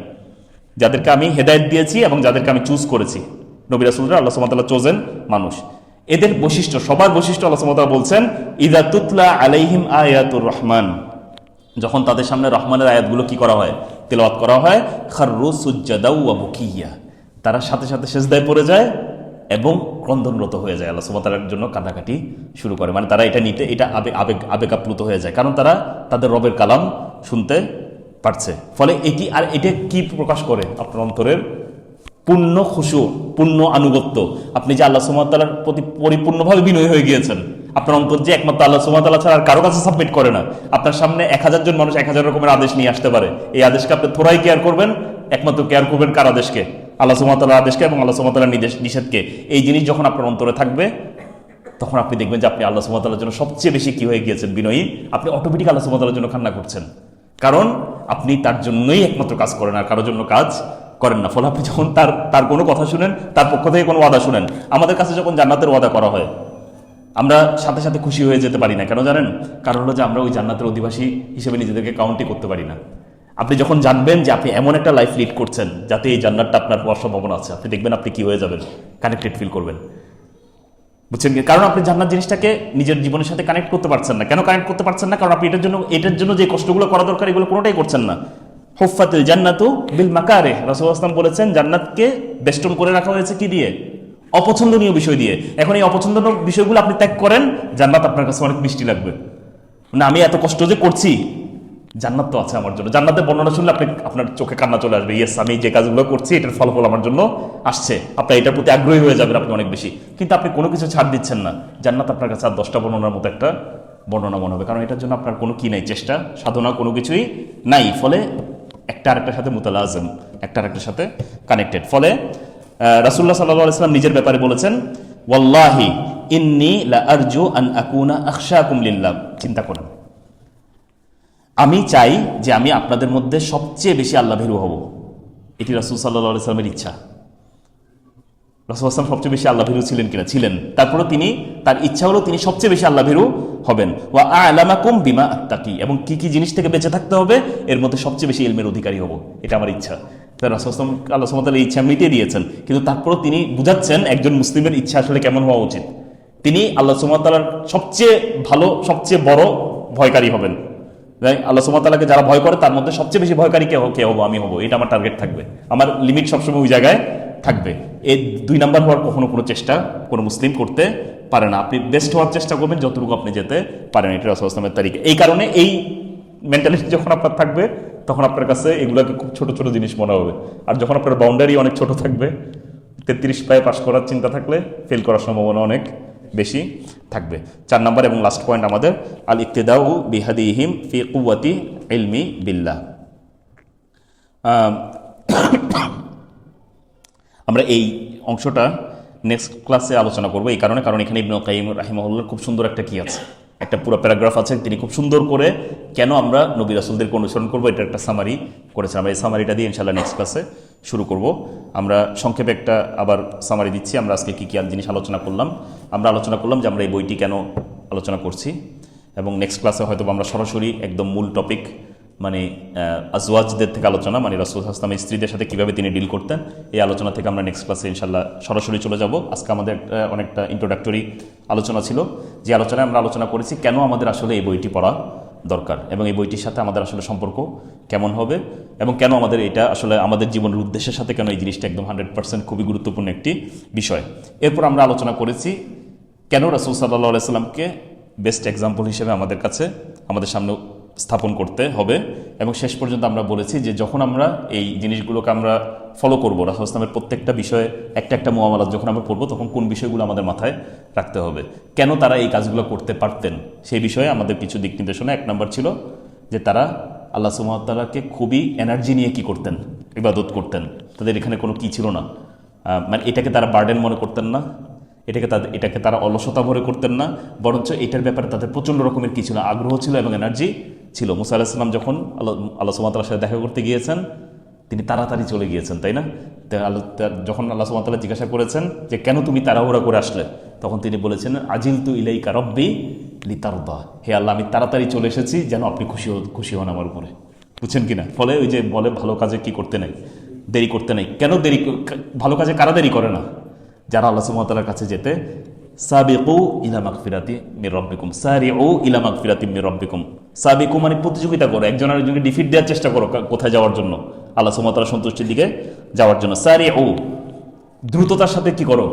যাদেরকে আমি হেদায়েত দিয়েছি এবং যাদেরকে আমি চুজ করেছি। নবী রাসূলরা আল্লাহ সুবহানাহু ওয়া তাআলা চোজেন মানুষ। এদের বৈশিষ্ট্য, সবার বৈশিষ্ট্য আল্লাহ সুবহানাহু ওয়া তাআলা বলছেন, ইযা তুতলা আলাইহিম আয়াতুর রহমান, যখন তাদের সামনে রহমানের আয়াতগুলো কি করা হয়, তেলাওয়াত করা হয়, খাররু সুজ্জাদাও ওয়া বুকিয়া, তারা সাথে সাথে সিজদায় পড়ে যায় এবং ক্রন্দনরত হয়ে যায়, আল্লাহ সুবহানাহু ওয়া তাআলার জন্য কান্নাকাটি শুরু করে। মানে তারা এটা নিতে, এটা আবেগ আপ্লুত হয়ে যায়, কারণ তারা তাদের রবের কালাম শুনতে পারছে। ফলে এটি, আর এটা কি প্রকাশ করে? আপনার অন্তরের পূর্ণ খুশু, পূর্ণ আনুগত্য। আপনি যে আল্লাহ সুবহানাহু ওয়া তাআলার প্রতি পরিপূর্ণভাবে বিনয়ী হয়ে গিয়েছেন। আপনার অন্তর যে একমাত্র আল্লাহ সুবহানাহু ওয়া তাআলা ছাড়া আর কারো কাছে সাবমিট করে না। আপনার সামনে 1000 জন মানুষ 1000 রকমের আদেশ নিয়ে আসতে পারে, এই আদেশকে আপনি থোড়াই কেয়ার করবেন, একমাত্র কেয়ার করবেন কার আদেশকে? আল্লাহ সুবহানাহু ওয়া তাআলার আদেশকে এবং আল্লাহ সুবহানাহু ওয়া তাআলার নিষেধকে। এই জিনিস যখন আপনার অন্তরে থাকবে, তখন আপনি দেখবেন যে আপনি আল্লাহ সুবহানাহু ওয়া তাআলার জন্য সবচেয়ে বেশি কি হয়ে গিয়েছেন? বিনয়ী। আপনি অটোমেটিক আল্লাহ সুবহানাহু ওয়া তাআলার জন্য কান্না করছেন, কারণ আপনি তার জন্যই একমাত্র কাজ করেন, আর কারোর জন্য কাজ করেন না। ফলে আপনি যখন তার কোনো কথা শুনেন, তার পক্ষ থেকে কোনো ওয়াদা শুনেন, আমাদের কাছে যখন জান্নাতের ওয়াদা করা হয়, আমরা সাথে সাথে খুশি হয়ে যেতে পারি না। কেন জানেন? কারণ হলো যে আমরা ওই জান্নাতের অধিবাসী হিসেবে নিজেদেরকে কাউন্টই করতে পারি না। আপনি যখন জানবেন যে আপনি এমন একটা লাইফ লিড করছেন যাতে এই জান্নাতটা আপনার হওয়ার সম্ভাবনা আছে, আপনি দেখবেন আপনি কি হয়ে যাবেন, কানেক্টেড ফিল করবেন। বুঝছেন কি? কারণ আপনি জান্নাত জিনিসটাকে নিজের জীবনের সাথে কানেক্ট করতে পারছেন না। কেন কানেক্ট করতে পারছেন না? কারণ আপনি এটার জন্য যে কষ্টগুলো করা দরকার, এগুলো কোনোটাই করছেন না। হুফফাতিল জান্নাতু বিল মাকারিহ, রাসূলুল্লাহ সাল্লাল্লাহু আলাইহি ওয়াসাল্লাম বলেছেন, জান্নাতকে বেষ্টন করে রাখা হয়েছে কি দিয়ে? অপছন্দনীয় বিষয় দিয়ে। এখন এই অপছন্দনীয় বিষয়গুলো আপনি ত্যাগ করেন, জান্নাত আপনার কাছে অনেক মিষ্টি লাগবে। না, আমি এত কষ্ট যে করছি, জান্নাত তো আছে আমার জন্য। জান্নাতের বর্ণনা শুনলে আপনার চোখে কান্না চলে আসবে। ইয়েস, আমি যে কাজগুলো করছি এটার ফলাফল আমার জন্য আসছে। আপনার এটার প্রতি আগ্রহী হয়ে যাবেন আপনি অনেক বেশি। কিন্তু আপনি কোনো কিছু ছাড় দিচ্ছেন না, জান্নাত আপনার কাছে আর 10টা বর্ণনার মতো একটা বর্ণনা মনে হবে, কারণ এটার জন্য আপনার কোনো কি নাই, চেষ্টা সাধনা কোনো কিছুই নাই। ফলে একটা আরেকটার সাথে মুতালাজিম, একটা আরেকটার সাথে কানেক্টেড। ফলে রাসূলুল্লাহ সাল্লাল্লাহু আলাইহি ওয়াসাল্লাম নিজের ব্যাপারে বলেছেন, ওয়াল্লাহি ইন্নী লা আরজু আন আকুনা আখশাকুম লিল্লাহ। চিন্তা করেন, আমি চাই যে আমি আপনাদের মধ্যে সবচেয়ে বেশি আল্লাহ ভীরু হব। এটি রাসূল সাল্লাল্লাহু আলাইহি ওয়াসাল্লামের ইচ্ছা। রাসূল সাল্লাল্লাহু সবচেয়ে বেশি আল্লাহ ভীরু ছিলেন কিনা? ছিলেন। তারপরে তার ইচ্ছা হলো তিনি সবচেয়ে বেশি আল্লাহ ভীরু হবেন। ওয়া আ'লামাকুম বিমা আত্তাকি, এবং কি কি জিনিস থেকে বেঁচে থাকতে হবে এর মধ্যে সবচেয়ে বেশি ইলমের অধিকারী হব, এটা আমার ইচ্ছা। রাসূল সাল্লাল্লাহু আল্লাহ সুবহানাহু ওয়া তাআলা ইচ্ছা মিটিয়ে দিয়েছেন, কিন্তু তারপরেও তিনি বুঝাচ্ছেন একজন মুসলিমের ইচ্ছা আসলে কেমন হওয়া উচিত। তিনি আল্লাহ সুবহানাহু ওয়া তাআলার সবচেয়ে ভালো, সবচেয়ে বড় ভয়কারী হবেন। আল্লাহ সুবহানাহু ওয়া তাআলাকে যারা ভয় করে তার মধ্যে সবচেয়ে বেশি ভয়কারী কে হবো? আমি হবো। এটা আমার টার্গেট থাকবে। আমার লিমিট সবসময় ওই জায়গায় থাকবে। এই 2 নাম্বার হওয়ার কখনো কোনো চেষ্টা কোনো মুসলিম করতে পারে না। আপনি বেস্ট হওয়ার চেষ্টা করবেন যতটুকু আপনি যেতে পারেন, এটা রাসূল ইসলামের তারিখ। এই কারণে এই মেন্টালিটি যখন আপনার থাকবে তখন আপনার কাছে এগুলোকে খুব ছোট ছোট জিনিস মনে হবে। আর যখন আপনার বাউন্ডারি অনেক ছোট থাকবে, 33 পায়ে পাশ করার চিন্তা থাকলে ফেল করার সম্ভাবনা অনেক বেশি থাকবে। 4 নাম্বার এবং লাস্ট পয়েন্ট আমাদের আল ইক্তিদাউ বিহাদিহিম ফি কুওয়াতি ইলমি বিল্লাহ। আমরা এই অংশটা নেক্সট ক্লাসে আলোচনা করব এই কারণে, কারণ এখানে ইবনে কাইয়িম রাহিমাহুল্লাহ খুব সুন্দর একটা কি আছে, একটা পুরো প্যারাগ্রাফ আছে। তিনি খুব সুন্দর করে কেন আমরা নবী রাসূলদেরকে অনুসরণ করবো এটা একটা সামারি করেছেন। আমরা এই সামারিটা দিয়ে ইনশাআল্লাহ নেক্সট ক্লাসে শুরু করব। আমরা সংক্ষেপে একটা আবার সামারি দিচ্ছি। আমরা আজকে কী কী জিনিস আলোচনা করলাম। আমরা আলোচনা করলাম যে আমরা এই বইটি কেন আলোচনা করছি, এবং নেক্সট ক্লাসে হয়তো আমরা সরাসরি একদম মূল টপিক মানে আজওয়াজদের থেকে আলোচনা, মানে রাসূল সাল্লাল্লাহু আলাইহি ওয়াসাল্লাম স্ত্রীদের সাথে কীভাবে তিনি ডিল করতেন, এই আলোচনা থেকে আমরা নেক্সট ক্লাসে ইনশাআল্লাহ সরাসরি চলে যাব। আজকে আমাদের অনেকটা ইন্ট্রোডাক্টরি আলোচনা ছিল, যে আলোচনায় আমরা আলোচনা করেছি কেন আমাদের আসলে এই বইটি পড়া দরকার, এবং এই বইটির সাথে আমাদের আসলে সম্পর্ক কেমন হবে, এবং কেন আমাদের এটা আসলে আমাদের জীবনের উদ্দেশ্যের সাথে কেন এই জিনিসটা একদম 100% খুবই গুরুত্বপূর্ণ একটি বিষয়। এরপর আমরা আলোচনা করেছি কেন রাসূল সাল্লাল্লাহু আলাইহি সাল্লামকে বেস্ট এক্সাম্পল হিসেবে আমাদের কাছে আমাদের সামনে স্থাপন করতে হবে, এবং শেষ পর্যন্ত আমরা বলেছি যে যখন আমরা এই জিনিসগুলোকে আমরা ফলো করবো, রাসূল ইসলামের প্রত্যেকটা বিষয়ে একটা একটা মুআমালাত যখন আমরা পড়বো, তখন কোন বিষয়গুলো আমাদের মাথায় রাখতে হবে, কেন তারা এই কাজগুলো করতে পারতেন সেই বিষয়ে আমাদের কিছু দিক নির্দেশনা। 1 নম্বর ছিল যে তারা আল্লাহ সুবহানাহু ওয়া তাআলাকে খুবই এনার্জি নিয়ে কি করতেন, ইবাদত করতেন। তাদের এখানে কোনো কি ছিল না, মানে এটাকে তারা বার্ডেন মনে করতেন না, এটাকে তারা অলসতা ভরে করতেন না, বরঞ্চ এটার ব্যাপারে তাদের প্রচণ্ড রকমের কি ছিল, আগ্রহ ছিল এবং এনার্জি ছিল। মুসা আলাইহিস সালাম যখন আল্লাহ সুবহানাহু ওয়া তাআলার সাথে দেখা করতে গিয়েছেন, তিনি তাড়াতাড়ি চলে গিয়েছেন, তাই না? যখন আল্লাহ সুবহানাহু ওয়া তাআলা জিজ্ঞাসা করেছেন যে কেন তুমি তাড়াহুড়া করে আসলে, তখন তিনি বলেছেন আজিলতু ইলাইকা রব্বি লিতারদা, হে আল্লাহ আমি তাড়াতাড়ি চলে এসেছি যেন আপনি খুশি হন আমার উপরে। বুঝছেন কিনা? ফলে ওই যে বলে ভালো কাজে কি করতে নেই, দেরি করতে নেই। কেন দেরি, ভালো কাজে কারা দেরি করে না? যারা আল্লাহ সুবহানাহু ওয়া তাআলার কাছে যেতে সাবিকু ইলা মাগফিরাতি মির রাব্বিকুম, সারিউ ইলা মাগফিরাতি মির রাব্বিকুম। সাবিকু মানে প্রতিযোগিতা করো, একজন আরেকজনকে ডিফিট দেওয়ার চেষ্টা করো, কোথায় যাওয়ার জন্য? আল্লাহ সুবহানাহু ওয়া তাআলার সন্তুষ্টির দিকে যাওয়ার জন্য। সারিউ, দ্রুততার সাথে কি করো।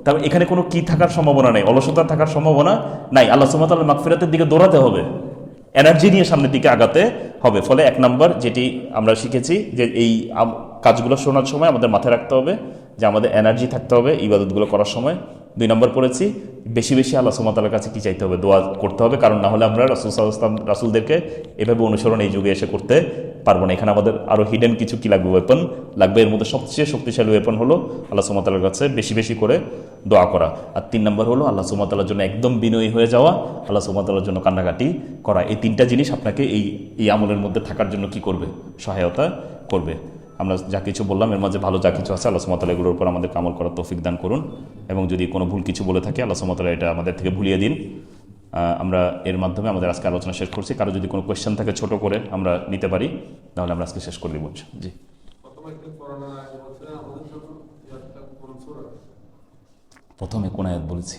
তবে এখানে কোনো কি থাকার সম্ভাবনা নেই, অলসতা থাকার সম্ভাবনা নাই। আল্লাহ সুবহানাহু ওয়া তাআলার মাগফিরাতের দিকে দৌড়াতে হবে, এনার্জি নিয়ে সামনের দিকে আগাতে হবে। ফলে 1 নম্বর যেটি আমরা শিখেছি যে এই কাজগুলো শোনার সময় আমাদের মাথায় রাখতে হবে যে আমাদের এনার্জি থাকতে হবে ইবাদতগুলো করার সময়। 2 নম্বর পড়েছি বেশি বেশি আল্লাহ সুবহানাহু ওয়া তাআলার কাছে কি চাইতে হবে, দোয়া করতে হবে, কারণ না হলে আমরা রাসূল সাল্লাল্লাহু আলাইহি ওয়াসাল্লাম রাসূলদেরকে এভাবে অনুসরণ এই যুগে এসে করতে পারবো না। এখানে আমাদের আরও হিডেন কিছু কি লাগবে, ওয়েপন লাগবে। এর মধ্যে সবচেয়ে শক্তিশালী ওয়েপন হলো আল্লাহ সুবহানাহু ওয়া তাআলার কাছে বেশি বেশি করে দোয়া করা। আর 3 নম্বর হলো আল্লাহ সুবহানাহু ওয়া তাআলার জন্য একদম বিনয়ী হয়ে যাওয়া, আল্লাহ সুবহানাহু ওয়া তাআলার জন্য কান্নাকাটি করা। এই 3টা জিনিস আপনাকে এই আমলের মধ্যে থাকার জন্য কি করবে, সহায়তা করবে। আমরা যা কিছু বললাম এর মাঝে ভালো যা কিছু আছে আল্লাহ সুবহানাহু ওয়া তাআলা এগুলোর উপর আমাদের আমল করার তৌফিক দান করুন, এবং যদি কোনো ভুল কিছু বলে থাকে আল্লাহ সুবহানাহু ওয়া তাআলা এটা আমাদের থেকে ভুলিয়ে দিন। আমরা এর মাধ্যমে আমাদের আজকে আলোচনা শেষ করছি। কারো যদি কোনো কোয়েশ্চেন থাকে ছোট করে আমরা নিতে পারি, তাহলে আমরা আজকে শেষ করে দিব। জি, প্রথমে কোন আয়াত বলেছি?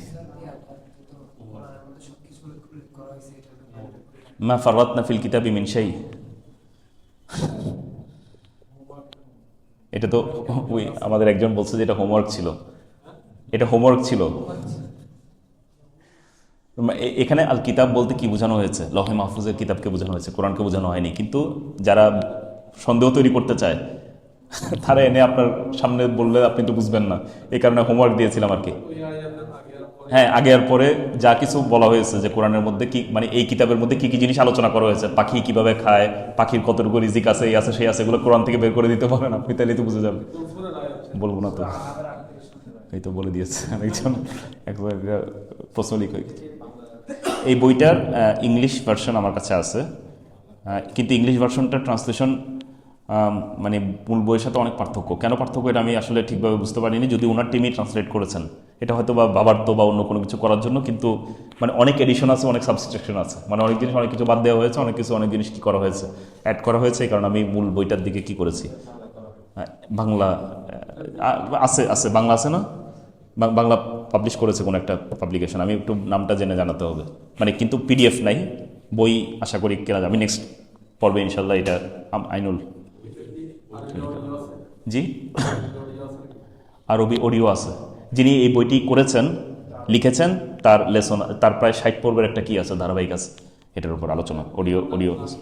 মা ফাররাতনা ফিল কিতাবি মিন শাই। এটা তো ওই আমাদের একজন বলছে যে এটা হোমওয়ার্ক ছিল, এটা হোমওয়ার্ক ছিল। এখানে আল কিতাব বলতে কি বোঝানো হয়েছে? লহে মাহফুজের কিতাবকে বোঝানো হয়েছে, কোরআনকে বোঝানো হয়নি। কিন্তু যারা সন্দেহ তৈরি করতে চায় তারা এনে আপনার সামনে বললে আপনি তো বুঝবেন না, এই কারণে হোমওয়ার্ক দিয়েছিলাম আর কি। হ্যাঁ, আগে আর পরে যা কিছু বলা হয়েছে যে কোরআনের মধ্যে কি, মানে এই কিতাবের মধ্যে কি কি জিনিস আলোচনা করা হয়েছে, পাখি কিভাবে খায়, পাখির কতটুকু রিজিক আছে, এই আছে সেই আছে, এগুলো কোরআন থেকে বের করে দিতে পারেন আপনি, তাহলে তো বুঝে যাবে। বলবো না তো, এই তো বলে দিয়েছে একজন প্রশ্ন লিখে। এই বইটার ইংলিশ ভার্সন আমার কাছে আছে, কিন্তু ইংলিশ ভার্সনটার ট্রান্সলেশন মানে মূল বইয়ের সাথে অনেক পার্থক্য। কেন পার্থক্য এটা আমি আসলে ঠিকভাবে বুঝতে পারিনি, যদি ওনার টিমই ট্রান্সলেট করেছেন। এটা হয়তো বা বাবার বা অন্য কোনো কিছু করার জন্য, কিন্তু মানে অনেক এডিশন আছে, অনেক সাবস্টিটিউশন আছে, মানে অনেক জিনিস অনেক কিছু বাদ দেওয়া হয়েছে, অনেক জিনিস কি করা হয়েছে, অ্যাড করা হয়েছে। এই কারণে আমি মূল বইটার দিকে কি করেছি, বাংলা আছে বাংলা আছে না, বাংলা পাবলিশ করেছে কোনো একটা পাবলিকেশন, আমি একটু নামটা জেনে জানাতে হবে, মানে কিন্তু পিডিএফ নাই, বই আশা করি কেনা যাবে। আমি নেক্সট পর্বে ইনশাল্লাহ এটা আইনুল। জি, আরবি অডিও আছে। যিনি এই বইটি করেছেন, লিখেছেন, তার লেসন, তার প্রায় 60 পর্বের একটা কি আছে, ধারাবাহিক আছে, এটার উপর আলোচনা, অডিও অডিও আছে।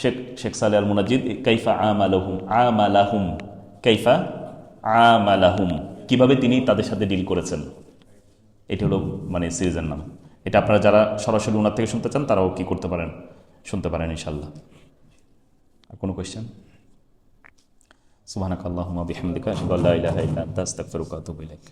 শেখ শেখ সালেহ আল মুনাজ্জিদ, কাইফা আমালাহুম, আমালাহুম, কাইফা আমালাহুম, কিভাবে তিনি তাদের সাথে ডিল করেছেন, এটি হলো মানে সিরিজের নাম। এটা আপনারা যারা সরাসরি ওনার থেকে শুনতে চান তারাও কি করতে পারেন, শুনতে পারেন ইনশাল্লাহ। আর কোনো কোয়েশ্চেন? সুবহানাকাল্লাহুম্মা বিহামদিকা আশহাদু আল্লা ইলাহা ইল্লা আনতা আস্তাগফিরুকা ওয়া আতুবু ইলাইক।